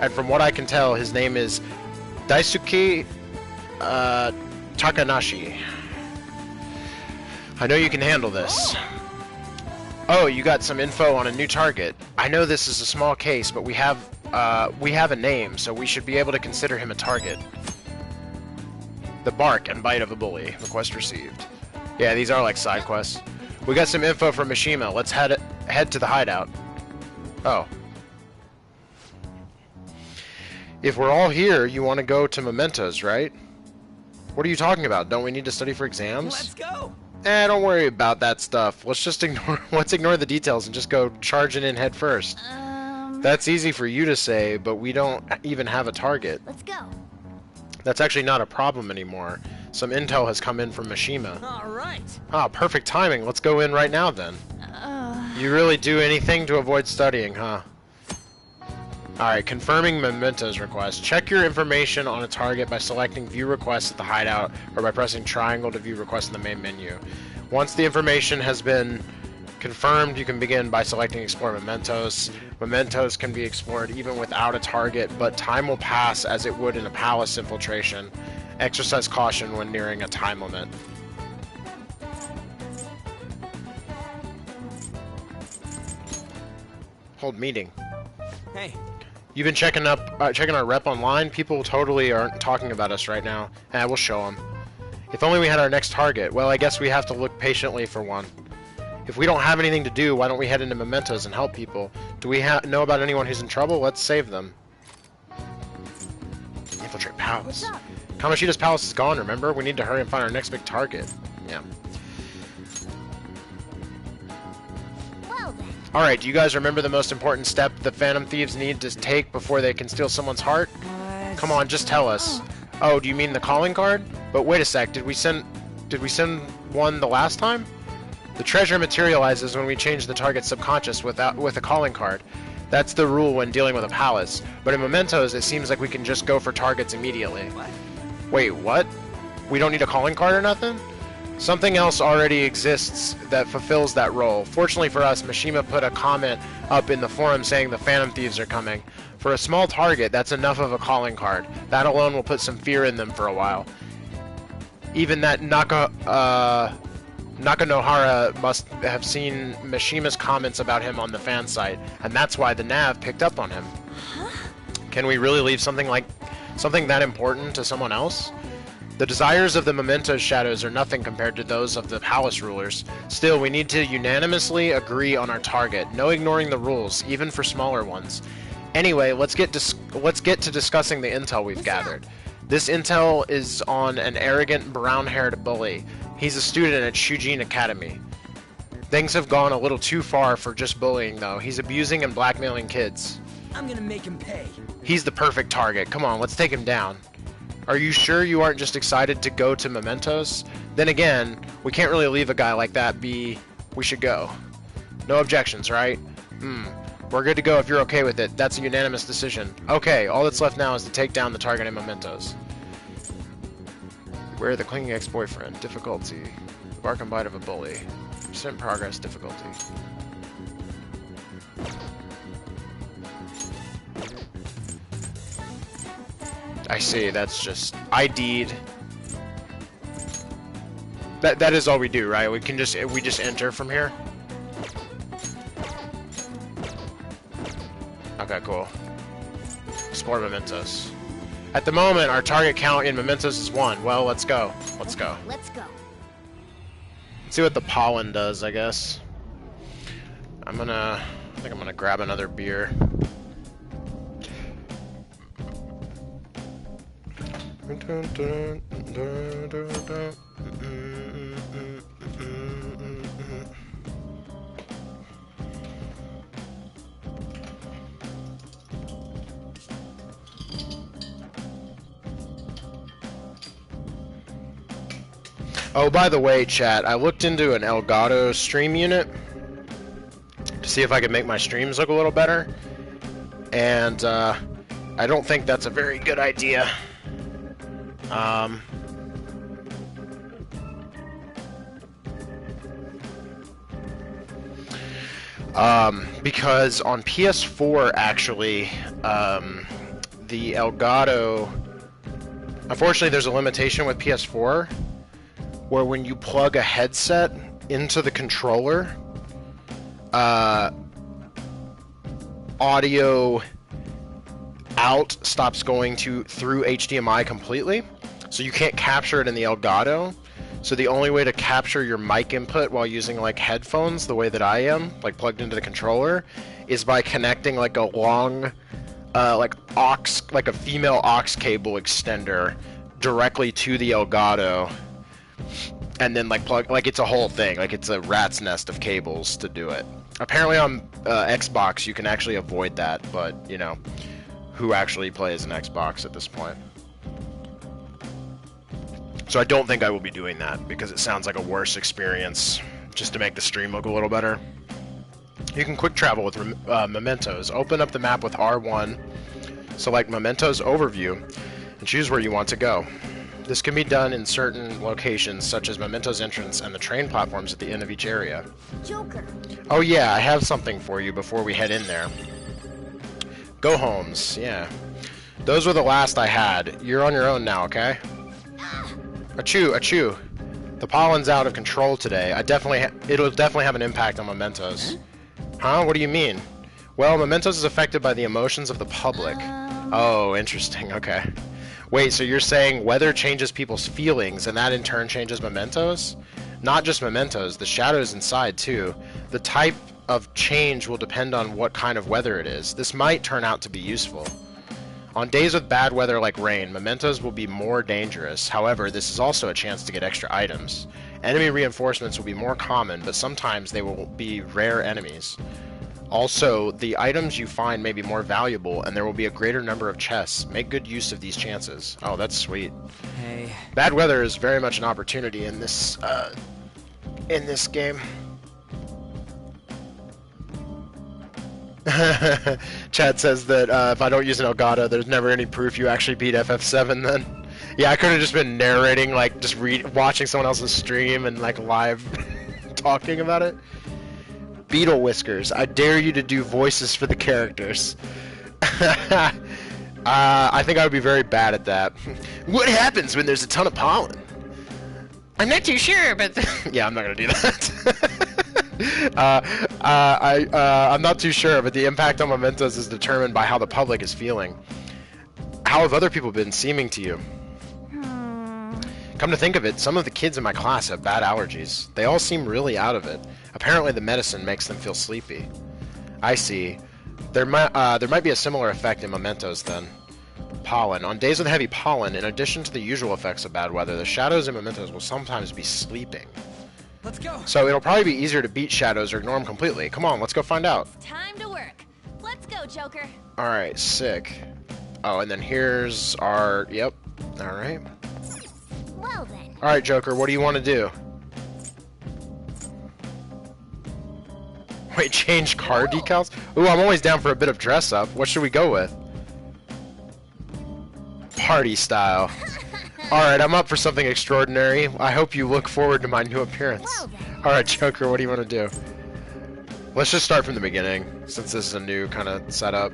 And from what I can tell, his name is Daisuke Takanashi. I know you can handle this. Oh, you got some info on a new target. I know this is a small case, but we have a name, so we should be able to consider him a target. The bark and bite of a bully. Request received. Yeah, these are like side quests. We got some info from Mishima. Let's head to the hideout. Oh. If we're all here, you want to go to Mementos, right? What are you talking about? Don't we need to study for exams? Let's go! Don't worry about that stuff. Let's ignore the details and just go charging in head first. That's easy for you to say, but we don't even have a target. Let's go. That's actually not a problem anymore. Some intel has come in from Mishima. Alright. Ah, perfect timing. Let's go in right now then. You really do anything to avoid studying, huh? Alright, confirming Mementos request. Check your information on a target by selecting View Requests at the hideout or by pressing triangle to view requests in the main menu. Once the information has been confirmed, you can begin by selecting Explore Mementos. Mementos can be explored even without a target, but time will pass as it would in a palace infiltration. Exercise caution when nearing a time limit. Hold meeting. Hey. You've been checking our rep online? People totally aren't talking about us right now. We'll show them. If only we had our next target. Well, I guess we have to look patiently for one. If we don't have anything to do, why don't we head into Mementos and help people? Do we know about anyone who's in trouble? Let's save them. Infiltrate Palace. Kamoshida's palace is gone, remember? We need to hurry and find our next big target. Yeah. Well then. Alright, do you guys remember the most important step the Phantom Thieves need to take before they can steal someone's heart? What? Come on, just tell us. Oh, do you mean the calling card? But wait a sec, did we send one the last time? The treasure materializes when we change the target's subconscious with a calling card. That's the rule when dealing with a palace. But in Mementos, it seems like we can just go for targets immediately. What? Wait, what? We don't need a calling card or nothing? Something else already exists that fulfills that role. Fortunately for us, Mishima put a comment up in the forum saying the Phantom Thieves are coming. For a small target, that's enough of a calling card. That alone will put some fear in them for a while. Even that Nakanohara must have seen Mishima's comments about him on the fan site, and that's why the Nav picked up on him. Huh? Can we really leave something that important to someone else? The desires of the Mementos shadows are nothing compared to those of the palace rulers. Still, we need to unanimously agree on our target, no ignoring the rules, even for smaller ones. Anyway, let's get to discussing the intel we've gathered. This intel is on an arrogant, brown-haired bully. He's a student at Shujin Academy. Things have gone a little too far for just bullying, though. He's abusing and blackmailing kids. I'm gonna make him pay. He's the perfect target. Come on, let's take him down. Are you sure you aren't just excited to go to Mementos? Then again, we can't really leave a guy like that be. We should go. No objections, right? We're good to go if you're okay with it. That's a unanimous decision. Okay, all that's left now is to take down the target in Mementos. Where the clinging ex-boyfriend. Difficulty. Bark and bite of a bully. % progress difficulty. I see, that's just ID'd. That is all we do, right? We just enter from here. Okay, cool. Explore Mementos. At the moment, our target count in Mementos is 1. Well, let's go. Let's go. Let's go. see what the pollen does, I guess. I think I'm gonna grab another beer. Oh, by the way, chat, I looked into an Elgato stream unit to see if I could make my streams look a little better, and I don't think that's a very good idea. Because on PS4, actually, the Elgato, unfortunately, there's a limitation with PS4, where when you plug a headset into the controller, audio out stops going through HDMI completely, so you can't capture it in the Elgato. So the only way to capture your mic input while using like headphones, the way that I am, like plugged into the controller, is by connecting like a long, like a female aux cable extender directly to the Elgato, and then like plug, like it's a whole thing, like it's a rat's nest of cables to do it. Apparently on Xbox you can actually avoid that, but you know, who actually plays an Xbox at this point? So I don't think I will be doing that, because it sounds like a worse experience just to make the stream look a little better. You can quick travel with mementos. Open up the map with R1, select Mementos Overview, and choose where you want to go. This can be done in certain locations, such as Mementos Entrance and the train platforms at the end of each area. Joker. Oh yeah, I have something for you before we head in there. Go homes, yeah. Those were the last I had. You're on your own now, okay? Achoo, achoo. The pollen's out of control today. It'll definitely have an impact on Mementos. Huh? What do you mean? Well, Mementos is affected by the emotions of the public. Oh, interesting, okay. Wait, so you're saying weather changes people's feelings, and that in turn changes Mementos? Not just Mementos, the shadows inside too. The type of change will depend on what kind of weather it is. This might turn out to be useful. On days with bad weather like rain, Mementos will be more dangerous. However, this is also a chance to get extra items. Enemy reinforcements will be more common, but sometimes they will be rare enemies. Also, the items you find may be more valuable, and there will be a greater number of chests. Make good use of these chances. Oh, that's sweet. Hey. Bad weather is very much an opportunity in this game. Chad says that if I don't use an Elgato, there's never any proof you actually beat FF7 then. Yeah, I could have just been narrating, like, just watching someone else's stream and, like, live talking about it. Beetle Whiskers, I dare you to do voices for the characters. I think I would be very bad at that. What happens when there's a ton of pollen? I'm not too sure, but... yeah, I'm not gonna do that. I'm not too sure, but the impact on Mementos is determined by how the public is feeling. How have other people been seeming to you? Come to think of it, some of the kids in my class have bad allergies. They all seem really out of it. Apparently the medicine makes them feel sleepy. I see. There might be a similar effect in Mementos then. Pollen. On days with heavy pollen, in addition to the usual effects of bad weather, the shadows in Mementos will sometimes be sleeping. Let's go. So it'll probably be easier to beat shadows or ignore them completely. Come on, let's go find out. Time to work. Let's go, Joker. Alright, sick. Oh, and then here's our... Yep. Alright. Well then. Alright, Joker, what do you want to do? Wait, change car decals? Ooh, I'm always down for a bit of dress up. What should we go with? Party style. Alright, I'm up for something extraordinary. I hope you look forward to my new appearance. Alright, Joker, what do you want to do? Let's just start from the beginning, since this is a new kind of setup.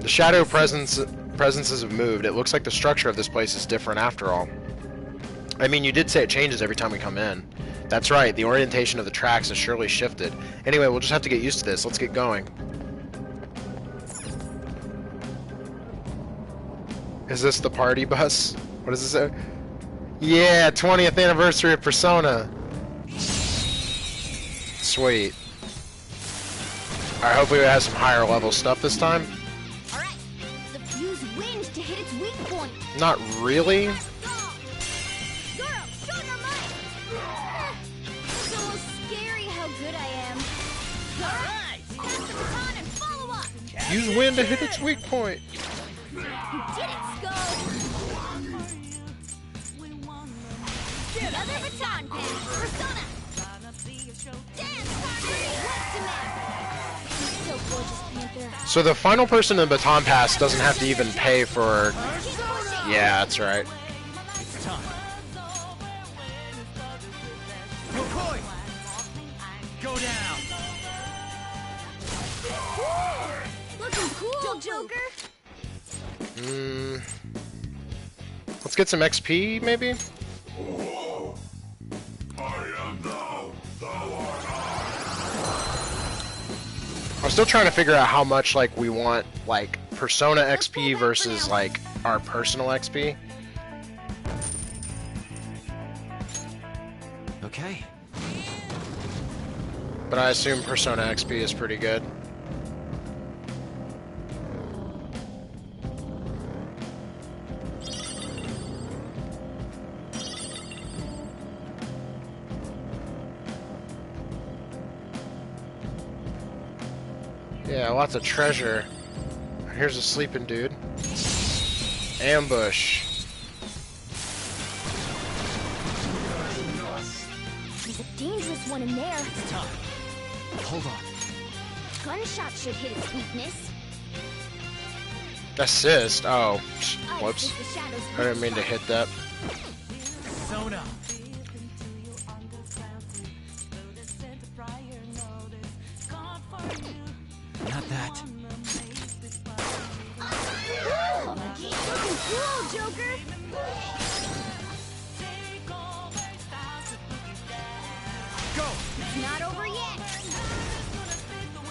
The shadow presences have moved. It looks like the structure of this place is different after all. I mean, you did say it changes every time we come in. That's right, the orientation of the tracks has surely shifted. Anyway, we'll just have to get used to this. Let's get going. Is this the party bus? What does it say? Yeah, 20th anniversary of Persona. Sweet. Alright, hopefully we have some higher level stuff this time. Alright, use wind to hit its weak point. Not really. Zoro, show your might! It's almost scary how good I am. Zoro, pass the baton and follow up! Use wind to hit its weak point. You did it, Skull! The other baton pass, Persona! Dance, Connery! What's the map? So gorgeous, Panther. So the final person in the baton pass doesn't have to even pay for... Yeah, that's right. It's time. McCoy! Go down! Looking cool, Joker! Let's get some XP, maybe? I'm still trying to figure out how much, like, we want, like, Persona XP versus, like, our personal XP. Okay. But I assume Persona XP is pretty good. Yeah, lots of treasure. Here's a sleeping dude. Ambush. There's a dangerous one in there. It's time. Hold on. Gunshot should hit its weakness. Assist. Oh, I whoops. assist the shadows I didn't mean to hit that. Sona. Not that. Looking cool, Joker! Go! It's not over yet!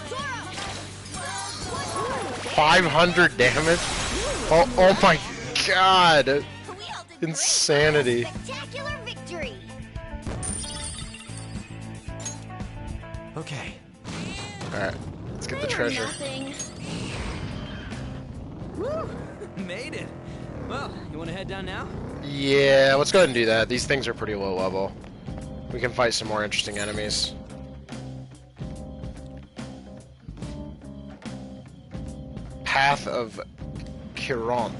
Zoro! 500 damage? Oh my god! Insanity. Spectacular victory! Okay. Alright, let's get the treasure. Nothing. Woo! Made it. Well, you want to head down now? Yeah, let's go ahead and do that. These things are pretty low level. We can fight some more interesting enemies. Path of Kiranot?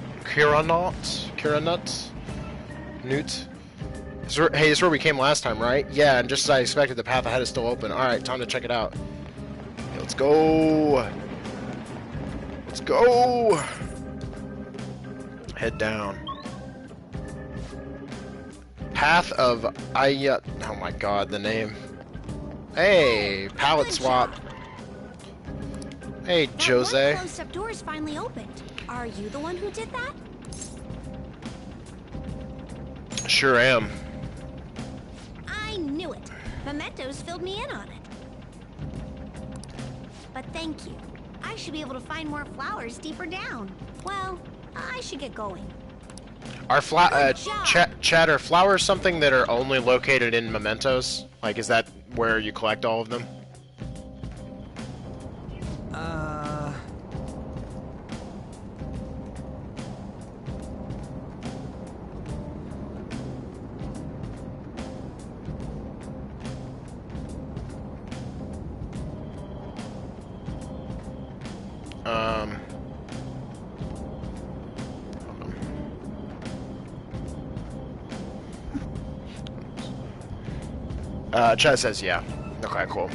Newt? Hey, this is where we came last time, right? Yeah, and just as I expected, the path ahead is still open. Alright, time to check it out. Okay, let's go! Let's go! Head down. Path of Ayat. Oh my god, the name. Hey, palette swap. Hey, Jose. That one closed-up door is finally opened. Are you the one who did that? Sure am. I knew it. Mementos filled me in on it. But thank you. I should be able to find more flowers deeper down. Well, I should get going. Are Chad, are flowers something that are only located in mementos? Like, is that where you collect all of them? Chad says yeah. Okay, cool.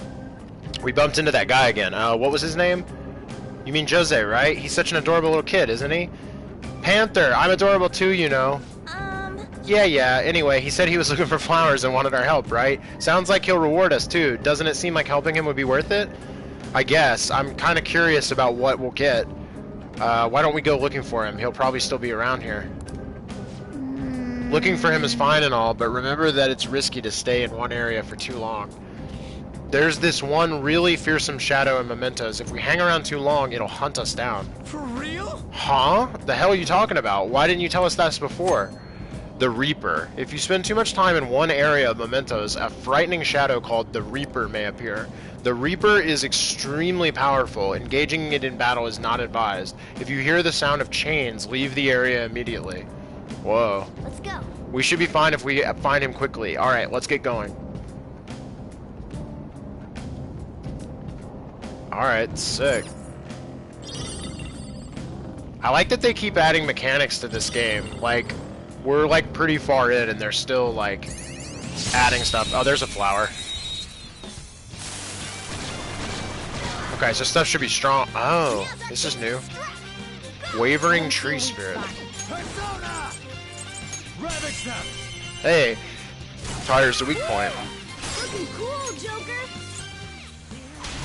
We bumped into that guy again. What was his name? You mean Jose, right? He's such an adorable little kid, isn't he? Panther, I'm adorable too, you know. Yeah. Anyway, he said he was looking for flowers and wanted our help, right? Sounds like he'll reward us too. Doesn't it seem like helping him would be worth it? I guess. I'm kind of curious about what we'll get. Why don't we go looking for him? He'll probably still be around here. Looking for him is fine and all, but remember that it's risky to stay in one area for too long. There's this one really fearsome shadow in mementos. If we hang around too long, it'll hunt us down. For real? Huh? The hell are you talking about? Why didn't you tell us this before? the Reaper. If you spend too much time in one area of mementos, a frightening shadow called the Reaper may appear. The Reaper is extremely powerful. Engaging it in battle is not advised. If you hear the sound of chains, leave the area immediately. Whoa. Let's go. We should be fine if we find him quickly. Alright, let's get going. Alright, sick. I like that they keep adding mechanics to this game. Like, we're like pretty far in and they're still like adding stuff. Oh, there's a flower. Okay, so stuff should be strong. Oh, this is new. Wavering Tree Spirit. Hey, fire's the weak point. Looking cool, Joker.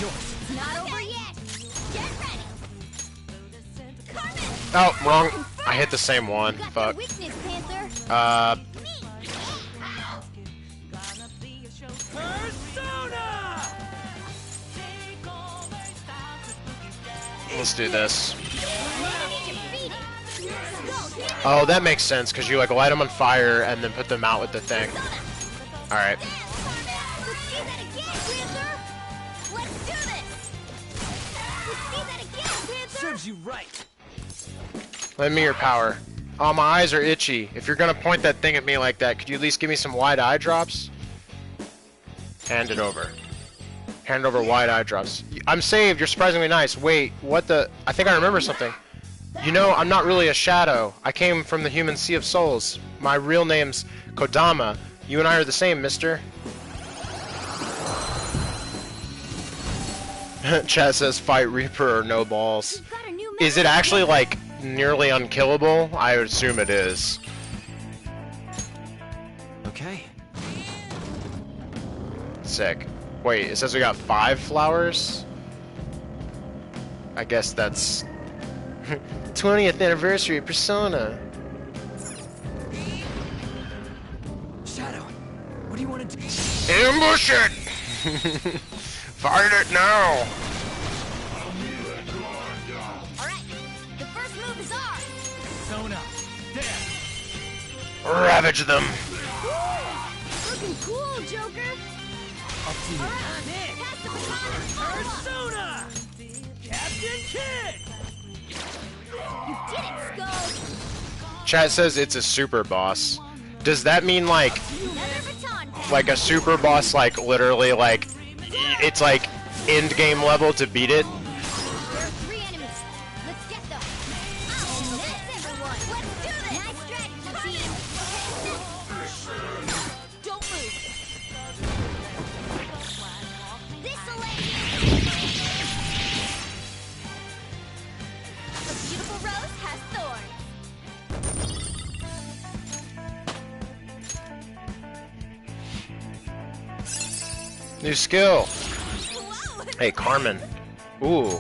It's not over yet. Get ready. Carmen. Oh, wrong. I hit the same one. You got Fuck. the weakness, Panther. Let's do this. Oh, that makes sense, because you like light them on fire and then put them out with the thing. Alright. Serves you right. Lend me your power. Oh, my eyes are itchy. If you're gonna point that thing at me like that, could you at least give me some white eye drops? Hand it over. Hand over white eye drops. I'm saved. You're surprisingly nice. Wait, what the? I think I remember something. You know, I'm not really a shadow. I came from the human Sea of Souls. My real name's Kodama. You and I are the same, mister. Chat says fight Reaper or no balls. Is it actually like nearly unkillable? I would assume it is. Okay. Sick. Wait, it says we got 5 flowers? I guess that's 20th anniversary of Persona. Shadow, what do you want to do? Ambush it! Fight it now! Alright, the first move is ours. Sona, there. Ravage them! Looking cool, Joker. Up to you. Pass the baton and follow up. Persona! Captain Kidd! You did it, Skull. Chat says it's a super boss. Does that mean like Another baton pass. a super boss, like literally like it's like end game level to beat it? There are 3 enemies. Let's get them. Oh, that's everyone. Let's do this. Nice strategy, team. Don't move. This'll let you. A beautiful rose has thorns. New skill. Hey, Carmen. Ooh.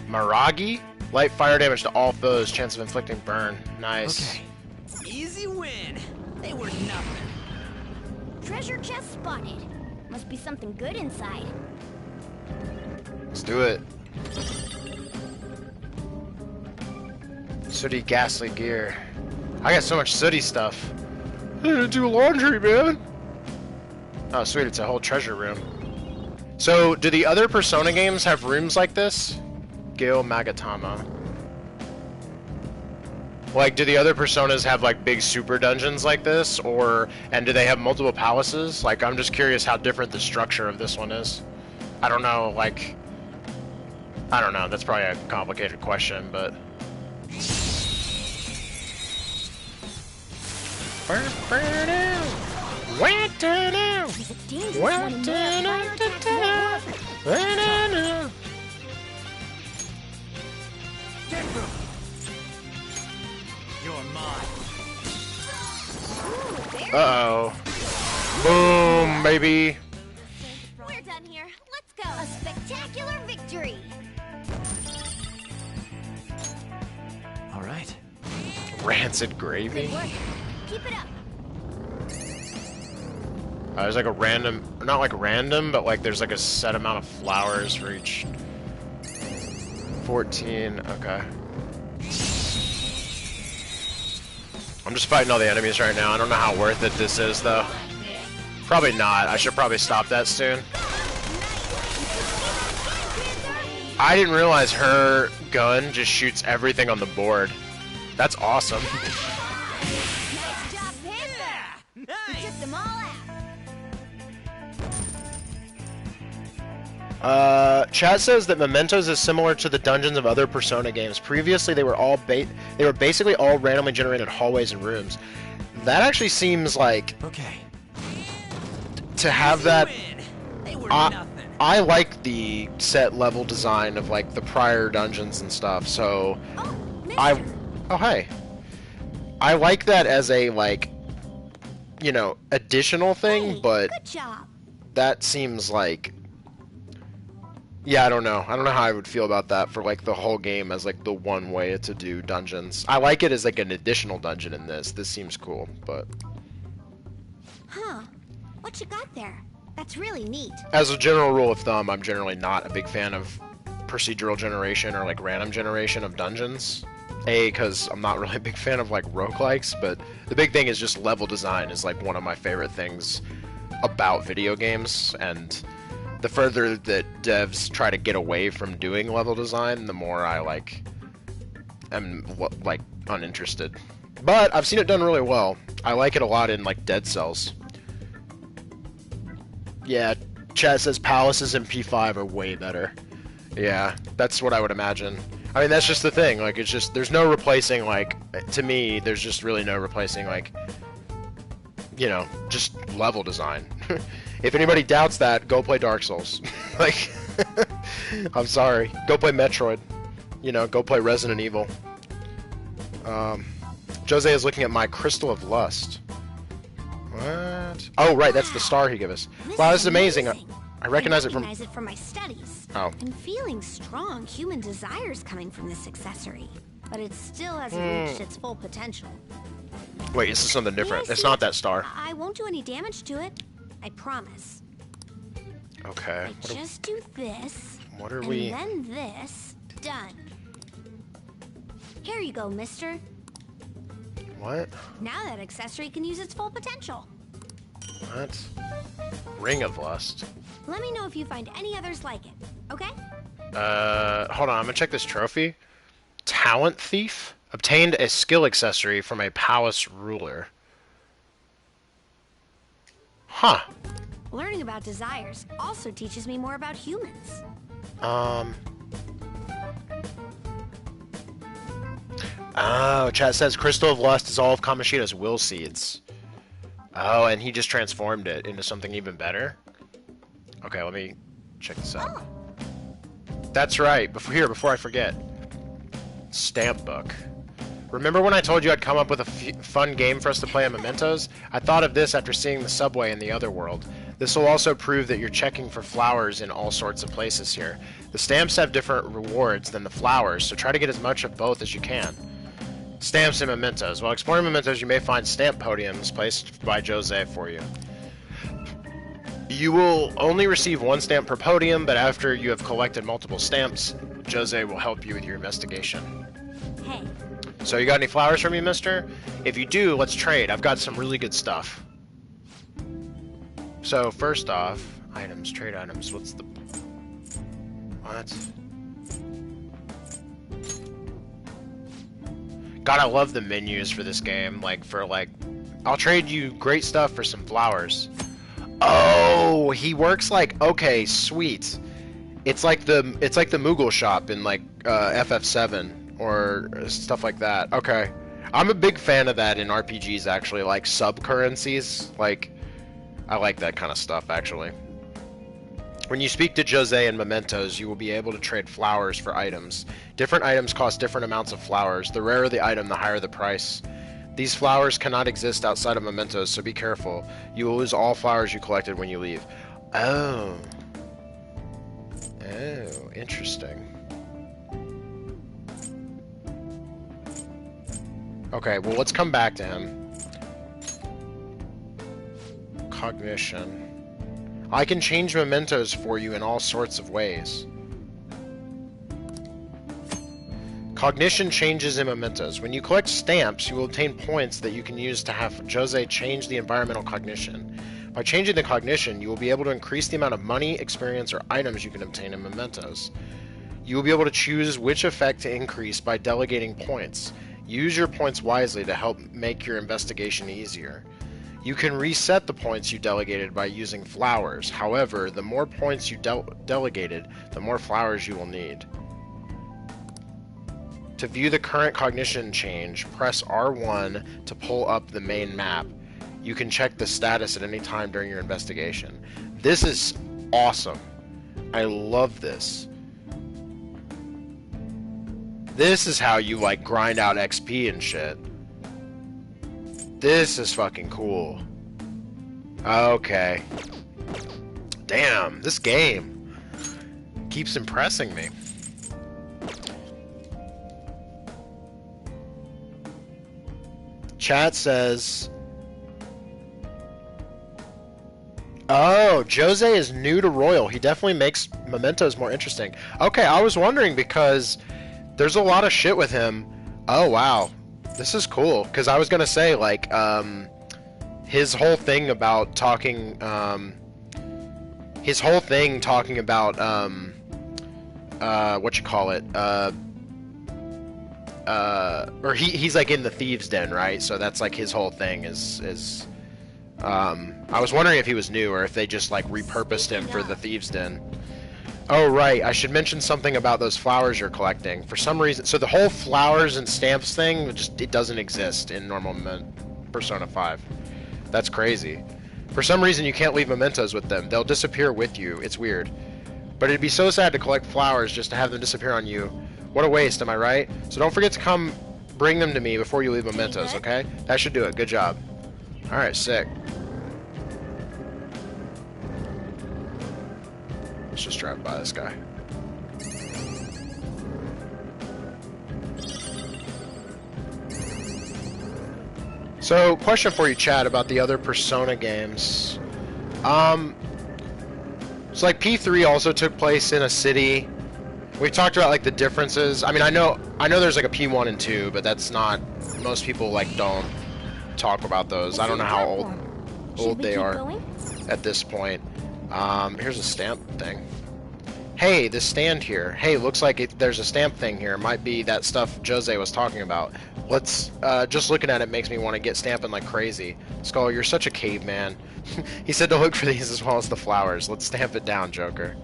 Maragi? Light fire damage to all foes. Chance of inflicting burn. Nice. Okay. Easy win. They were nothing. Treasure chest spotted. Must be something good inside. Let's do it. Sooty, ghastly gear. I got so much sooty stuff. I need to do laundry, man. Oh, sweet. It's a whole treasure room. So, do the other Persona games have rooms like this? Gil Magatama. Like, do the other Personas have, like, big super dungeons like this? And do they have multiple palaces? Like, I'm just curious how different the structure of this one is. I don't know, like... I don't know, that's probably a complicated question, but... What to do? He's a dangerous one in there. Fire attacks won't work. You're mine. Ooh, very Uh-oh. Boom, baby. We're done here. Let's go. A spectacular victory. All right. Rancid gravy? Good work. Keep it up. There's like a random, not like random, but like there's like a set amount of flowers for each. 14, okay. I'm just fighting all the enemies right now. I don't know how worth it this is, though. Probably not. I should probably stop that soon. I didn't realize her gun just shoots everything on the board. That's awesome. Nice job, Panther! You took them all out. Chat says that Mementos is similar to the dungeons of other Persona games. Previously, they were basically all randomly generated hallways and rooms. That actually seems like Okay. to have that. They were nothing. I like the set level design of like the prior dungeons and stuff. So Oh, mister. oh hey, I like that as a like, you know, additional thing, Hey, but good job. that seems like, yeah, I don't know how I would feel about that for like the whole game as like the one way to do dungeons. I like it as like an additional dungeon in this. This seems cool, but Huh. What you got there? That's really neat. as a general rule of thumb, I'm generally not a big fan of procedural generation or like random generation of dungeons. Because I'm not really a big fan of like roguelikes, but the big thing is just level design is like one of my favorite things about video games, and the further that devs try to get away from doing level design, the more I like am like uninterested. But I've seen it done really well. I like it a lot in like Dead Cells. Yeah, chat says palaces in P5 are way better. Yeah, that's what I would imagine. I mean, that's just the thing. Like, it's just, there's no replacing, like, to me, there's just really no replacing, like, you know, just level design. If anybody doubts that, go play Dark Souls. Like, I'm sorry. Go play Metroid. You know, go play Resident Evil. Jose is looking at my Crystal of Lust. What? Oh, right, that's the star he gave us. Wow, this is amazing. I recognize it from my studies. Oh. I'm feeling strong human desires coming from this accessory, but it still hasn't reached its full potential. Wait, is this something different? May I It's see not it? that star. I won't do any damage to it. I promise. Okay. I just do this. What are and we? then this. Done. Here you go, mister. What? Now that accessory can use its full potential. What? Ring of Lust. Let me know if you find any others like it, okay? Hold on, I'm gonna check this trophy. Talent Thief? Obtained a skill accessory from a palace ruler. Huh. Learning about desires also teaches me more about humans. Oh, chat says Crystal of Lust is all of Kamoshida's will seeds. Oh, and he just transformed it into something even better? Okay, let me check this out. That's right. Before I forget. Stamp book. Remember when I told you I'd come up with a fun game for us to play in Mementos? I thought of this after seeing the subway in the other world. This will also prove that you're checking for flowers in all sorts of places here. The stamps have different rewards than the flowers, so try to get as much of both as you can. Stamps and mementos. While exploring mementos, you may find stamp podiums placed by Jose for you. You will only receive one stamp per podium, but after you have collected multiple stamps, Jose will help you with your investigation. Hey. So you got any flowers for me, mister? If you do, let's trade. I've got some really good stuff. So, first off, items, trade items. What's the... What? God, I love the menus for this game. Like, I'll trade you great stuff for some flowers. Oh, he works like... Okay, sweet. It's like the Moogle shop in, like, FF7. Or stuff like that. Okay. I'm a big fan of that in RPGs, actually. Like, sub-currencies. Like, I like that kind of stuff, actually. When you speak to Jose in Mementos, you will be able to trade flowers for items. Different items cost different amounts of flowers. The rarer the item, the higher the price. These flowers cannot exist outside of Mementos, so be careful. You will lose all flowers you collected when you leave. Oh. Oh, interesting. Okay, well, let's come back to him. Cognition. I can change mementos for you in all sorts of ways. Cognition changes in mementos. When you collect stamps, you will obtain points that you can use to have Jose change the environmental cognition. By changing the cognition, you will be able to increase the amount of money, experience, or items you can obtain in mementos. You will be able to choose which effect to increase by delegating points. Use your points wisely to help make your investigation easier. You can reset the points you delegated by using flowers. However, the more points you delegated, the more flowers you will need. To view the current cognition change, press R1 to pull up the main map. You can check the status at any time during your investigation. This is awesome. I love this. This is how you, like, grind out XP and shit. This is fucking cool. Okay. Damn, this game keeps impressing me. Chat says... Oh, Jose is new to Royal. He definitely makes mementos more interesting. Okay, I was wondering because there's a lot of shit with him. Oh, wow. This is cool. Because I was going to say, like, his whole thing about talking, or he's like in the thieves' den, right? So that's like his whole thing is I was wondering if he was new or if they just like repurposed him for the thieves' den. Oh right, I should mention something about those flowers you're collecting. For some reason, so the whole flowers and stamps thing, it doesn't exist in normal Persona 5. That's crazy. For some reason you can't leave mementos with them. They'll disappear with you. It's weird. But it'd be so sad to collect flowers just to have them disappear on you. What a waste, am I right? So don't forget to come bring them to me before you leave mementos, okay? That should do it. Good job. Alright, sick. Let's just drive by this guy. So, question for you, Chad, about the other Persona games. So like P3 also took place in a city. We talked about like the differences. I mean, I know there's like a P1 and 2, but that's not, most people like don't talk about those. I don't know how old they are at this point. Here's a stamp thing. Hey, this stand here. Hey, looks like there's a stamp thing here. It might be that stuff Jose was talking about. Let's, just looking at it makes me want to get stamping like crazy. Skull, you're such a caveman. He said to look for these as well as the flowers. Let's stamp it down, Joker.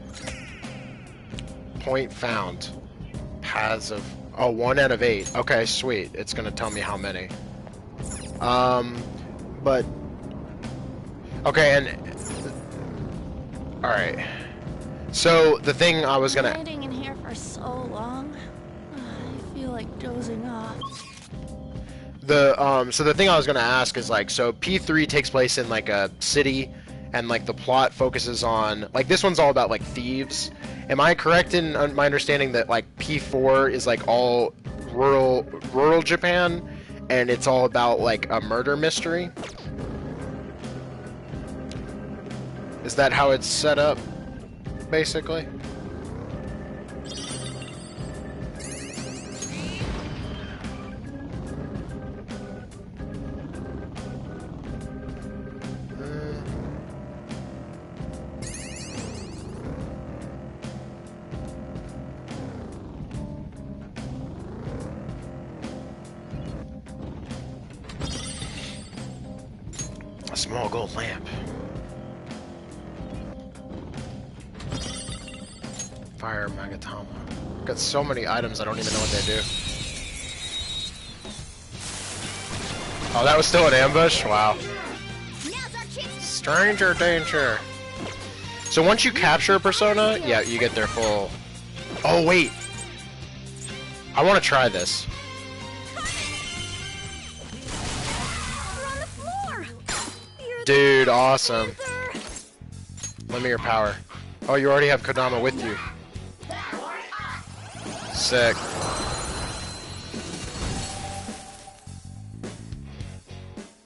Point found. Paths of... Oh, 1 out of 8. Okay, sweet. It's gonna tell me how many. But... Okay, and... Alright. So, the thing I was gonna... Sitting in here for so long. I feel like dozing off. So the thing I was gonna ask is like, so P3 takes place in like a city, and like the plot focuses on, like this one's all about like thieves. Am I correct in my understanding that like P4 is like all rural Japan, and it's all about like a murder mystery? Is that how it's set up, basically? A small gold lamp. Fire Magatama. Got so many items I don't even know what they do. Oh, that was still an ambush? Wow. Stranger danger. So once you capture a persona, yeah, you get their full... Oh, wait. I want to try this. Dude, awesome. Lend me your power. Oh, you already have Kodama with you. Sick.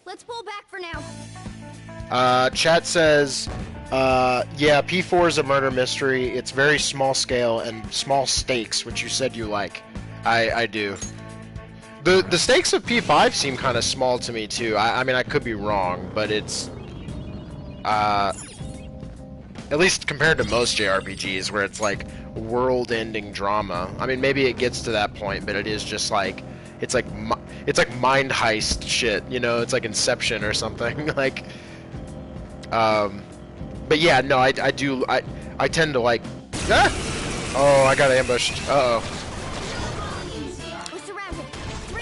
Let's pull back for now. Chat says, yeah, P4 is a murder mystery. It's very small scale and small stakes, which you said you like. I do. The stakes of P5 seem kind of small to me too. I mean, I could be wrong, but it's at least compared to most JRPGs where it's like world-ending drama. I mean, maybe it gets to that point, but it is just like it's like mind heist shit, you know? It's like Inception or something. Like, but yeah, no, I tend to like. Ah! Oh, I got ambushed. Uh oh.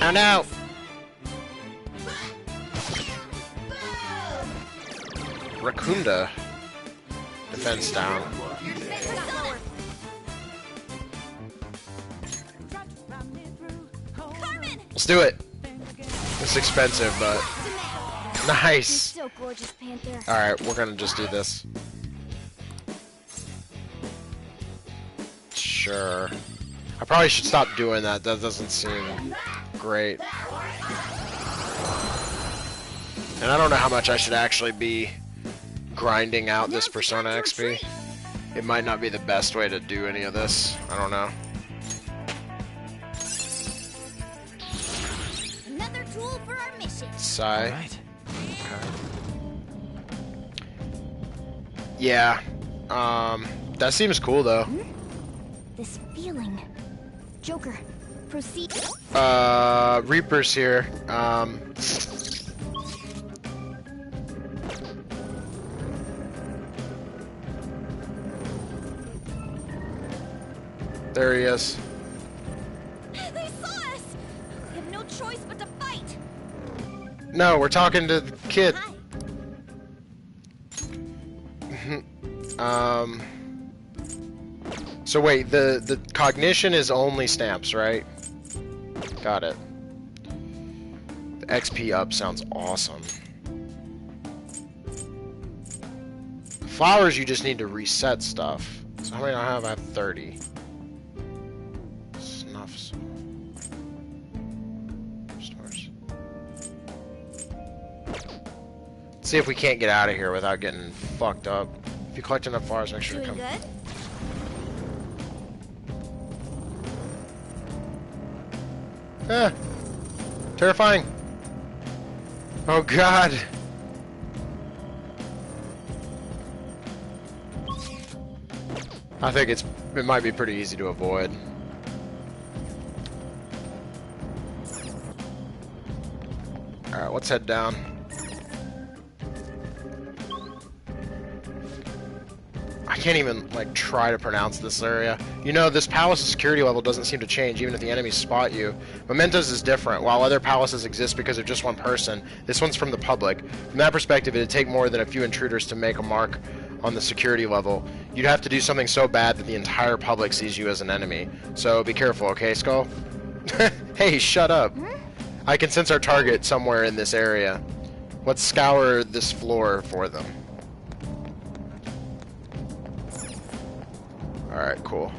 Oh no! Rakunda. Defense down. Let's do it. It's expensive, but nice. So gorgeous, Panther. All right, we're gonna just do this. Sure. I probably should stop doing that. That doesn't seem great. And I don't know how much I should actually be grinding out this Persona XP. It might not be the best way to do any of this. I don't know. Another tool for our mission. Sigh. Right. Yeah. That seems cool though. This feeling. Joker, proceed. Reaper's here. There he is. They saw us! We have no choice but to fight! No, we're talking to the kid. So wait, the cognition is only stamps, right? Got it. The XP up sounds awesome. Flowers, you just need to reset stuff. So how many do I have? I have 30. Snuffs. Stores. Let's see if we can't get out of here without getting fucked up. If you collect enough flowers, make sure to Doing come. good? Ah, terrifying. Oh god. I think it might be pretty easy to avoid. Alright, let's head down. I can't even, like, try to pronounce this area. You know, this palace's security level doesn't seem to change, even if the enemies spot you. Mementos is different. While other palaces exist because of just one person, this one's from the public. From that perspective, it'd take more than a few intruders to make a mark on the security level. You'd have to do something so bad that the entire public sees you as an enemy. So be careful, okay, Skull? Hey, shut up. I can sense our target somewhere in this area. Let's scour this floor for them. Alright, cool.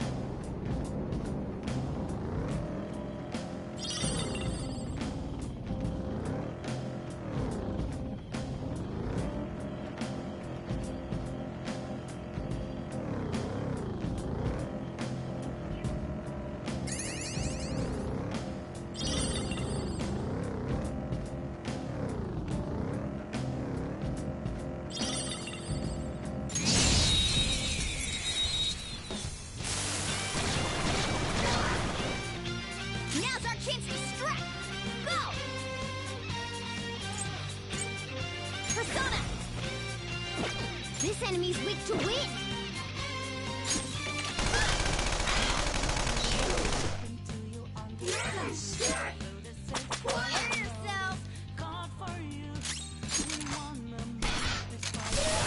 Now's our chance to strike. Go! Persona! This enemy's weak to wind. Quiet yourself.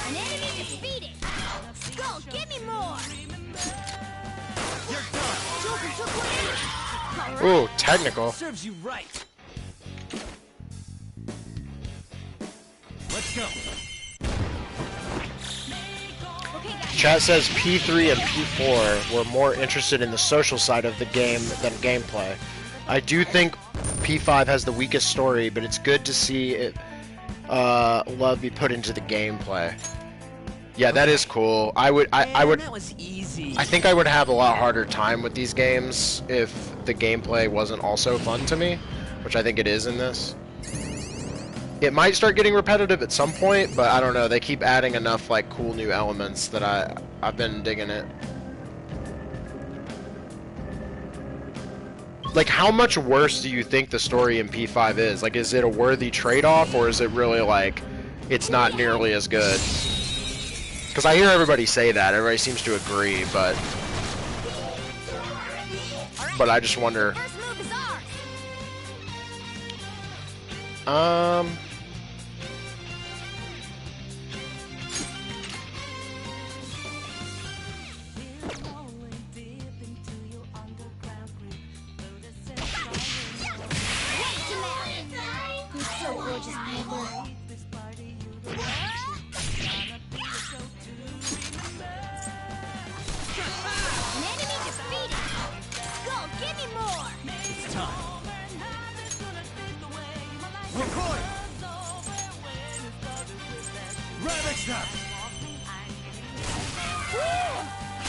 An enemy defeated. Skull, give me more. Joker took one out. Ooh, technical. Serves you right. Let's go. Chat says P3 and P4 were more interested in the social side of the game than gameplay. I do think P5 has the weakest story, but it's good to see it love be put into the gameplay. Yeah, that is cool. I would. That was easy. I think I would have a lot harder time with these games if the gameplay wasn't also fun to me, which I think it is in this. It might start getting repetitive at some point, but I don't know. They keep adding enough like cool new elements that I've been digging it. Like, how much worse do you think the story in P5 is? Like, is it a worthy trade-off, or is it really like it's not nearly as good? Because I hear everybody say that. Everybody seems to agree, but I just wonder.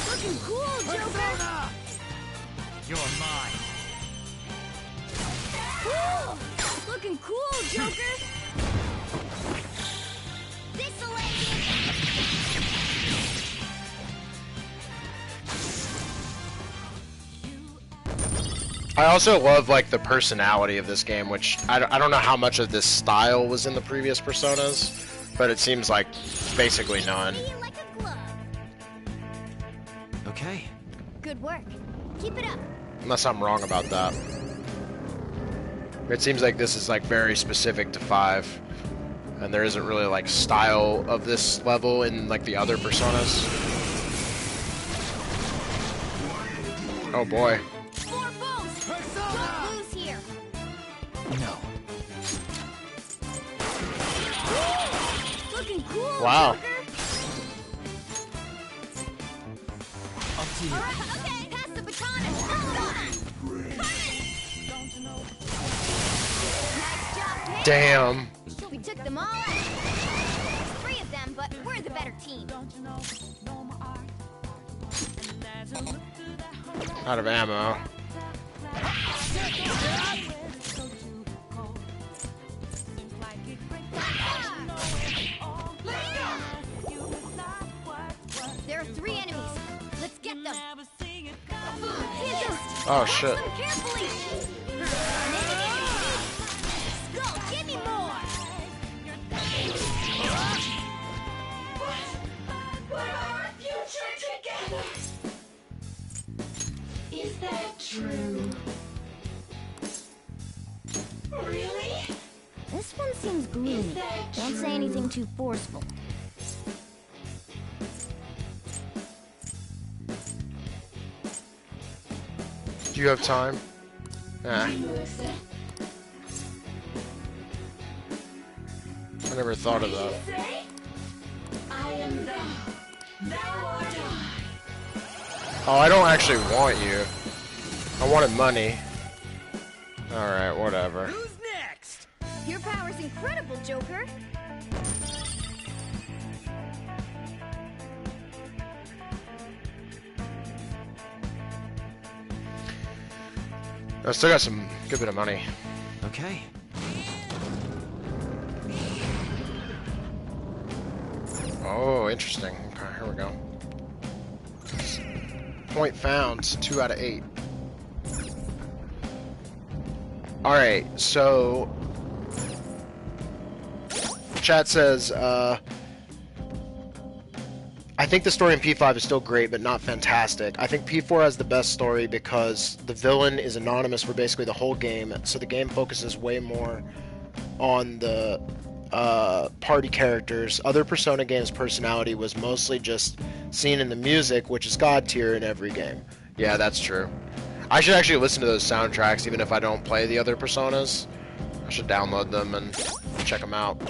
Looking cool, Joker! You're mine. Woo! Looking cool, Joker! This'll end it! I also love like the personality of this game, which I don't know how much of this style was in the previous Personas, but it seems like basically none. Like a glove. Okay. Good work. Keep it up. Unless I'm wrong about that. It seems like this is like very specific to 5, and there isn't really like style of this level in like the other Personas. Oh boy. Four foes! Don't lose here! No. Looking cool, Wow. Joker! Up to you. Alright, okay, pass the baton and throw it on! Nice job, Pete! Damn. We took them all out. There's 3 of them, but we're the better team. Out of ammo. There are 3 enemies. Let's get them. Oh shit. Them carefully! Skull, give me more! We're our future together! Is that true? Really? This one seems gloomy. Don't say anything too forceful. Do you have time? Nah. I never thought of that. I am thou. Thou art I. Oh, I don't actually want you. I wanted money. Alright, whatever. Who's next? Your power's incredible, Joker. I still got some good bit of money. Okay. Oh, interesting. Okay, here we go. Point found, 2 out of 8. Alright, so chat says, I think the story in P5 is still great, but not fantastic. I think P4 has the best story because the villain is anonymous for basically the whole game, so the game focuses way more on the party characters. Other Persona games' personality was mostly just seen in the music, which is god tier in every game. Yeah, that's true. I should actually listen to those soundtracks even if I don't play the other Personas. I should download them and check them out.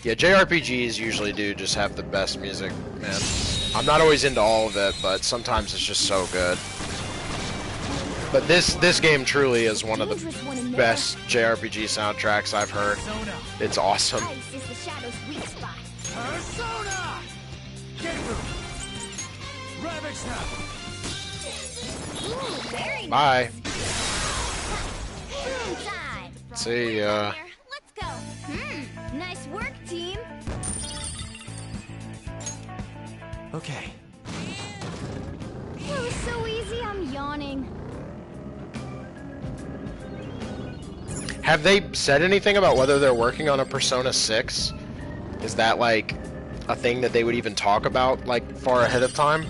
Yeah, JRPGs usually do just have the best music, man. I'm not always into all of it, but sometimes it's just so good. But this game truly is one of the best JRPG soundtracks I've heard. It's awesome. Ice is the Shadow's weak spot. Persona! Genru! Ravage now! Ooh, very Bye. nice. Inside. See ya. Let's go. Nice work, team. Okay. It was so easy, I'm yawning. Have they said anything about whether they're working on a Persona 6? Is that like a thing that they would even talk about like far ahead of time?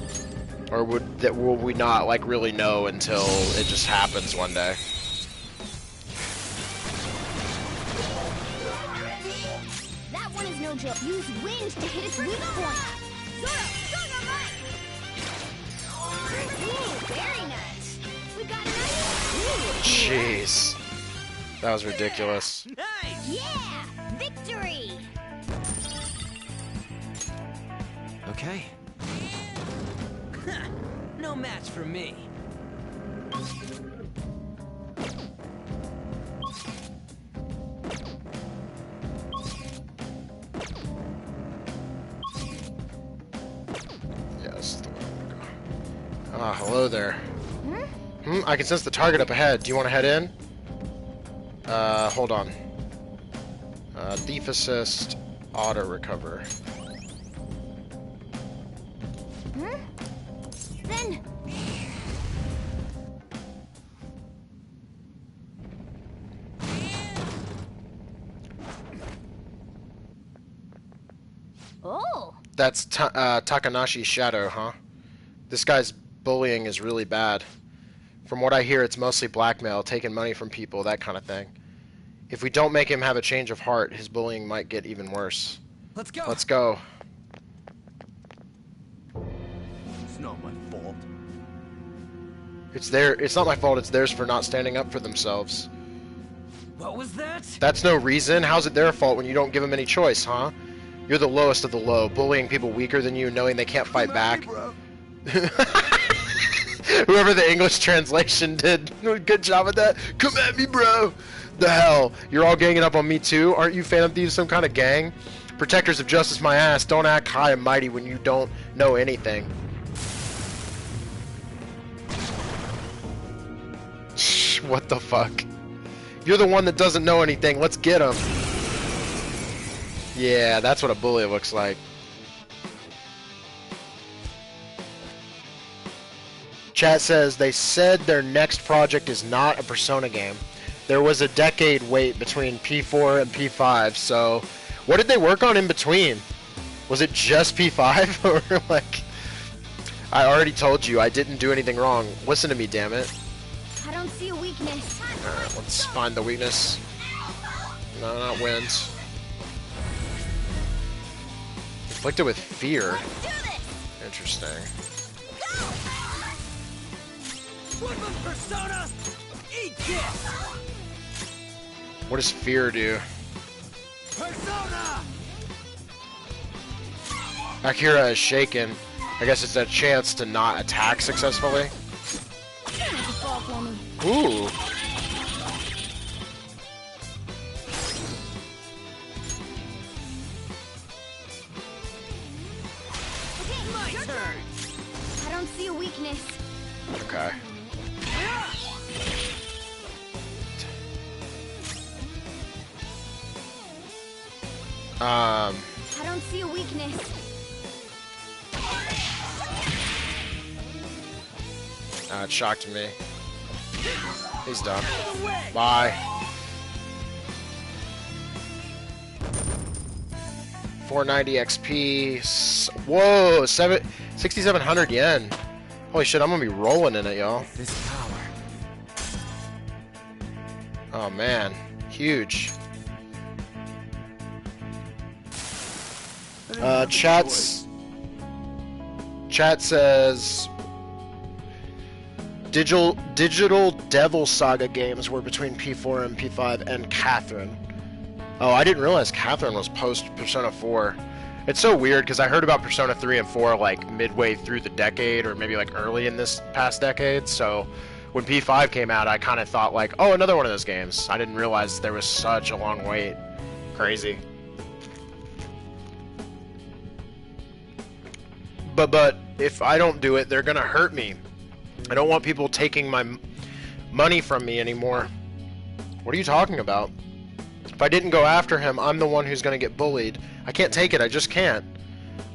Or will we not like really know until it just happens one day? That one is no joke. Use wind to hit its weak point. Ooh, very nice. We got a nice. Jeez. That was ridiculous. Nice! Yeah! Victory! Okay. No match for me. Yes, the way to go. Ah, hello there. I can sense the target up ahead. Do you want to head in? Hold on. Thief assist, auto recover. Then... Oh! That's Takanashi's shadow, huh? This guy's bullying is really bad. From what I hear, it's mostly blackmail, taking money from people, that kind of thing. If we don't make him have a change of heart, his bullying might get even worse. Let's go. Let's go. It's not my fault. It's not my fault, it's theirs for not standing up for themselves. What was that? That's no reason. How's it their fault when you don't give them any choice, huh? You're the lowest of the low, bullying people weaker than you, knowing they can't fight back. Whoever the English translation did, good job at that. Come at me, bro. The hell, you're all ganging up on me too? Aren't you Phantom Thieves some kind of gang? Protectors of justice, my ass. Don't act high and mighty when you don't know anything. What the fuck? You're the one that doesn't know anything. Let's get him. Yeah, that's what a bully looks like. Chat says they said their next project is not a Persona game. There was a decade wait between P4 and P5, so what did they work on in between? Was it just P5? Or like, I already told you I didn't do anything wrong. Listen to me, damn it. I don't see a weakness. Alright, let's find the weakness. No, not wins. Inflicted with fear. Interesting. Woodland Persona! Eat this! What does fear do? Persona! Akira is shaken. I guess it's a chance to not attack successfully. Ooh. My turn. I don't see a weakness. Okay. I don't see a weakness. It shocked me. He's done. Bye. 490 XP. Whoa, 6,700 yen. Holy shit, I'm gonna be rolling in it, y'all. This power. Oh man, huge. Chat says digital Devil Saga games were between P4 and P5 and Catherine. Oh, I didn't realize Catherine was post Persona 4. It's so weird because I heard about Persona 3 and 4 like midway through the decade or maybe like early in this past decade. So when P5 came out, I kind of thought like, oh, another one of those games. I didn't realize there was such a long wait. Crazy. But if I don't do it, they're gonna hurt me. I don't want people taking my money from me anymore. What are you talking about? If I didn't go after him, I'm the one who's gonna get bullied. I can't take it, I just can't.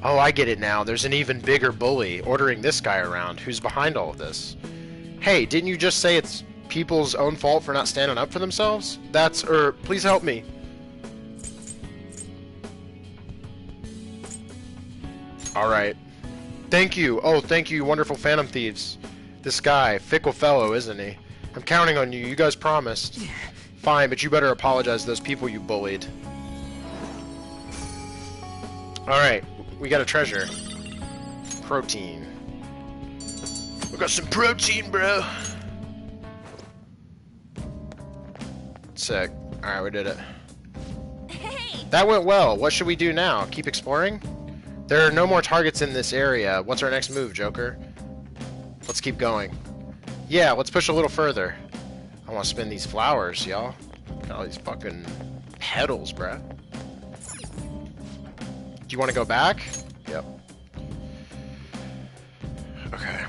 Oh, I get it now. There's an even bigger bully ordering this guy around. Who's behind all of this? Hey, didn't you just say it's people's own fault for not standing up for themselves? Please help me. Alright. Thank you. Oh, thank you, wonderful Phantom Thieves. This guy, fickle fellow, isn't he? I'm counting on you. You guys promised. Fine, but you better apologize to those people you bullied. Alright, we got a treasure. Protein. We got some protein, bro. Sick. Alright, we did it. Hey! That went well. What should we do now? Keep exploring? There are no more targets in this area. What's our next move, Joker? Let's keep going. Yeah, let's push a little further. I want to spin these flowers, y'all. Got all these fucking petals, bruh. Do you want to go back? Yep. Okay.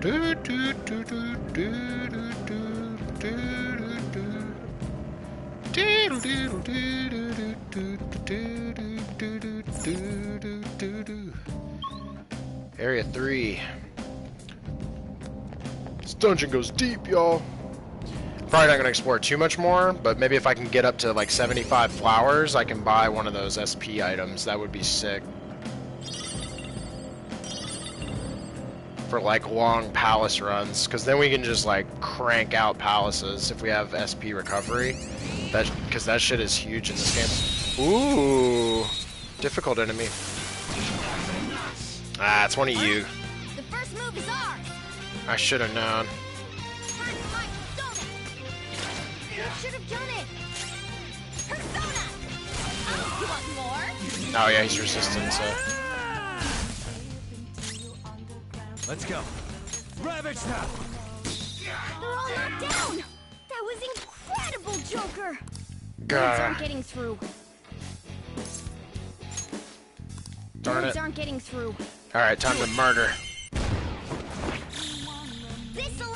Do do do do do do do do. Area 3. This dungeon goes deep, y'all. Probably not gonna explore too much more, but maybe if I can get up to like 75 flowers, I can buy one of those SP items. That would be sick. For like long palace runs, because then we can just like crank out palaces if we have SP recovery. Because that shit is huge in this game. Ooh, difficult enemy. Ah, it's one of you. The first move is ours. I should have known. You should have done it. Persona. Oh, you want more? Oh yeah, he's resistant. So. Let's go. Ravage now! They're all knocked down. That was incredible, Joker. Birds God. aren't getting through. Darn Birds it. aren't getting through. All right, time to murder. This'll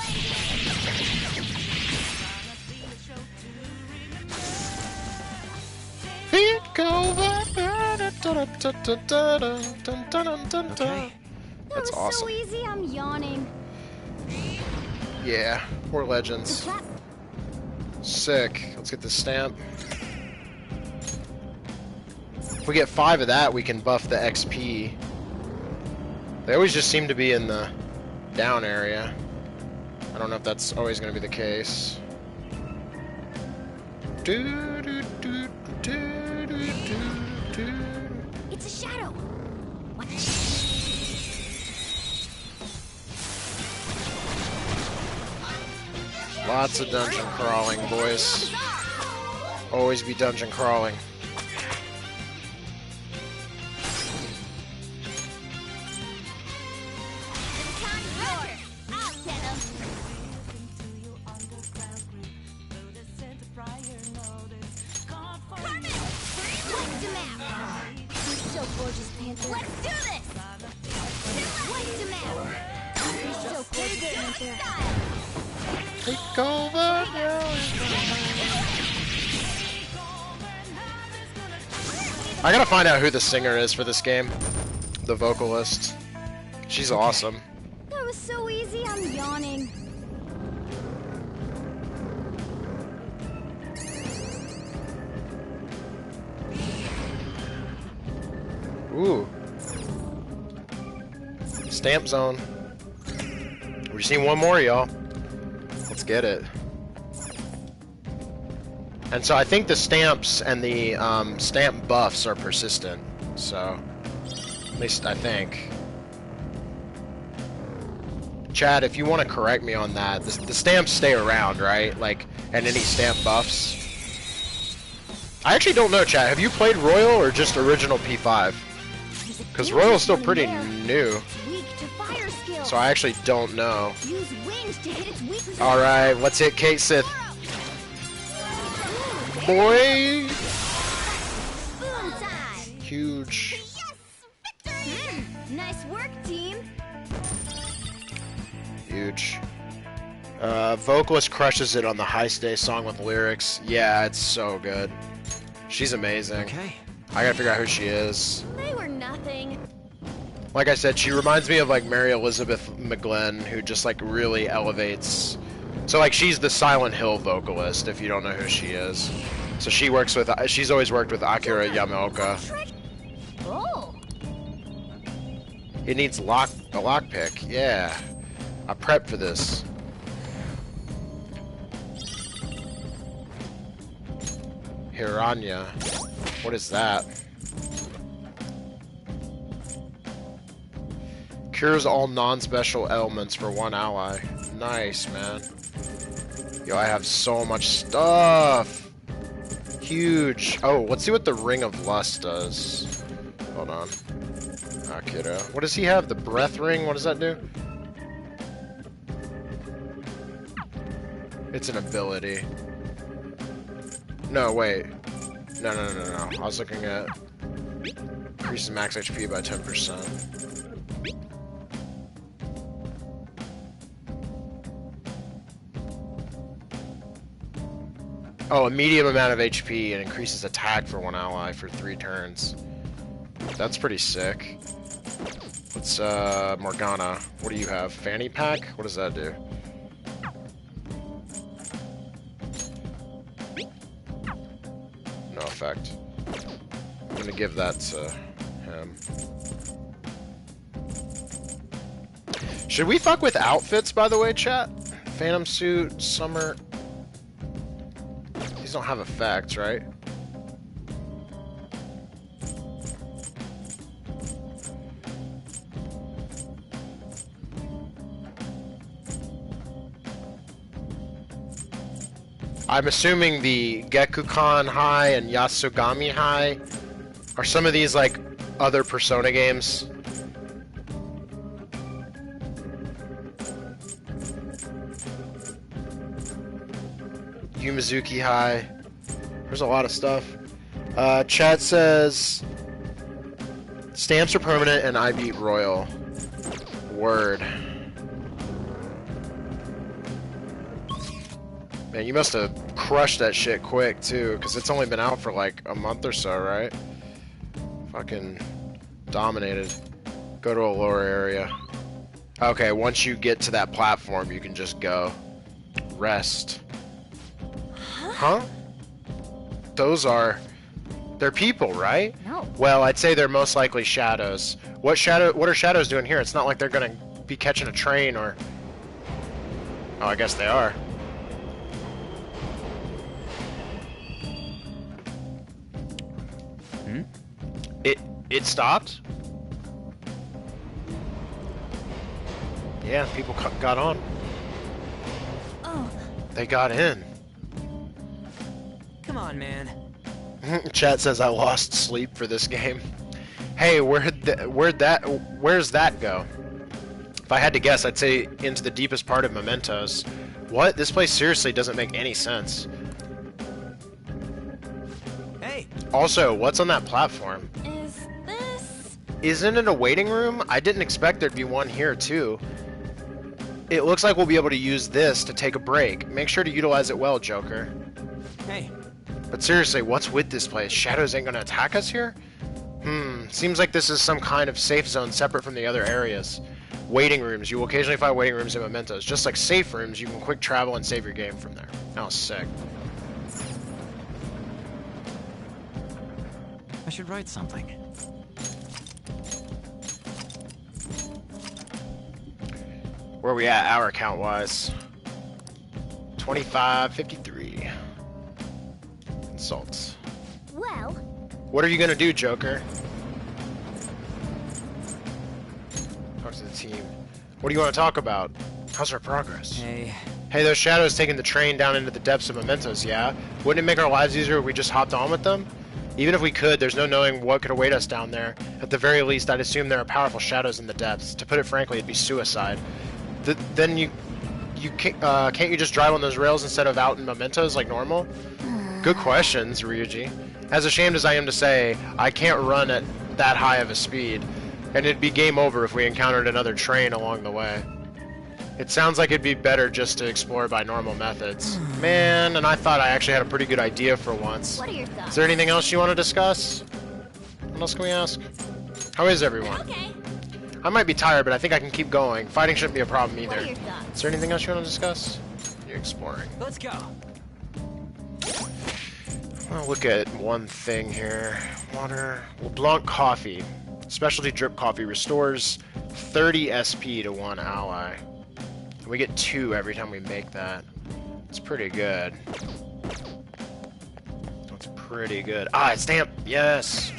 Okay. That That's was awesome. so easy, I'm yawning. Yeah, we're legends. Sick. Let's get the stamp. If we get 5 of that, we can buff the XP. They always just seem to be in the down area. I don't know if that's always going to be the case. It's a shadow. What? Lots of dungeon crawling, boys. Always be dungeon crawling. Take over. I gotta find out who the singer is for this game. The vocalist. She's awesome. That was so easy, I'm yawning. Ooh. Stamp zone. We just need one more, y'all. Let's get it. And so I think the stamps and the stamp buffs are persistent. so at least I think. Chad, if you want to correct me on that, the stamps stay around, right? Like, and any stamp buffs? I actually don't know, Chad. Have you played Royal or just original P5? Because Royal's still pretty new. So I actually don't know. Alright, let's hit Kate Sith. Boy! Huge. Nice work, team. Huge. Vocalist crushes it on the High Stay song with lyrics. Yeah, it's so good. She's amazing. Okay. I gotta figure out who she is. They were nothing. Like I said, she reminds me of like Mary Elizabeth McGlynn, who just like really elevates. So like she's the Silent Hill vocalist, if you don't know who she is. So she works with. She's always worked with Akira Yamaoka. Oh. It needs a lockpick. Yeah, I prepped for this. Hiranya. What is that? Cures all non-special ailments for one ally. Nice, man. Yo, I have so much stuff. Huge. Oh, let's see what the Ring of Lust does. Hold on. Akira. What does he have? The Breath Ring? What does that do? It's an ability. No, wait. No. I was looking at... Increases max HP by 10%. Oh, a medium amount of HP and increases attack for one ally for 3 turns. That's pretty sick. Let's, Morgana. What do you have? Fanny Pack? What does that do? No effect. I'm gonna give that to him. Should we fuck with outfits, by the way, chat? Phantom suit, summer... These don't have effects, right? I'm assuming the Gekukan High and Yasugami High are some of these like other Persona games. Yumizuki High. There's a lot of stuff. Chat says stamps are permanent and I beat Royal. Word. Man, you must have crushed that shit quick too, because it's only been out for like a month or so, right? Fucking dominated. Go to a lower area. Okay, once you get to that platform, you can just go. Rest. Huh? Those are... They're people, right? No. Well, I'd say they're most likely shadows. What are shadows doing here? It's not like they're gonna be catching a train or... Oh, I guess they are. It stopped? Yeah, people got on. Oh. They got in. Come on, man. Chat says I lost sleep for this game. Hey, where's that go? If I had to guess, I'd say into the deepest part of Mementos. What? This place seriously doesn't make any sense. Hey. Also, what's on that platform? Is this... Isn't it a waiting room? I didn't expect there'd be one here, too. It looks like we'll be able to use this to take a break. Make sure to utilize it well, Joker. Hey. But seriously, what's with this place? Shadows ain't gonna attack us here? Seems like this is some kind of safe zone separate from the other areas. Waiting rooms. You will occasionally find waiting rooms in Mementos. Just like safe rooms, you can quick travel and save your game from there. Oh, sick. I should write something. Where are we at hour count wise? 25:53. Insults. Well, What are you gonna do, Joker? Talk to the team. What do you want to talk about? How's our progress? Hey. Hey, those shadows taking the train down into the depths of Mementos, yeah? Wouldn't it make our lives easier if we just hopped on with them? Even if we could, there's no knowing what could await us down there. At the very least, I'd assume there are powerful shadows in the depths. To put it frankly, it'd be suicide. Then you can't you just drive on those rails instead of out in Mementos like normal? Good questions, Ryuji. As ashamed as I am to say, I can't run at that high of a speed, and it'd be game over if we encountered another train along the way. It sounds like it'd be better just to explore by normal methods. Man, and I thought I actually had a pretty good idea for once. What are your thoughts? Is there anything else you want to discuss? What else can we ask? How is everyone? Okay. I might be tired, but I think I can keep going. Fighting shouldn't be a problem either. What are your thoughts? Is there anything else you want to discuss? You're exploring. Let's go. I'll look at one thing here. Water. LeBlanc coffee. Specialty drip coffee restores 30 SP to one ally. And we get 2 every time we make that. It's pretty good. That's pretty good. Ah, it's damp. Yes.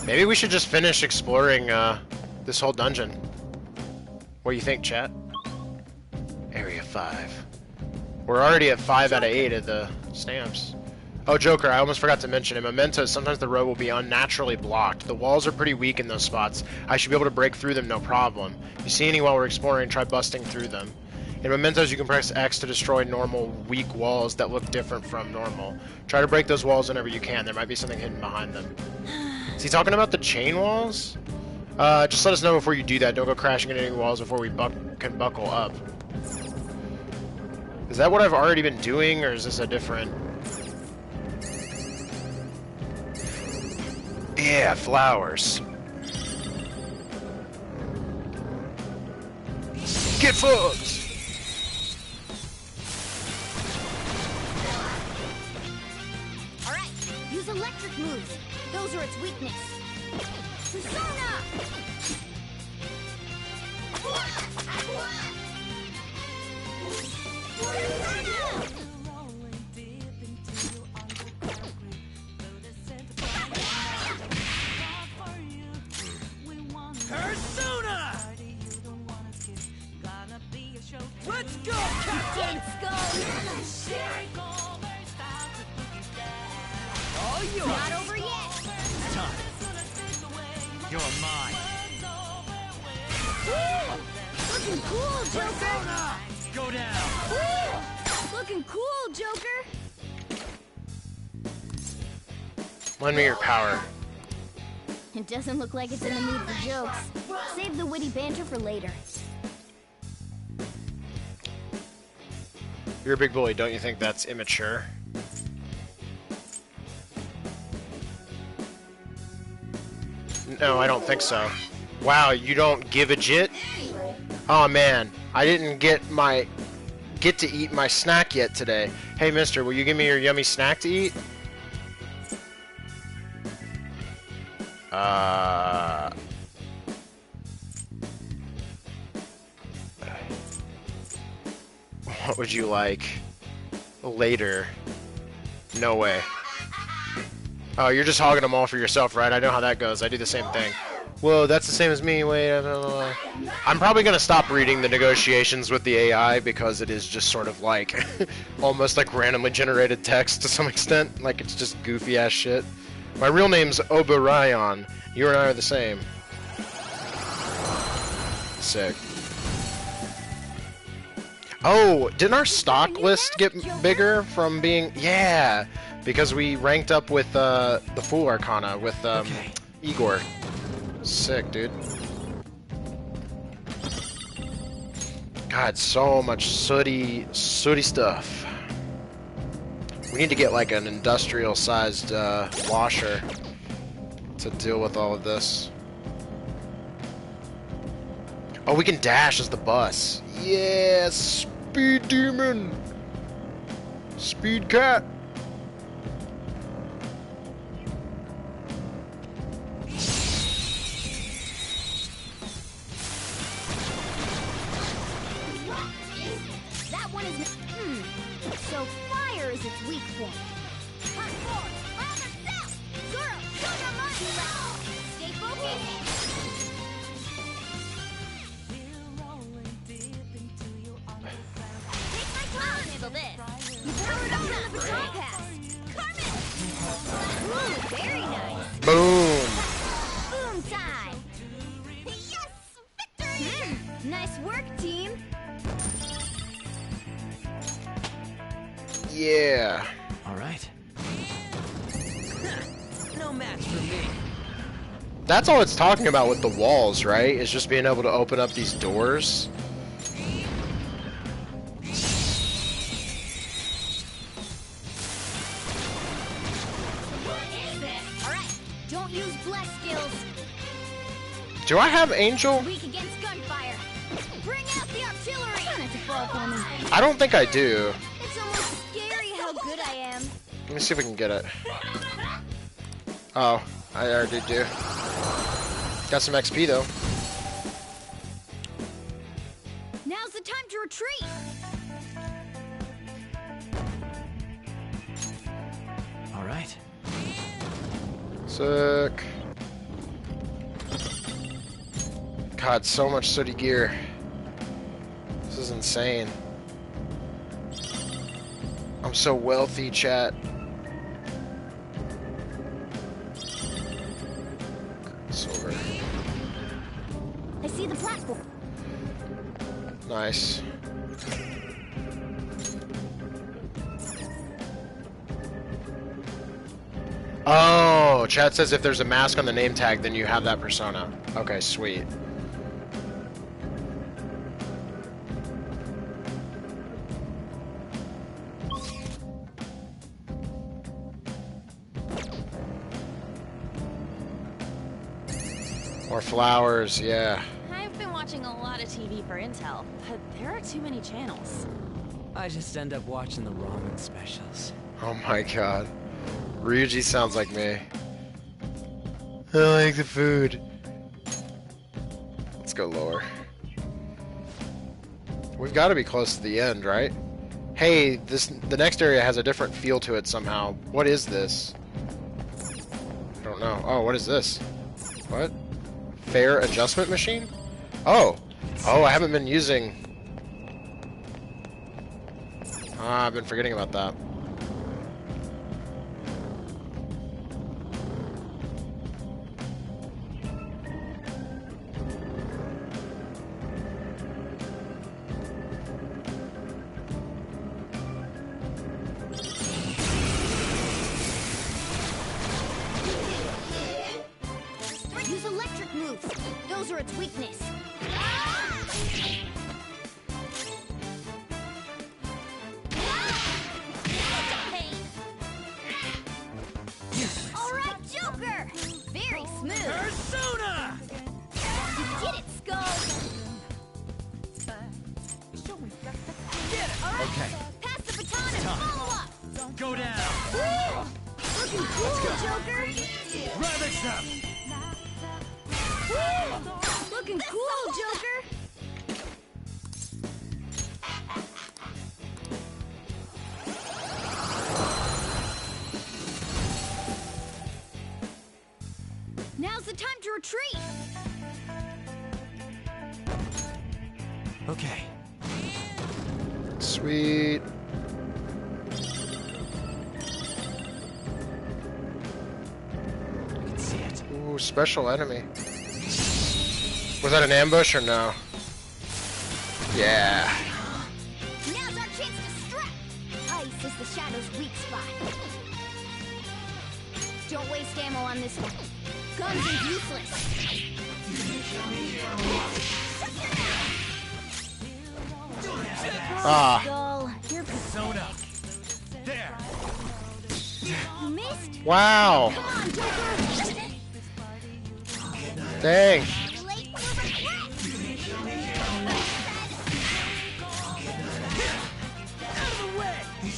Maybe we should just finish exploring this whole dungeon. What do you think, chat? Area 5. We're already at 5 out of 8 of the stamps. Oh, Joker, I almost forgot to mention, in Mementos, sometimes the road will be unnaturally blocked. The walls are pretty weak in those spots. I should be able to break through them no problem. If you see any while we're exploring, try busting through them. In Mementos, you can press X to destroy normal, weak walls that look different from normal. Try to break those walls whenever you can. There might be something hidden behind them. Is he talking about the chain walls? Just let us know before you do that. Don't go crashing into any walls before we can buckle up. Is that what I've already been doing, or is this a different... Yeah, flowers. Get fucked! Alright, use electric moves. Those are its weakness. Persona! Persona! Let's go, Captain! Let's go! All yours! Not over yet! Time. You're mine. Woo! Looking cool, Joker! Go down. Woo! Looking cool, Joker! Lend me your power. It doesn't look like it's in the mood for jokes. Save the witty banter for later. You're a big bully, don't you think that's immature? No, I don't think so. Wow, you don't give a jit? Oh man, I didn't get to eat my snack yet today. Hey mister, will you give me your yummy snack to eat? What would you like? Later. No way. Oh, you're just hogging them all for yourself, right? I know how that goes. I do the same thing. Whoa, that's the same as me. Wait, I'm probably going to stop reading the negotiations with the AI because it is just sort of like almost like randomly generated text to some extent. Like it's just goofy ass shit. My real name's Obarayan. You and I are the same. Sick. Oh, didn't our stock list get bigger from being... Yeah, because we ranked up with the Fool Arcana with Igor. Sick, dude. God, so much sooty stuff. We need to get like an industrial-sized washer to deal with all of this. Oh, we can dash as the bus. Yeah, Speed Demon! Speed Cat! That one is... So fire is its weak point. Part 4, on the south! Zoro, show your money! Stay focused! handle this. You powered on the baton pass. Carmen! Ooh, very nice. Boom. Boom time. Yes! Victory! Nice work, team. Yeah. All right. No match for me. That's all it's talking about with the walls, right? Is just being able to open up these doors. Alright, don't use bless skills. Do I have Angel? Weak against gunfire. Bring out the artillery. Try not to fall for me. I don't think I do. It's almost scary how good I am. Let me see if we can get it. Oh, I already do. Got some XP though. Now's the time to retreat. All right. Sick. God, so much sooty gear. This is insane. I'm so wealthy, chat. Silver. I see the platform. Nice. Oh, chat says if there's a mask on the name tag, then you have that persona. Okay, sweet. More flowers, yeah. I've been watching a lot of TV for intel, but there are too many channels. I just end up watching the ramen specials. Oh my god. Ryuji sounds like me. I like the food. Let's go lower. We've got to be close to the end, right? Hey, the next area has a different feel to it somehow. What is this? I don't know. Oh, what is this? What? Fair adjustment machine? Oh. Oh, I haven't been using... Ah, I've been forgetting about that. Use electric moves. Those are its weakness. All right, Joker. Very smooth. Persona! You did it, Skull. All right. Okay. Pass the baton and follow up. Go down! Woo! Looking cool, Joker. Ravage them! Woo! Looking cool, Joker. Now's the time to retreat. Okay. Sweet. I can see it. Ooh, special enemy. Was that an ambush or no? Yeah. Now's our chance to strike. Ice is the Shadow's weak spot. Don't waste ammo on this one. Guns are useless. Ah. Skull, you're Persona! There! You missed? Wow. Come on, Joker! Dang. You're late for the cat! Out of the way! Hey,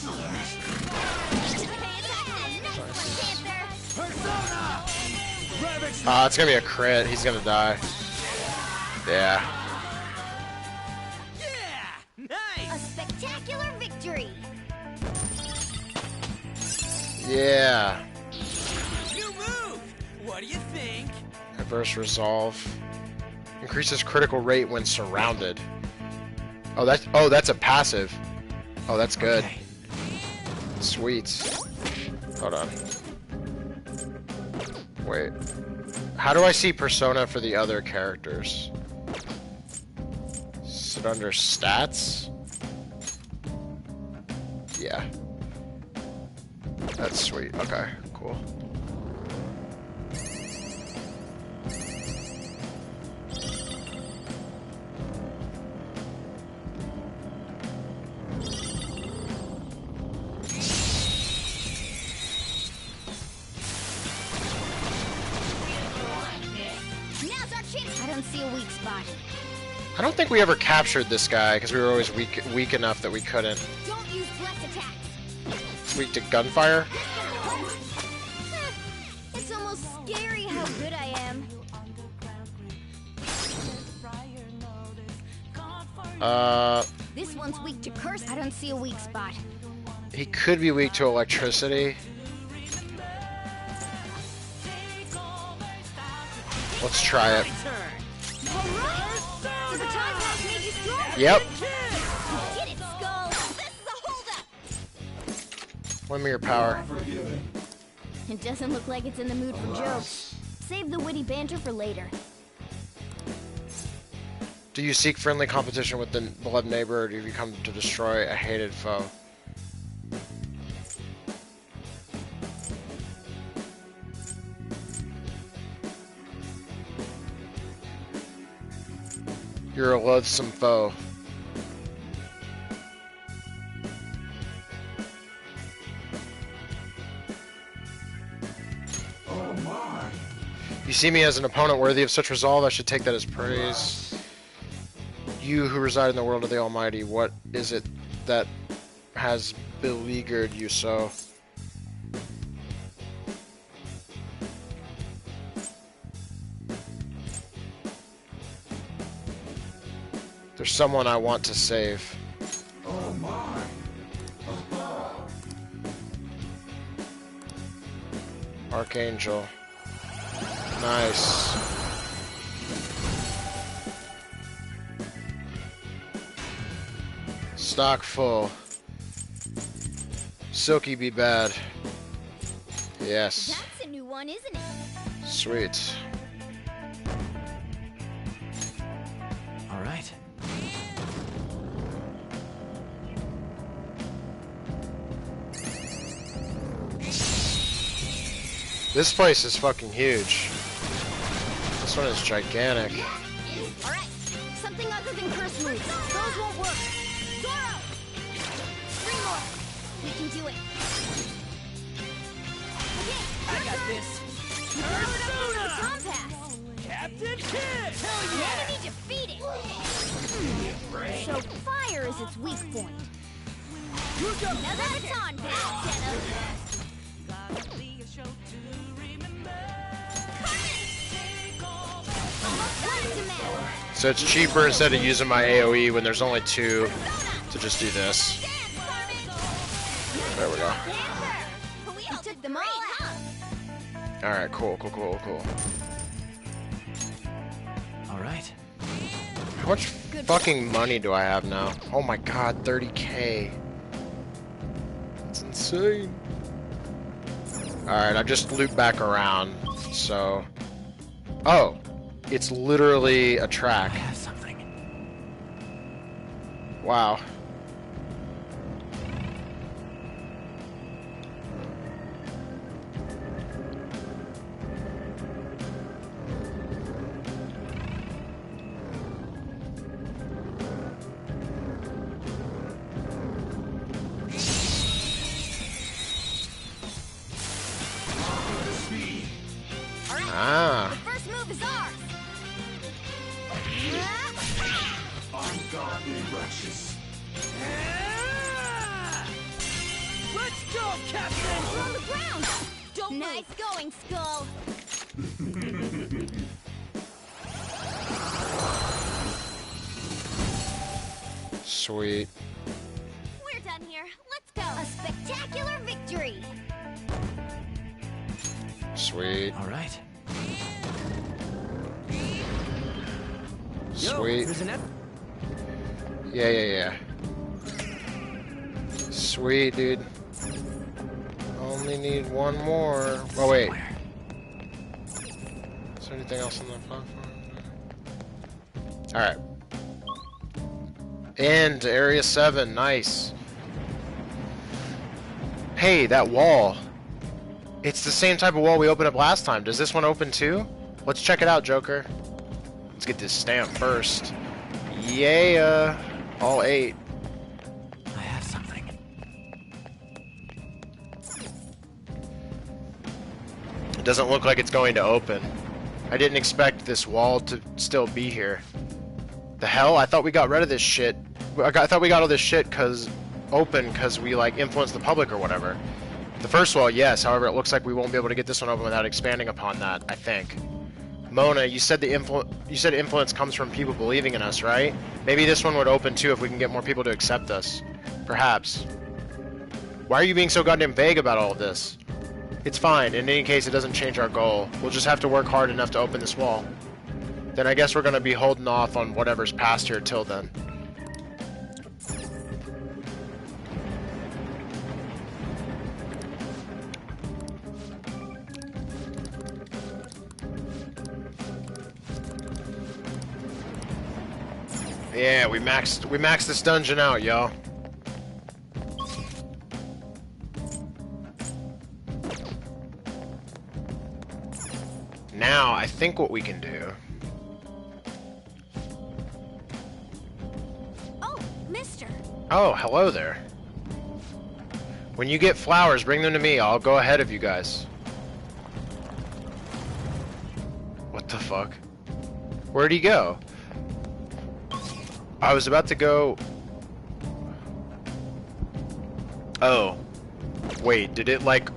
attack that nice one, Panther! Persona! Ravage them! Ah, it's gonna be a crit. He's gonna die. Yeah. Yeah! A Nice! spectacular victory! Yeah. New move! What do you think? Adverse resolve. Increases critical rate when surrounded. Oh, that's a passive. Oh, that's good. Okay. Sweet. Hold on. Wait. How do I see persona for the other characters? Is it under stats? Yeah. That's sweet. Okay, cool. Now's our chance. I don't see a weak spot. I don't think we ever captured this guy because we were always weak enough that we couldn't. Don't use blessed attacks. Weak to gunfire? It's almost scary how good I am. This one's weak to curse. I don't see a weak spot. He could be weak to electricity. Let's try it. Alright! So the time has made you stronger. Yep. Get it, Skull! This is a holdup! Lend me your power. It doesn't look like it's in the mood for jokes. Save the witty banter for later. Do you seek friendly competition with the beloved neighbor, or do you come to destroy a hated foe? You're a loathsome foe. Oh my. You see me as an opponent worthy of such resolve, I should take that as praise. You who reside in the world of the Almighty, what is it that has beleaguered you so? There's someone I want to save. Oh my. Archangel. Nice. Stock full. Silky be bad. Yes. That's a new one, isn't it? Sweet. All right. This place is fucking huge. This one is gigantic. Alright, something other than curse moves. Those won't work. Zoro! 3 more. We can do it. Okay, I got this. Persona! Compass! Captain Kidd! Hell yeah! Enemy defeated! So fire is its weak point. Now that it's on, pal, Tenno. So it's cheaper instead of using my AoE when there's only 2 to just do this. There we go. We took them all out. Alright, cool. All right. How much fucking money do I have now? Oh my god, 30k. That's insane. Alright, I just looped back around, so... Oh! It's literally a track. I have something. Wow. Ah. The first move is ours. Ungodly wretches. Let's go, Captain! We're on the ground. Don't nice going, Skull. Sweet. We're done here. Let's go. A spectacular victory. Sweet. All right. Sweet. Yo, there's an Yeah. Sweet, dude. Only need one more. Oh, wait. Is there anything else on the platform? Alright. And Area 7. Nice. Hey, that wall. It's the same type of wall we opened up last time. Does this one open too? Let's check it out, Joker. Let's get this stamp first. Yeah. All 8. I have something. It doesn't look like it's going to open. I didn't expect this wall to still be here. The hell? I thought we got rid of this shit. I thought we got all this shit because we like influenced the public or whatever. The first wall, yes. However, it looks like we won't be able to get this one open without expanding upon that, I think. Mona, you said influence comes from people believing in us, right? Maybe this one would open too if we can get more people to accept us. Perhaps. Why are you being so goddamn vague about all of this? It's fine. In any case, it doesn't change our goal. We'll just have to work hard enough to open this wall. Then I guess we're gonna be holding off on whatever's past here till then. Yeah, we maxed this dungeon out, y'all. Now, I think what we can do... Oh, mister. Oh, hello there. When you get flowers, bring them to me. I'll go ahead of you guys. What the fuck? Where'd he go? I was about to go... Oh. Wait, did it like...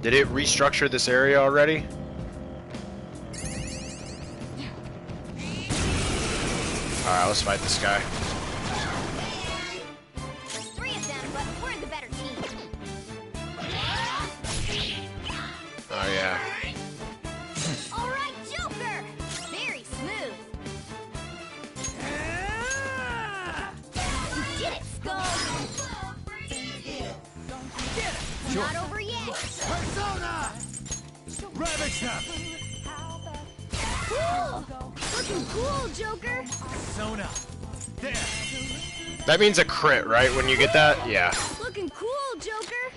Did it restructure this area already? Alright, let's fight this guy. There's 3 of them, but we're the better team. Oh yeah. All right, Joker. Very smooth. You did it, Skull. Not over yet. Persona! Ravage them! Cool. Looking cool, Joker. Persona! There! That means a crit, right? When you get that? Yeah. Looking cool, Joker.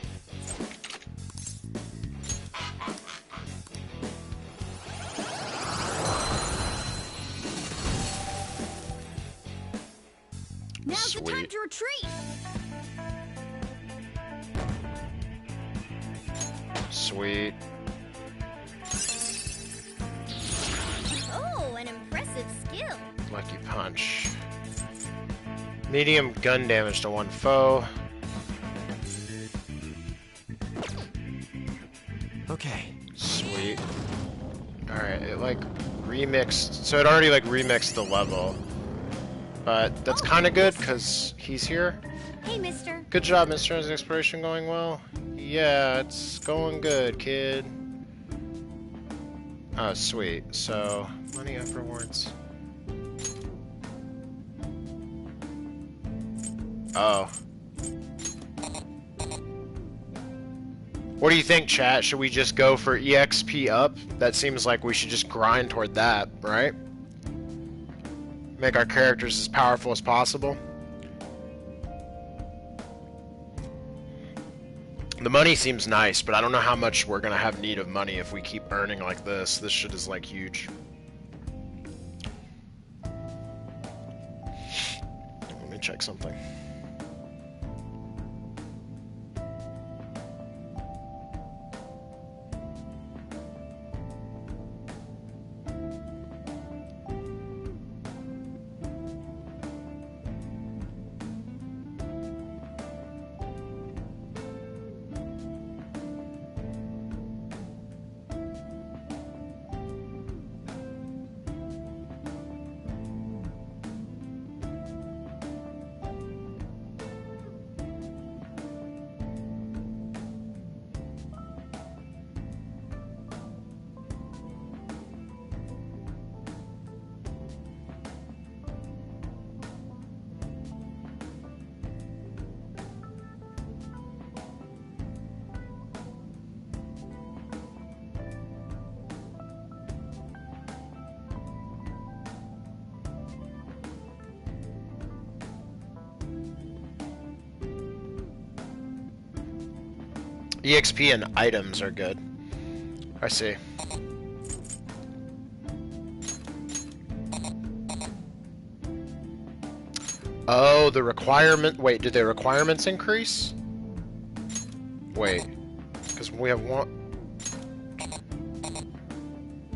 Now's the time Sweet. to retreat. Sweet. Oh, an impressive skill. Lucky punch. Medium gun damage to one foe. Okay. Sweet. Alright, it like remixed. So it already like remixed the level. But that's kind of good because he's here. Hey, mister. Good job, Mr. Is the exploration going well? Yeah, it's going good, kid. Oh, sweet. So, money up rewards. Oh. What do you think, chat? Should we just go for EXP up? That seems like we should just grind toward that, right? Make our characters as powerful as possible. The money seems nice, but I don't know how much we're gonna have need of money if we keep earning like this. This shit is like huge. Let me check something. EXP and items are good. I see. Oh, the requirement... Wait, did the requirements increase? Wait. Because we have one...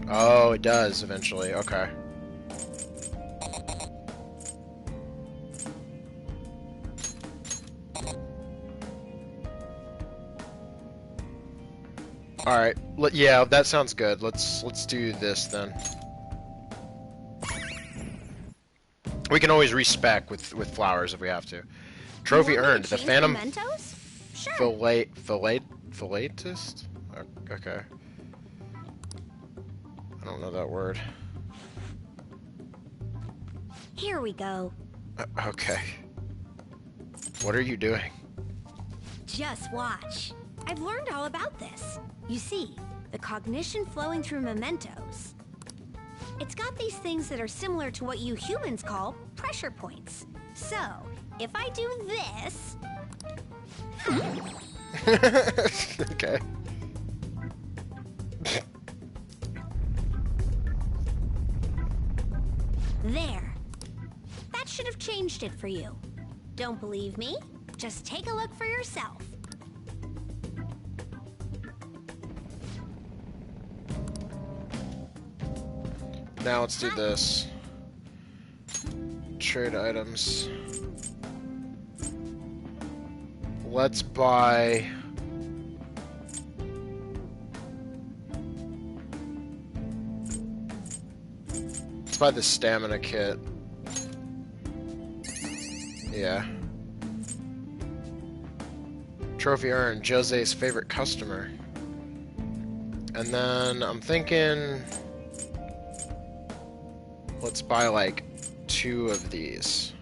Oh, it does eventually. Okay. All right. Yeah, that sounds good. Let's do this then. We can always respec with flowers if we have to. Trophy earned. The Phantom Mementos? Sure. Philatist? Okay. I don't know that word. Here we go. Okay. What are you doing? Just watch. I've learned all about this. You see, the cognition flowing through mementos. It's got these things that are similar to what you humans call pressure points. So, if I do this... Okay. There. That should have changed it for you. Don't believe me? Just take a look for yourself. Now let's do this. Trade items. Let's buy... Let's buy the stamina kit. Yeah. Trophy earned. Jose's favorite customer. And then I'm thinking... Let's buy like 2 of these.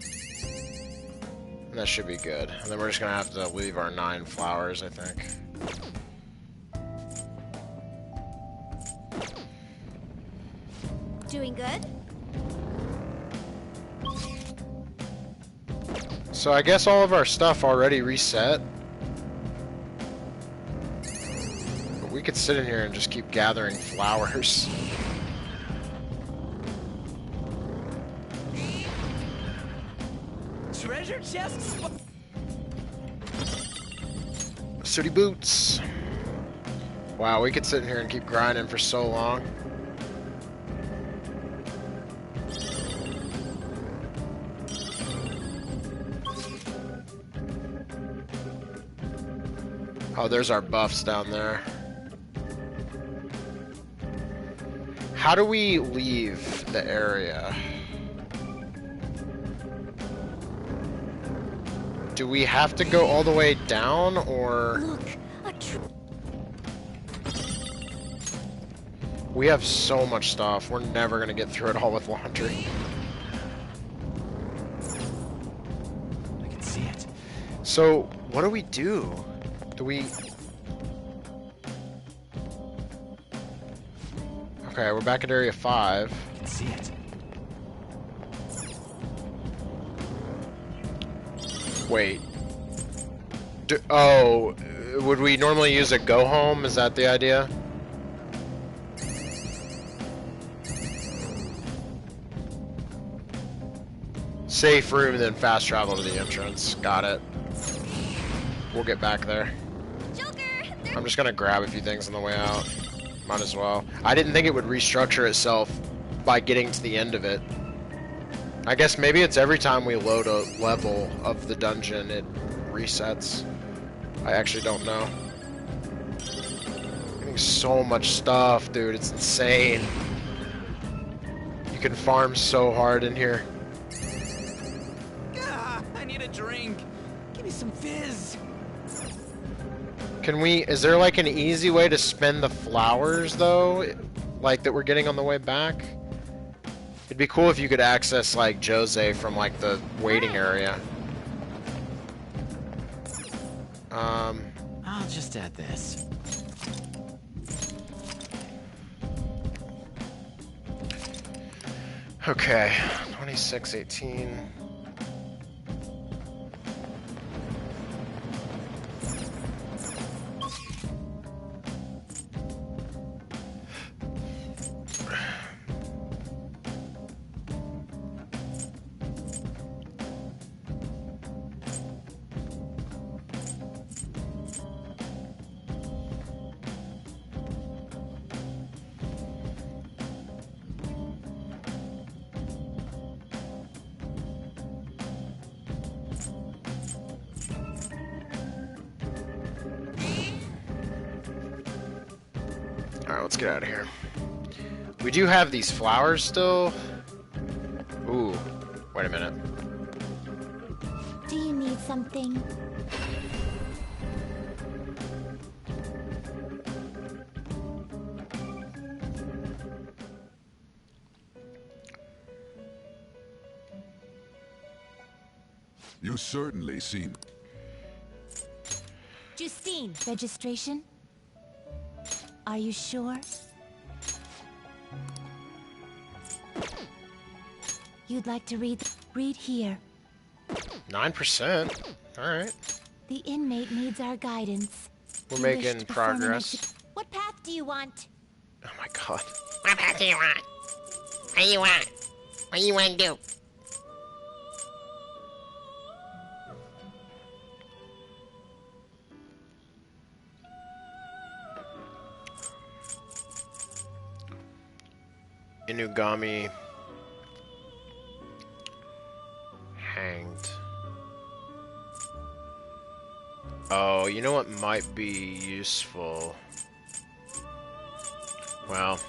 And that should be good. And then we're just gonna have to leave our 9 flowers, I think. Doing good? So I guess all of our stuff already reset. But we could sit in here and just keep gathering flowers. Treasure chests? Sooty boots. Wow, we could sit in here and keep grinding for so long. Oh, there's our buffs down there. How do we leave the area? Do we have to go all the way down, or... Look, We have so much stuff. We're never gonna get through it all with laundry. I can see it. So, what do? Do we... Okay, we're back at Area 5. I can see it. Wait. Oh, would we normally use a go home? Is that the idea? Safe room, then fast travel to the entrance. Got it. We'll get back there. I'm just gonna grab a few things on the way out. Might as well. I didn't think it would restructure itself by getting to the end of it. I guess maybe it's every time we load a level of the dungeon, it resets. I actually don't know. Getting so much stuff, dude. It's insane. You can farm so hard in here. I need a drink. Give me some fizz. Can we... Is there like an easy way to spend the flowers, though? Like, that we're getting on the way back? It'd be cool if you could access, like, Jose from, like, the waiting area. I'll just add this. Okay. 2618. let's get out of here. We do have these flowers still. Ooh, wait a minute. Do you need something? You certainly seem... Justine. Registration? Are you sure? You'd like to read here. 9%. Alright. The inmate needs our guidance. We're You wish making to perform an progress. What path do you want? Oh my god. What path do you want? What do you want? What do you want to do? Inugami hanged. Oh, you know what might be useful? Well,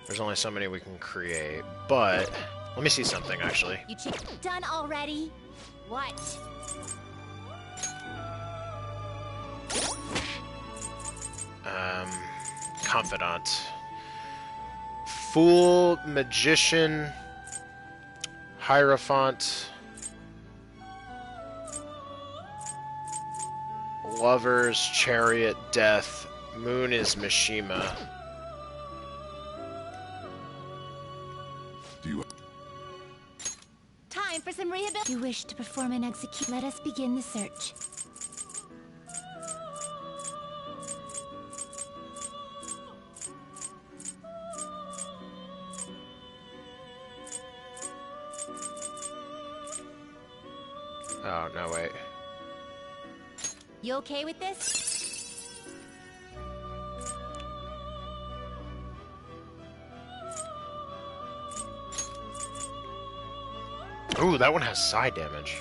there's only so many we can create, but let me see something actually. You done already? What? Confidant. Fool, Magician, Hierophant, Lovers, Chariot, Death, Moon is Mishima. Do you... Time for some rehabilitation. You wish to perform an execute. Let us begin the search. Oh, no, wait. You okay with this? Ooh, that one has side damage.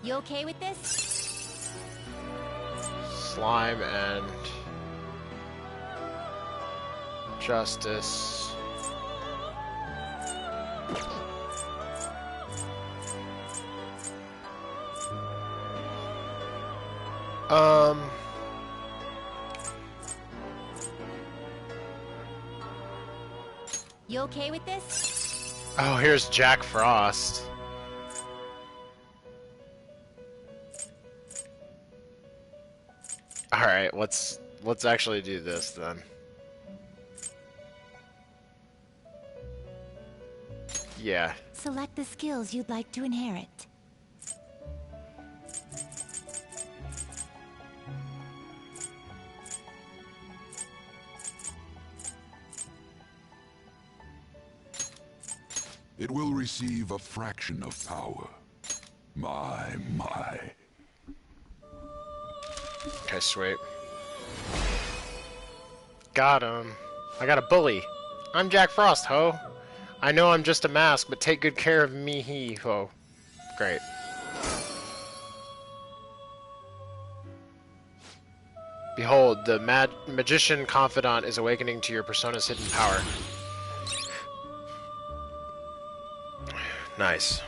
You okay with this? Slime and Justice. You okay with this? Oh, here's Jack Frost. All right, let's actually do this then. Yeah. Select the skills you'd like to inherit. It will receive a fraction of power. My. Okay, sweet. Got him. I got a bully. I'm Jack Frost, ho. I know I'm just a mask, but take good care of me, he, ho. Great. Behold, the magician confidant is awakening to your persona's hidden power. Nice.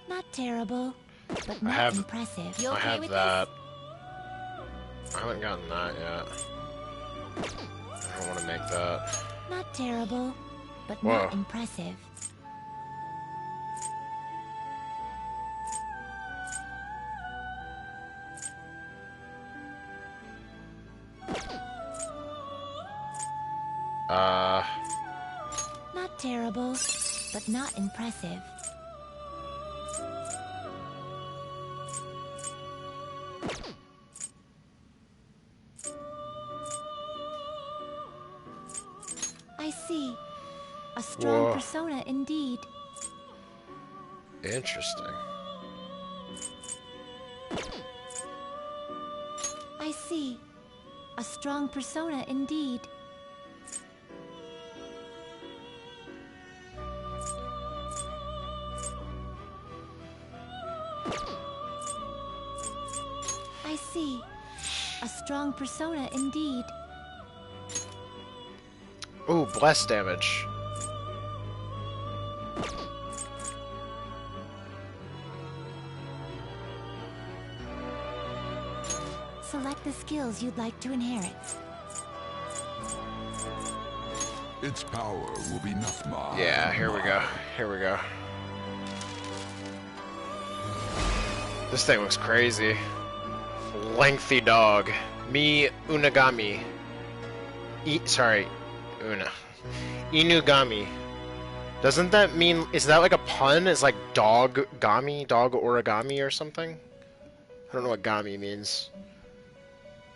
Not terrible, but I not have, impressive. You I okay have with that. I haven't gotten that yet. I don't want to make that. this? Not terrible, but Whoa. not impressive. Not terrible, but not impressive. I see. A strong Whoa. persona indeed. Interesting. I see. A strong persona indeed. see. A strong persona indeed. Ooh, bless damage. Select the skills you'd like to inherit. Its power will be Nathma. Yeah, here we go. Here we go. This thing looks crazy. Lengthy dog. Mi Unagami. Sorry, Una. Inugami. Doesn't that mean... Is that like a pun? It's like dog gami? Dog origami or something? I don't know what gami means.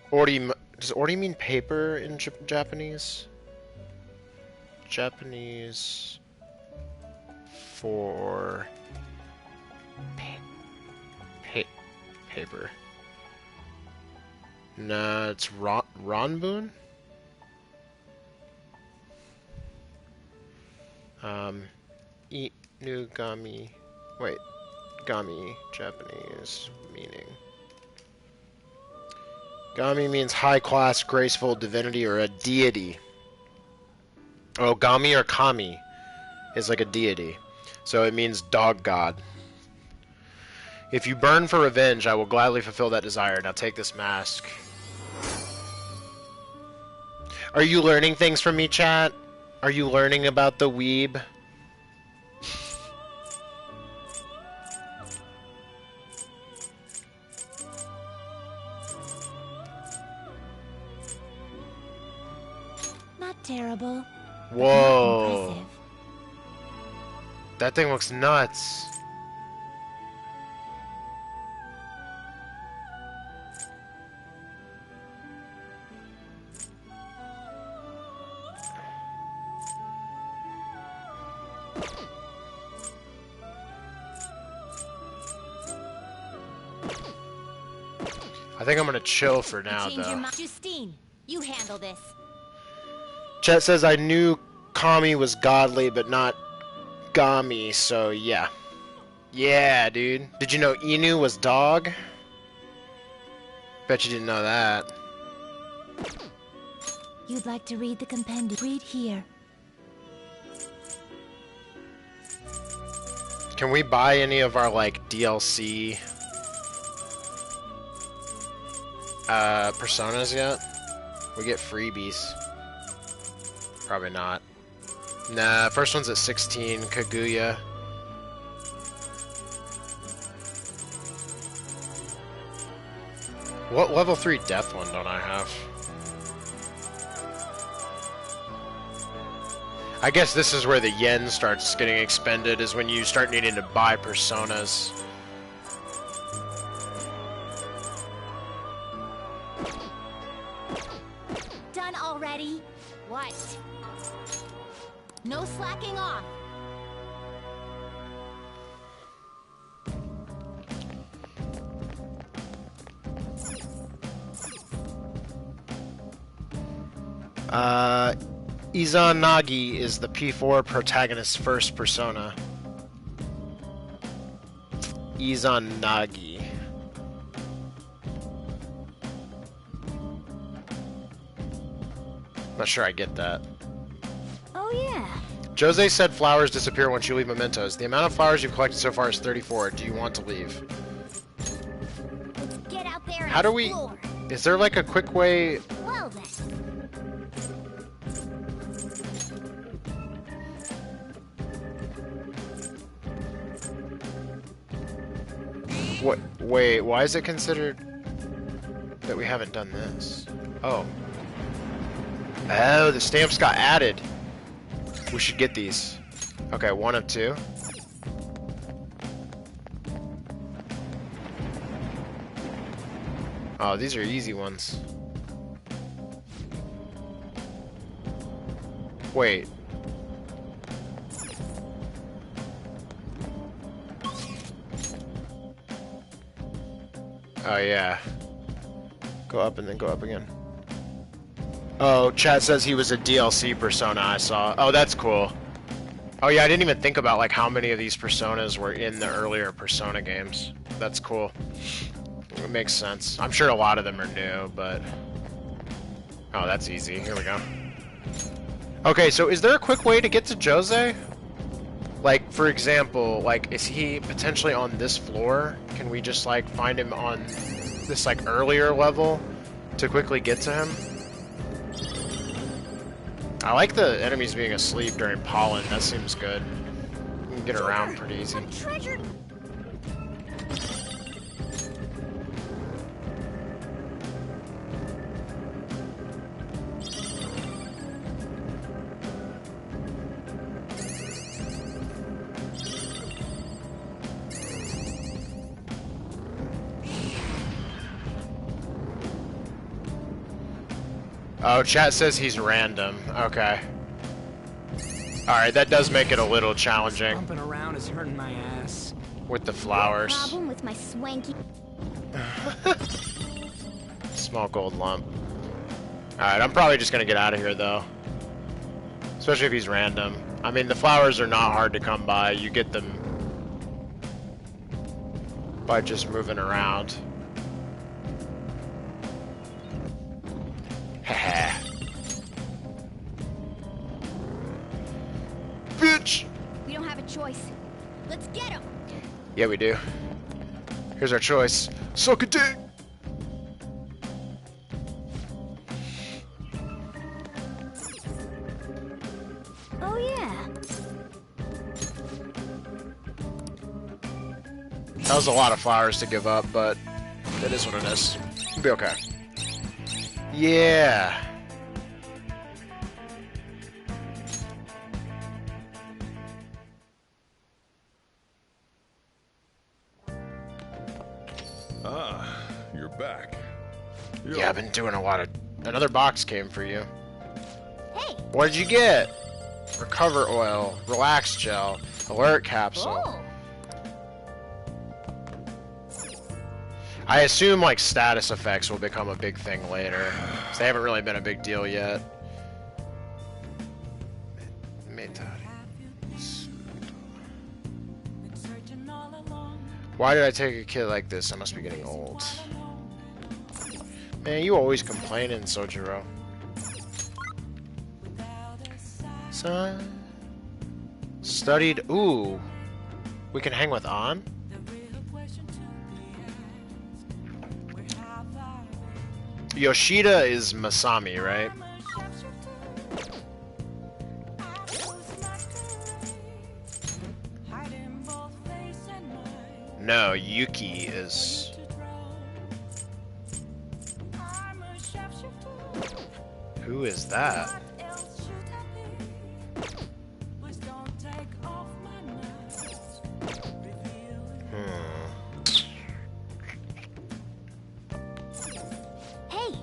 Ori... Does ori mean paper in Japanese? Japanese... for... paper. Nah, it's Ronbun? Inugami. Wait. Gami, Japanese meaning. Gami means high class, graceful divinity or a deity. Oh, Gami or Kami is like a deity. So it means dog god. If you burn for revenge, I will gladly fulfill that desire. Now take this mask. Are you learning things from me, chat? Are you learning about the weeb? Not terrible. Whoa. Impressive. That thing looks nuts. I think I'm gonna chill for now, though. Justine, you handle this. Chet says I knew Kami was godly, but not Gami, so yeah. Yeah, dude. Did you know Inu was dog? Bet you didn't know that. You'd like to read the compendium? Read here. Can we buy any of our, like, DLC personas yet? We get freebies. Probably not. Nah, first one's at 16, Kaguya. What level 3 death one don't I have? I guess this is where the yen starts getting expended, is when you start needing to buy personas. Done already? What? No slacking off. Izanagi is the P4 protagonist's first persona. Izanagi. Not sure I get that. Oh yeah. Jose said flowers disappear once you leave mementos. The amount of flowers you've collected so far is 34. Do you want to leave? Let's get out there and How do we... explore. Is there like a quick way... Well then. What? Wait, why is it considered that we haven't done this? Oh. Oh, the stamps got added. We should get these. Okay, 1 of 2. Oh, these are easy ones. Wait. Oh, yeah. Go up and then go up again. Oh, chat says he was a DLC persona I saw. Oh, that's cool. Oh, yeah, I didn't even think about, like, how many of these personas were in the earlier Persona games. That's cool. It makes sense. I'm sure a lot of them are new, but... Oh, that's easy. Here we go. Okay, so is there a quick way to get to Jose? Like, for example, like, is he potentially on this floor? Can we just, like, find him on this, like, earlier level to quickly get to him? I like the enemies being asleep during pollen. That seems good. You can get around pretty easy. Treasure. Oh, chat says he's random. Okay. Alright, that does make it a little challenging. Bumping around is hurting my ass. With the flowers. Problem with my swanky. Small gold lump. Alright, I'm probably just gonna get out of here though. Especially if he's random. I mean, the flowers are not hard to come by. You get them by just moving around. Haha. Bitch! We don't have a choice. Let's get him. Yeah, we do. Here's our choice. Suck a dick! Oh yeah. That was a lot of flowers to give up, but it is what it is. We'll be okay. Yeah. Ah, you're back. Yo. Yeah, I've been doing a lot of... Another box came for you. Hey. What did you get? Recover oil, relax gel, alert capsule. Oh. I assume like status effects will become a big thing later. So they haven't really been a big deal yet. Why did I take a kid like this? I must be getting old. Man, you always complaining, Sojiro. Son. Studied. Ooh. We can hang with An? Yoshida is Masami, right? No, Yuki is... Who is that? Hey.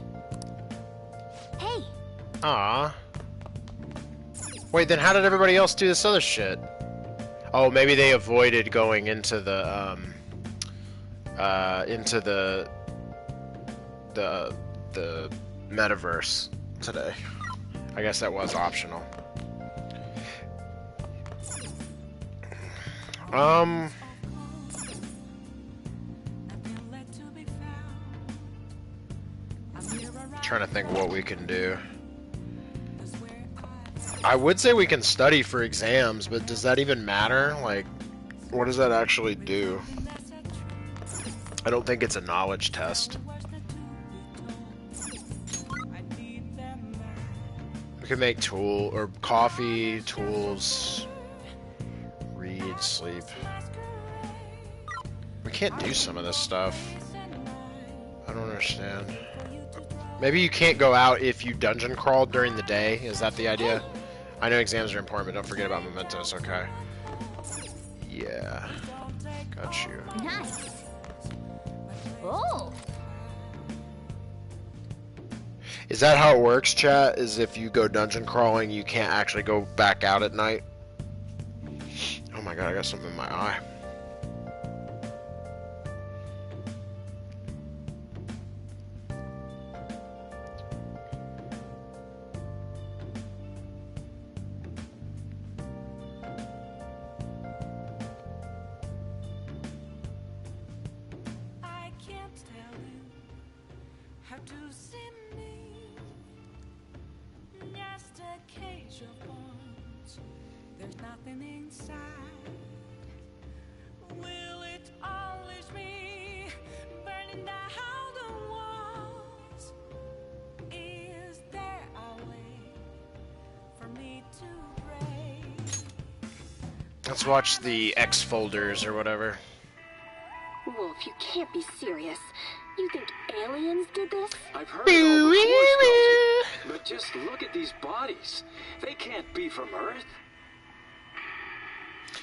Hey. Aw. Wait, then how did everybody else do this other shit? Oh, maybe they avoided going into the, the metaverse today. I guess that was optional. Trying to think what we can do. I would say we can study for exams, but does that even matter? Like, what does that actually do? I don't think it's a knowledge test. We can make tool or coffee, tools, read, sleep. We can't do some of this stuff. I don't understand. Maybe you can't go out if you dungeon crawled during the day. Is that the idea? I know exams are important, but don't forget about mementos, okay? Yeah. Got you. Nice. Oh. Is that how it works, chat? Is if you go dungeon crawling, you can't actually go back out at night? Oh my god, I got something in my eye. to see me. Just a cage of bones. There's nothing inside. Will it unleash me, burning down the walls? Is there a way for me to break? Let's watch the X folders or whatever. Wolf, you can't be serious. You think aliens did this? I've heard it all before, Skeleton, but just look at these bodies. They can't be from Earth.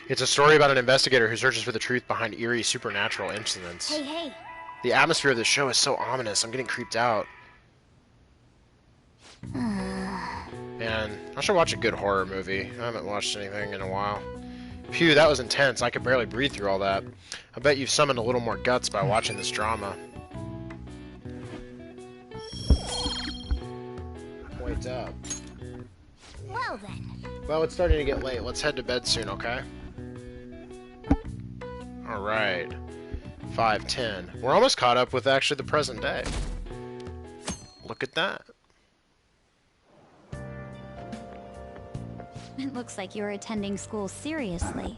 It's a story about an investigator who searches for the truth behind eerie supernatural incidents. Hey, hey. The atmosphere of this show is so ominous. I'm getting creeped out. Man, I should watch a good horror movie. I haven't watched anything in a while. Phew, that was intense. I could barely breathe through all that. I bet you've summoned a little more guts by watching this drama. Wait up. Well then. Well, it's starting to get late. Let's head to bed soon, okay? Alright. 5:10. We're almost caught up with actually the present day. Look at that. It looks like you're attending school seriously.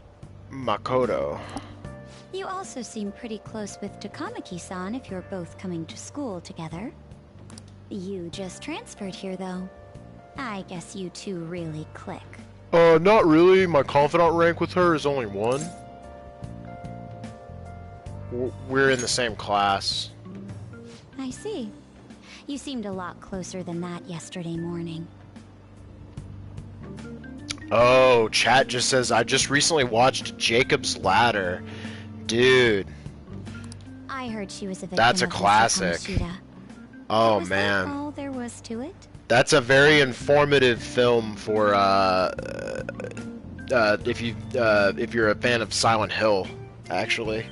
Makoto. You also seem pretty close with Takamaki-san if you're both coming to school together. You just transferred here, though. I guess you two really click. Not really. My confidant rank with her is only 1. We're in the same class. I see. You seemed a lot closer than that yesterday morning. Oh, chat just says, I just recently watched Jacob's Ladder. Dude. I heard she was a victim That's a of classic. Kamoshida. Oh, Was man. that all there was to it? That's a very informative film for, if you're a fan of Silent Hill, actually.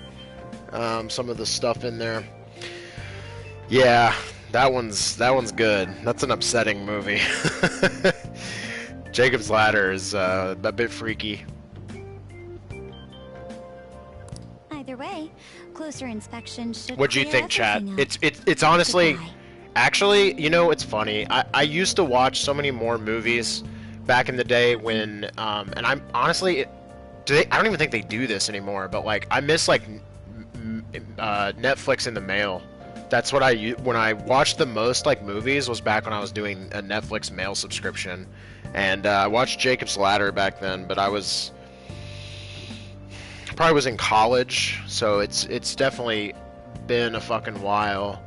Some of the stuff in there. Yeah, that one's good. That's an upsetting movie. Jacob's Ladder is a bit freaky. Either way, closer inspection should. What'd you clear think, chat? everything up. It's honestly, Goodbye. actually, you know, it's funny. I used to watch so many more movies back in the day when, and I'm honestly, I don't even think they do this anymore. But like, I miss like Netflix in the mail. That's what when I watched the most like movies was back when I was doing a Netflix mail subscription, and I watched Jacob's Ladder back then. But I probably was in college, so it's definitely been a fucking while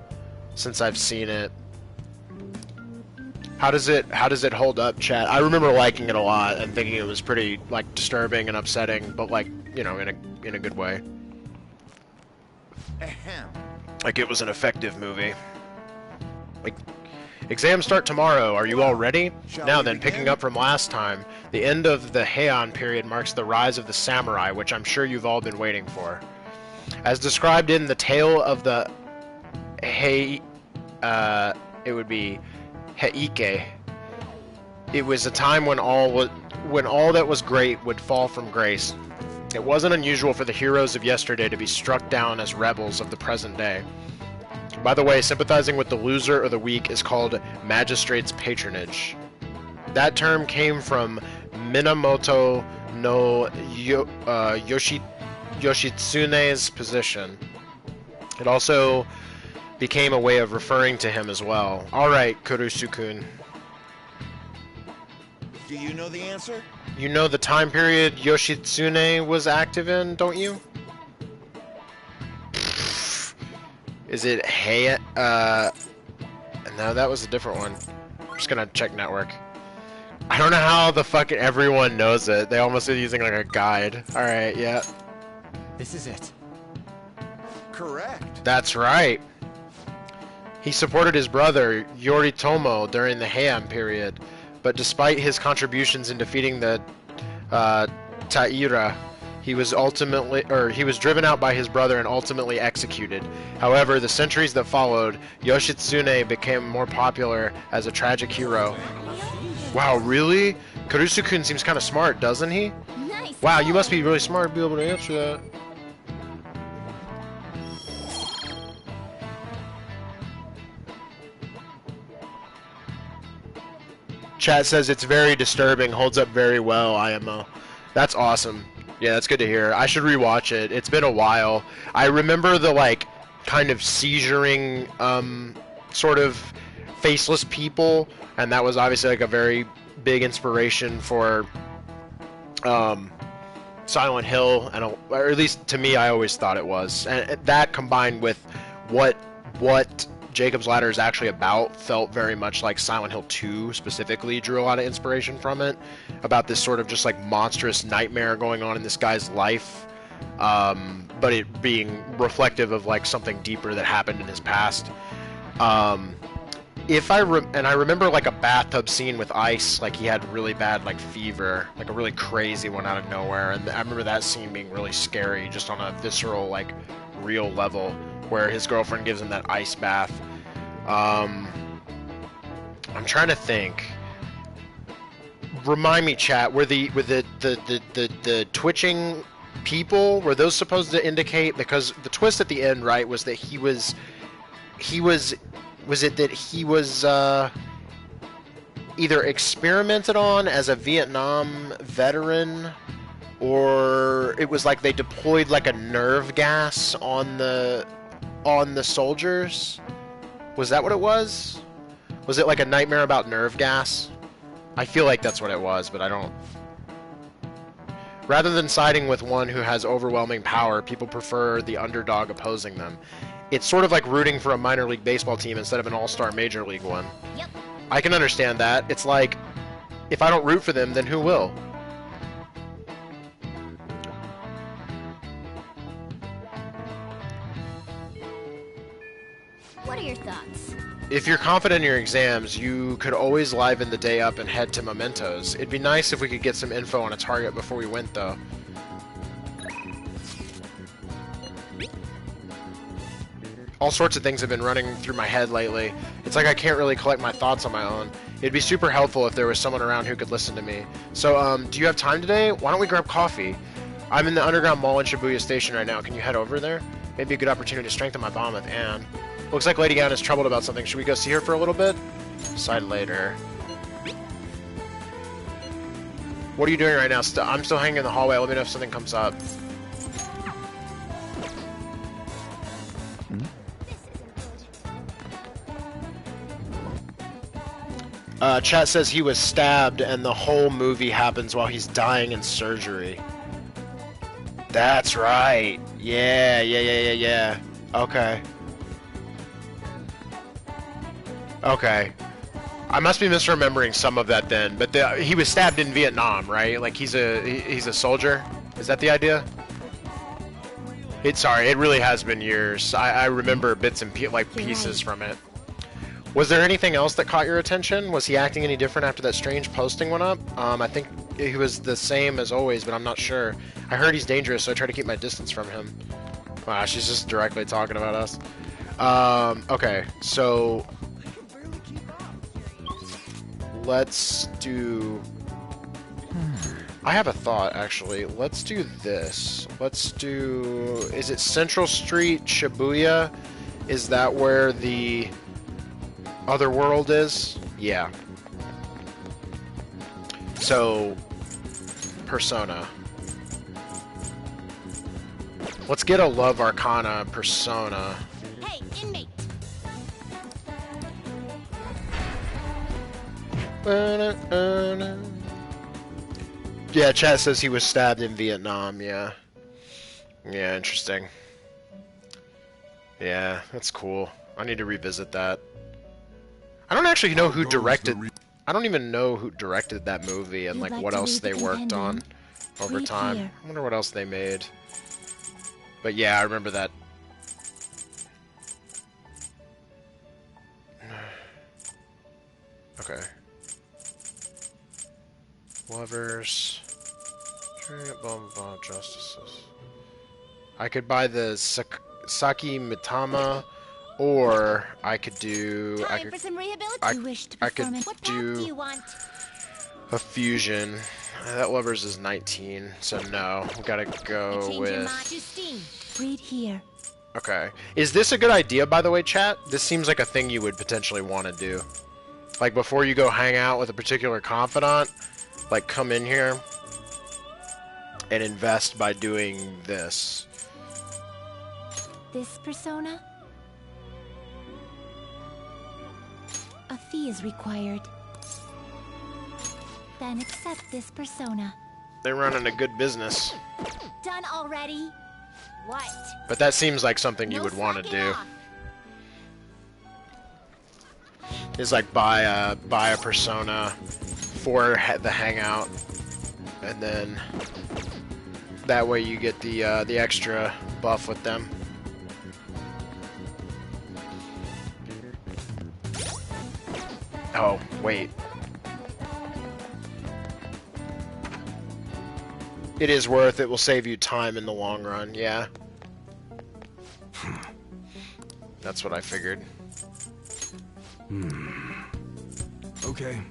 since I've seen it. How does it hold up, chat? I remember liking it a lot and thinking it was pretty like disturbing and upsetting, but like, you know, in a good way. Like it was an effective movie. Like, exams start tomorrow. Are you all ready? Now then, picking up from last time, the end of the Heian period marks the rise of the samurai, which I'm sure you've all been waiting for. As described in the tale of the it would be Heike. It was a time when all that was great would fall from grace. It wasn't unusual for the heroes of yesterday to be struck down as rebels of the present day. By the way, sympathizing with the loser or the weak is called magistrate's patronage. That term came from Minamoto no Yoshitsune's position. It also became a way of referring to him as well. Alright, Kurusu-kun. Do you know the answer? You know the time period Yoshitsune was active in, don't you? Is it Hey? No, that was a different one. I'm just gonna check network. I don't know how the fucking everyone knows it. They almost are using like a guide. Alright, yeah. This is it. Correct. That's right. He supported his brother, Yoritomo, during the Heian period, but despite his contributions in defeating the Taira, he was driven out by his brother and ultimately executed. However, the centuries that followed, Yoshitsune became more popular as a tragic hero. Wow, really? Kurusu-kun seems kind of smart, doesn't he? Nice. Wow, you must be really smart to be able to answer that. Chat says it's very disturbing, holds up very well, IMO. That's awesome. Yeah, that's good to hear. I should rewatch it. It's been a while. I remember the, like, kind of seizuring, sort of faceless people, and that was obviously, like, a very big inspiration for, Silent Hill, and or at least to me, I always thought it was. And that combined with what Jacob's Ladder is actually about felt very much like Silent Hill 2 specifically, drew a lot of inspiration from it, about this sort of just like monstrous nightmare going on in this guy's life, but it being reflective of like something deeper that happened in his past. I remember like a bathtub scene with ice, like he had really bad like fever, like a really crazy one out of nowhere, and I remember that scene being really scary just on a visceral, like real level, where his girlfriend gives him that ice bath. I'm trying to think. Remind me, chat, were the twitching people, were those supposed to indicate, because the twist at the end, right, was that he was it that he was either experimented on as a Vietnam veteran, or it was like they deployed like a nerve gas on the soldiers? Was that what it was? Was it like a nightmare about nerve gas? I feel like that's what it was, but I don't... Rather than siding with one who has overwhelming power, people prefer the underdog opposing them. It's sort of like rooting for a minor league baseball team instead of an all-star major league one. Yep. I can understand that. It's like, if I don't root for them, then who will? What are your thoughts? If you're confident in your exams, you could always liven the day up and head to Mementos. It'd be nice if we could get some info on a target before we went, though. All sorts of things have been running through my head lately. It's like I can't really collect my thoughts on my own. It'd be super helpful if there was someone around who could listen to me. So, do you have time today? Why don't we grab coffee? I'm in the underground mall in Shibuya Station right now. Can you head over there? Maybe a good opportunity to strengthen my bond with Anne. Looks like Lady Anne is troubled about something. Should we go see her for a little bit? Decide later. What are you doing right now? I'm still hanging in the hallway. Let me know if something comes up. Chat says he was stabbed and the whole movie happens while he's dying in surgery. That's right. Yeah. Okay. Okay. I must be misremembering some of that then, but he was stabbed in Vietnam, right? Like he's a soldier? Is that the idea? Sorry, it really has been years. I remember bits and pieces from it. Was there anything else that caught your attention? Was he acting any different after that strange posting went up? I think he was the same as always, but I'm not sure. I heard he's dangerous, so I try to keep my distance from him. Wow, she's just directly talking about us. Okay, so... Let's do... I have a thought, actually. Let's do this. Let's do... Is it Central Street, Shibuya? Is that where the... other world is? Yeah. So, Persona. Let's get a Love Arcana Persona. Hey, inmate! Yeah, chat says he was stabbed in Vietnam, yeah. Yeah, interesting. Yeah, that's cool. I need to revisit that. I don't actually know who directed... I don't even know who directed that movie and like what else they worked on over time. I wonder what else they made. But yeah, I remember that. Okay. Lovers. Blah, blah, justices. I could buy the Saki Mitama. Or I could do. I could do a fusion. That Lovers is 19, so no. We gotta go with. Read here. Okay. Is this a good idea, by the way, chat? This seems like a thing you would potentially want to do. Like, before you go hang out with a particular confidant, like, come in here and invest by doing this. This persona? A fee is required. Then accept this persona. They're running a good business. Done already? What? But that seems like something you would want to do. Is like buy a persona for the hangout, and then that way you get the extra buff with them. Oh wait, it is worth it. Will save you time in the long run. Yeah, that's what I figured. Okay.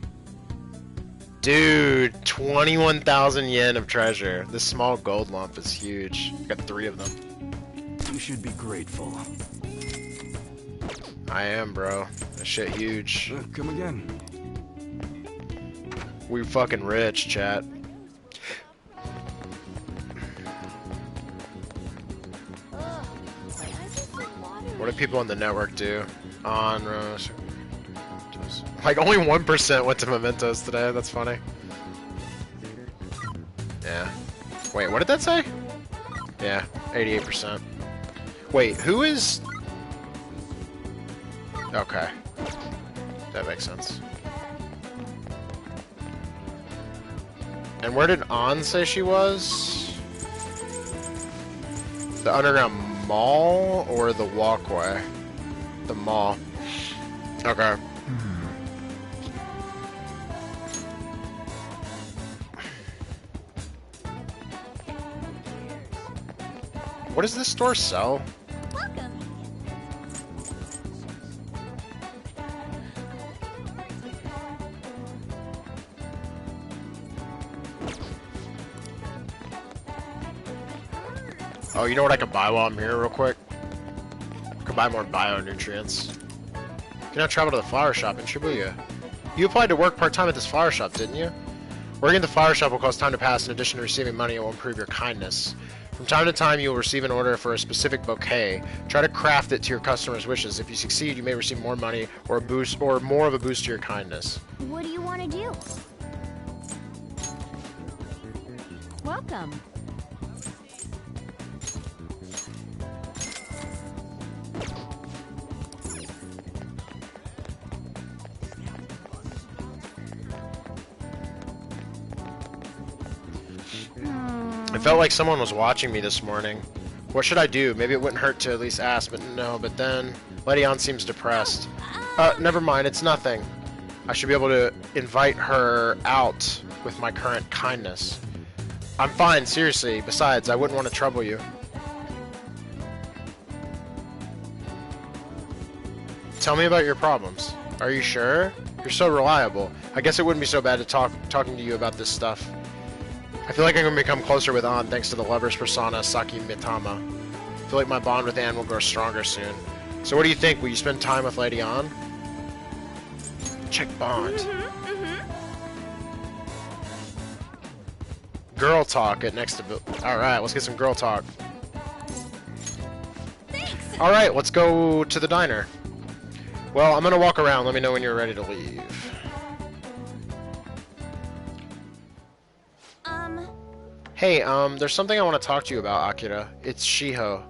Dude, 21,000 yen of treasure. This small gold lump is huge. Got 3 of them. You should be grateful. I am, bro. That shit huge. Come again. We fucking rich, chat. What do people on the network do? On like only 1% went to mementos today. That's funny. Yeah. Wait, what did that say? Yeah, 88%. Wait, who is? Okay, that makes sense. And where did An say she was? The underground mall or the walkway? The mall. Okay. What does this store sell? Welcome. Oh, you know what I could buy while I'm here real quick? I could buy more bio-nutrients. You can now travel to the flower shop in Shibuya. You applied to work part-time at this flower shop, didn't you? Working at the flower shop will cause time to pass. In addition to receiving money, it will improve your kindness. From time to time, you will receive an order for a specific bouquet. Try to craft it to your customer's wishes. If you succeed, you may receive more money or a boost, or more of a boost to your kindness. What do you want to do? Welcome. It felt like someone was watching me this morning. What should I do? Maybe it wouldn't hurt to at least ask, but no. But then, Lady An seems depressed. Never mind, it's nothing. I should be able to invite her out with my current kindness. I'm fine, seriously. Besides, I wouldn't want to trouble you. Tell me about your problems. Are you sure? You're so reliable. I guess it wouldn't be so bad to talking to you about this stuff. I feel like I'm going to become closer with An thanks to the lover's persona, Saki Mitama. I feel like my bond with An will grow stronger soon. So what do you think? Will you spend time with Lady An? Check bond. Girl talk at next to... Alright, let's get some girl talk. Alright, let's go to the diner. Well, I'm going to walk around. Let me know when you're ready to leave. Hey, there's something I want to talk to you about, Akira. It's Shiho.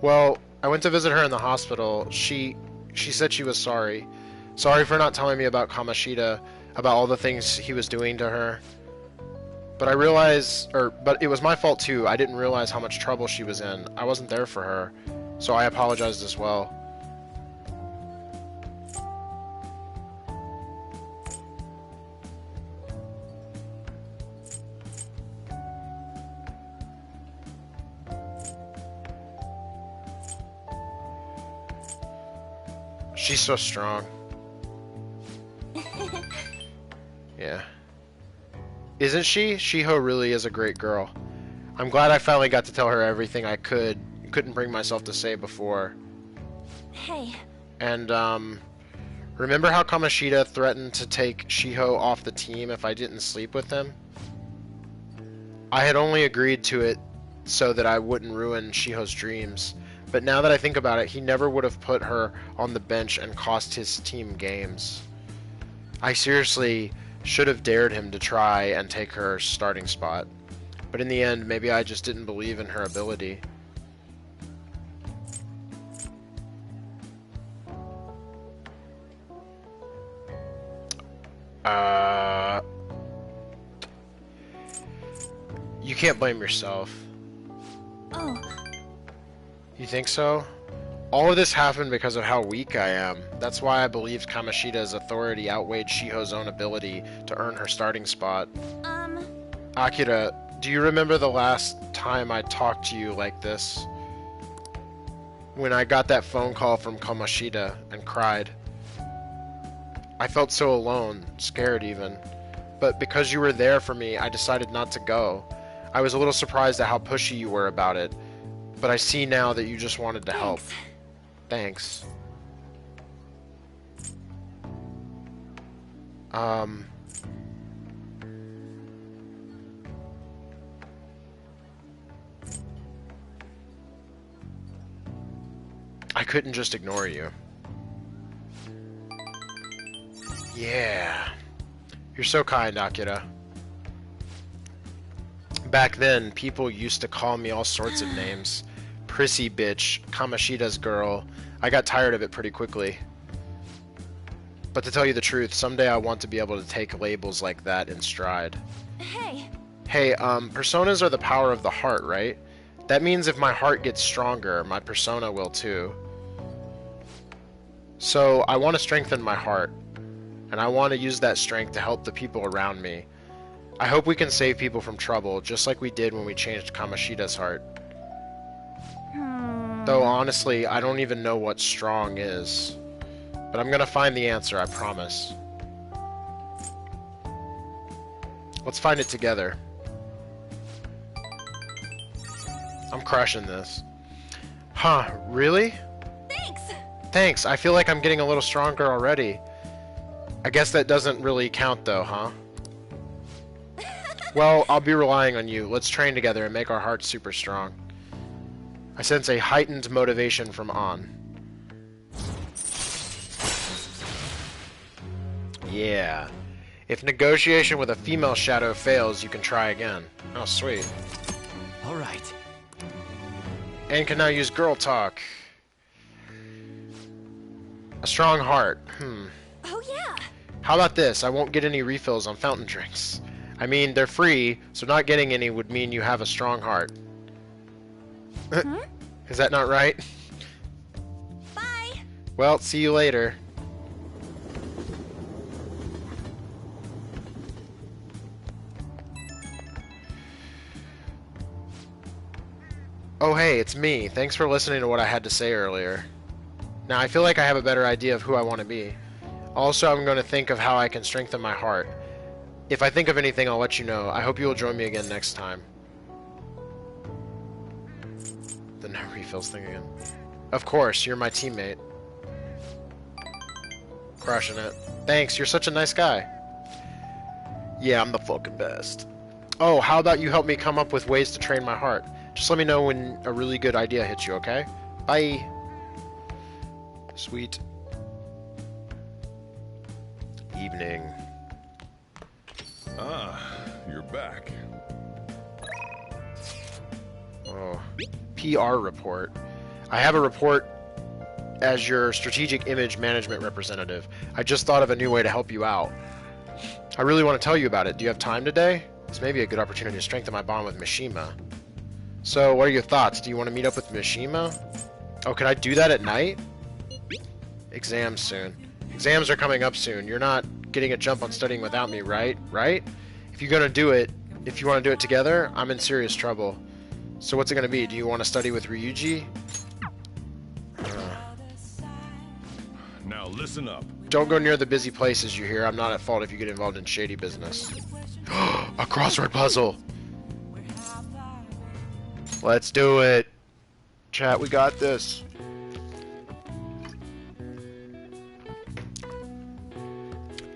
Well, I went to visit her in the hospital. She said she was sorry. Sorry for not telling me about Kamoshida, about all the things he was doing to her. But I realized, but it was my fault too. I didn't realize how much trouble she was in. I wasn't there for her, so I apologized as well. She's so strong. Yeah. Isn't she? Shiho really is a great girl. I'm glad I finally got to tell her everything I couldn't bring myself to say before. Hey. And, Remember how Kamoshida threatened to take Shiho off the team if I didn't sleep with him? I had only agreed to it so that I wouldn't ruin Shiho's dreams. But now that I think about it, he never would have put her on the bench and cost his team games. I seriously should have dared him to try and take her starting spot. But in the end, maybe I just didn't believe in her ability. You can't blame yourself. Oh. You think so? All of this happened because of how weak I am. That's why I believed Kamoshida's authority outweighed Shiho's own ability to earn her starting spot. Akira, do you remember the last time I talked to you like this? When I got that phone call from Kamoshida and cried. I felt so alone, scared even. But because you were there for me, I decided not to go. I was a little surprised at how pushy you were about it. But I see now that you just wanted to help. Thanks. I couldn't just ignore you. Yeah. You're so kind, Akira. Back then, people used to call me all sorts of names. Prissy bitch, Kamoshida's girl. I got tired of it pretty quickly. But to tell you the truth, someday I want to be able to take labels like that in stride. Hey. Hey, personas are the power of the heart, right? That means if my heart gets stronger, my persona will too. So, I want to strengthen my heart. And I want to use that strength to help the people around me. I hope we can save people from trouble, just like we did when we changed Kamoshida's heart. Though honestly, I don't even know what strong is. But I'm gonna find the answer, I promise. Let's find it together. I'm crushing this. Huh, really? Thanks! Thanks, I feel like I'm getting a little stronger already. I guess that doesn't really count though, huh? Well, I'll be relying on you. Let's train together and make our hearts super strong. I sense a heightened motivation from An. Yeah. If negotiation with a female shadow fails, you can try again. Oh, sweet. Alright. And can now use girl talk. A strong heart. Oh, yeah. How about this? I won't get any refills on fountain drinks. I mean, they're free, so not getting any would mean you have a strong heart. Is that not right? Bye. Well, see you later. Oh hey, it's me. Thanks for listening to what I had to say earlier. Now I feel like I have a better idea of who I want to be. Also, I'm going to think of how I can strengthen my heart. If I think of anything, I'll let you know. I hope you will join me again next time. The no refills thing again. Of course, you're my teammate. Crushing it. Thanks, you're such a nice guy. Yeah, I'm the fucking best. Oh, how about you help me come up with ways to train my heart? Just let me know when a really good idea hits you, okay? Bye. Sweet. Evening. Ah, you're back. Oh. PR report. I have a report as your strategic image management representative. I just thought of a new way to help you out. I really want to tell you about it. Do you have time today? This may be a good opportunity to strengthen my bond with Mishima. So, what are your thoughts? Do you want to meet up with Mishima? Oh, can I do that at night? Exams soon. Exams are coming up soon. You're not getting a jump on studying without me, right? Right? If you're gonna do it, if you want to do it together, I'm in serious trouble. So what's it gonna be? Do you want to study with Ryuji? Now listen up. Don't go near the busy places, you hear? I'm not at fault if you get involved in shady business. A crossword puzzle! Let's do it! Chat, we got this.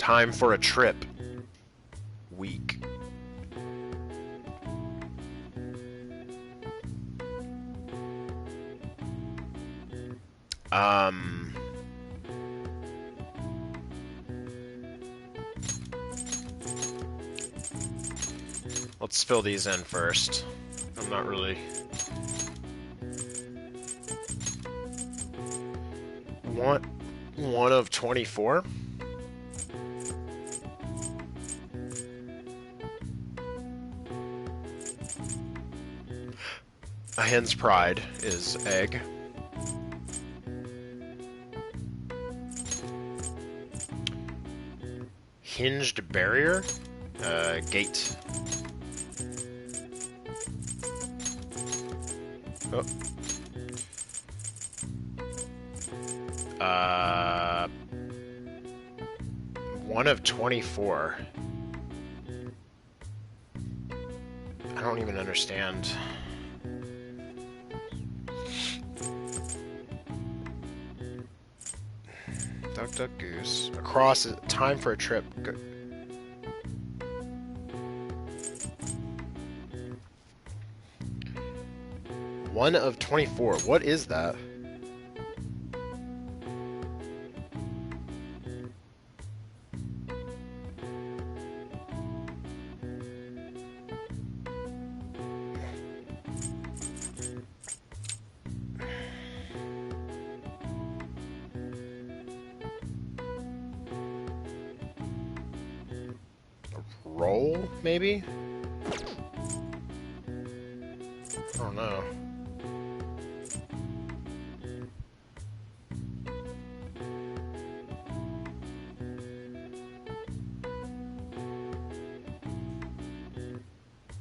Time for a trip. Week. Let's fill these in first. I'm not really... One of 24? A hen's pride is egg. Hinged barrier? Gate. Oh. 1 of 24. I don't even understand. Duck, duck, goose. Across. Time for a trip. Go 1 of 24. What is that? Roll, maybe? I don't know.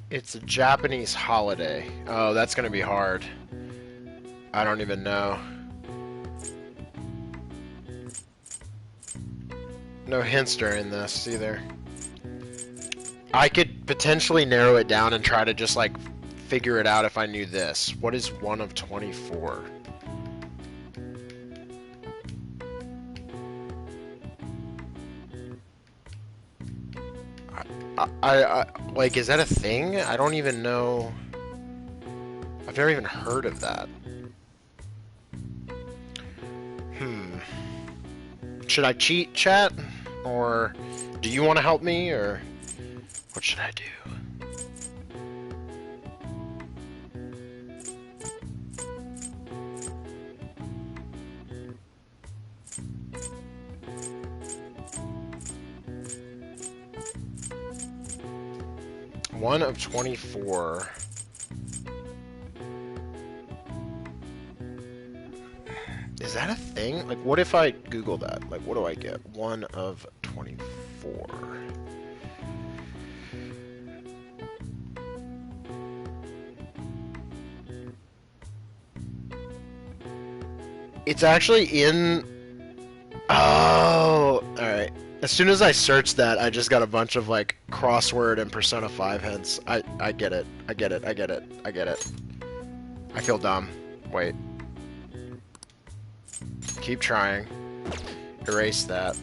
It's a Japanese holiday. Oh, that's gonna be hard. I don't even know. No hints during this either. I could potentially narrow it down and try to just like figure it out if I knew this. What is 1 of 24? I like, is that a thing? I don't even know. I've never even heard of that. Should I cheat, chat? Or do you want to help me, or what should I do? One of 24. Is that a thing? Like, what if I Google that? Like, what do I get? 1 of 24. It's actually in... Oh! Alright. As soon as I searched that, I just got a bunch of, like, crossword and Persona 5 hints. I get it. I get it. I get it. I get it. I feel dumb. Wait. Keep trying. Erase that.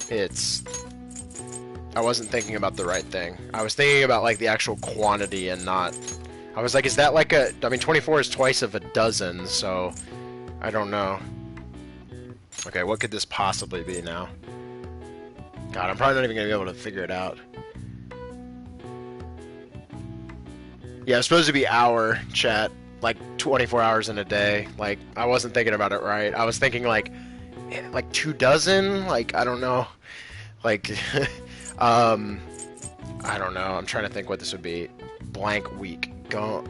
It's... I wasn't thinking about the right thing. I was thinking about, like, the actual quantity and not... I was like, is that like a... I mean, 24 is twice of a dozen, so... I don't know. Okay, what could this possibly be now? God, I'm probably not even going to be able to figure it out. Yeah, it's supposed to be hour, chat. Like, 24 hours in a day. Like, I wasn't thinking about it right. I was thinking, like 2 dozen? Like, I don't know. Like, I don't know. I'm trying to think what this would be. Blank week. Go...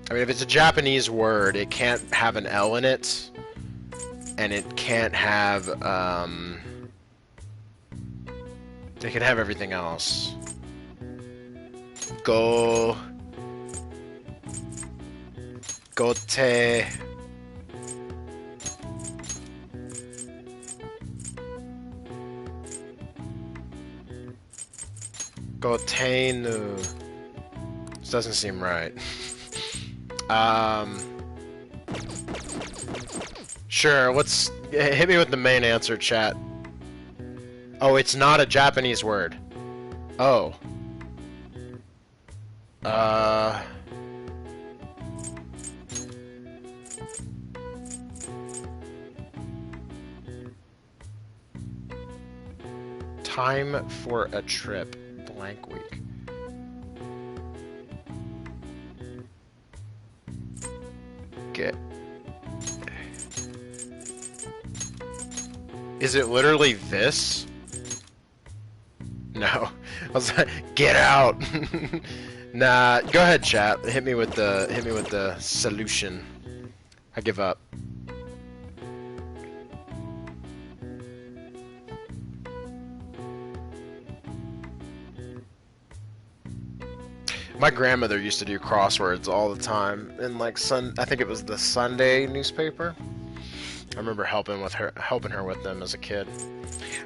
I mean, if it's a Japanese word, it can't have an L in it, and it can't have, it can have everything else. Gote... Gotenu. This doesn't seem right. Sure, let's hit me with the main answer, chat. Oh, it's not a Japanese word. Oh. Time for a trip. Blank week. Get. Is it literally this? No. I was like, get out. Nah, go ahead, chat. Hit me with the solution. I give up. My grandmother used to do crosswords all the time in like I think it was the Sunday newspaper. I remember helping her with them as a kid.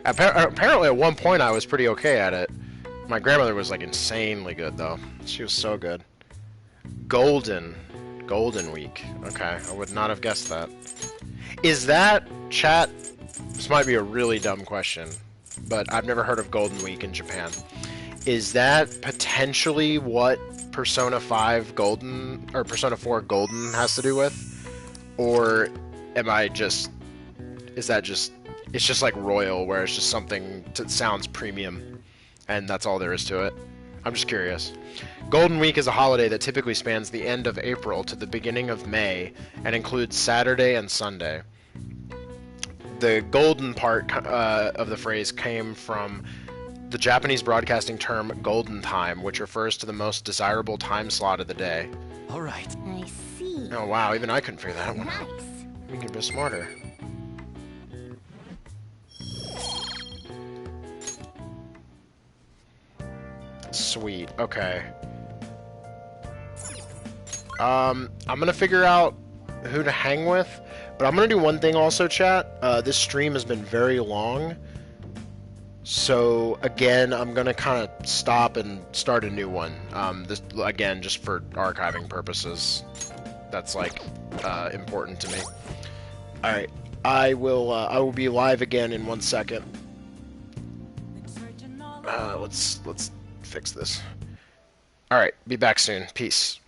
Apparently at one point I was pretty okay at it. My grandmother was like insanely good though. She was so good. Golden Week. Okay, I would not have guessed that. Is that, chat? This might be a really dumb question, but I've never heard of Golden Week in Japan. Is that potentially what Persona 5 Golden or Persona 4 Golden has to do with? Or am I just, is that just, it's just like Royal where it's just something that sounds premium and that's all there is to it? I'm just curious. Golden Week is a holiday that typically spans the end of April to the beginning of May and includes Saturday and Sunday. The golden part of the phrase came from the Japanese broadcasting term golden time, which refers to the most desirable time slot of the day. All right. I see. Oh wow, even I couldn't figure that one out. Nice. We can be smarter. Sweet. Okay. I'm gonna figure out who to hang with, but I'm gonna do one thing also, chat. This stream has been very long. So again, I'm gonna kind of stop and start a new one. This again, just for archiving purposes. That's like important to me. All right, I will be live again in 1 second. Let's fix this. All right, be back soon. Peace.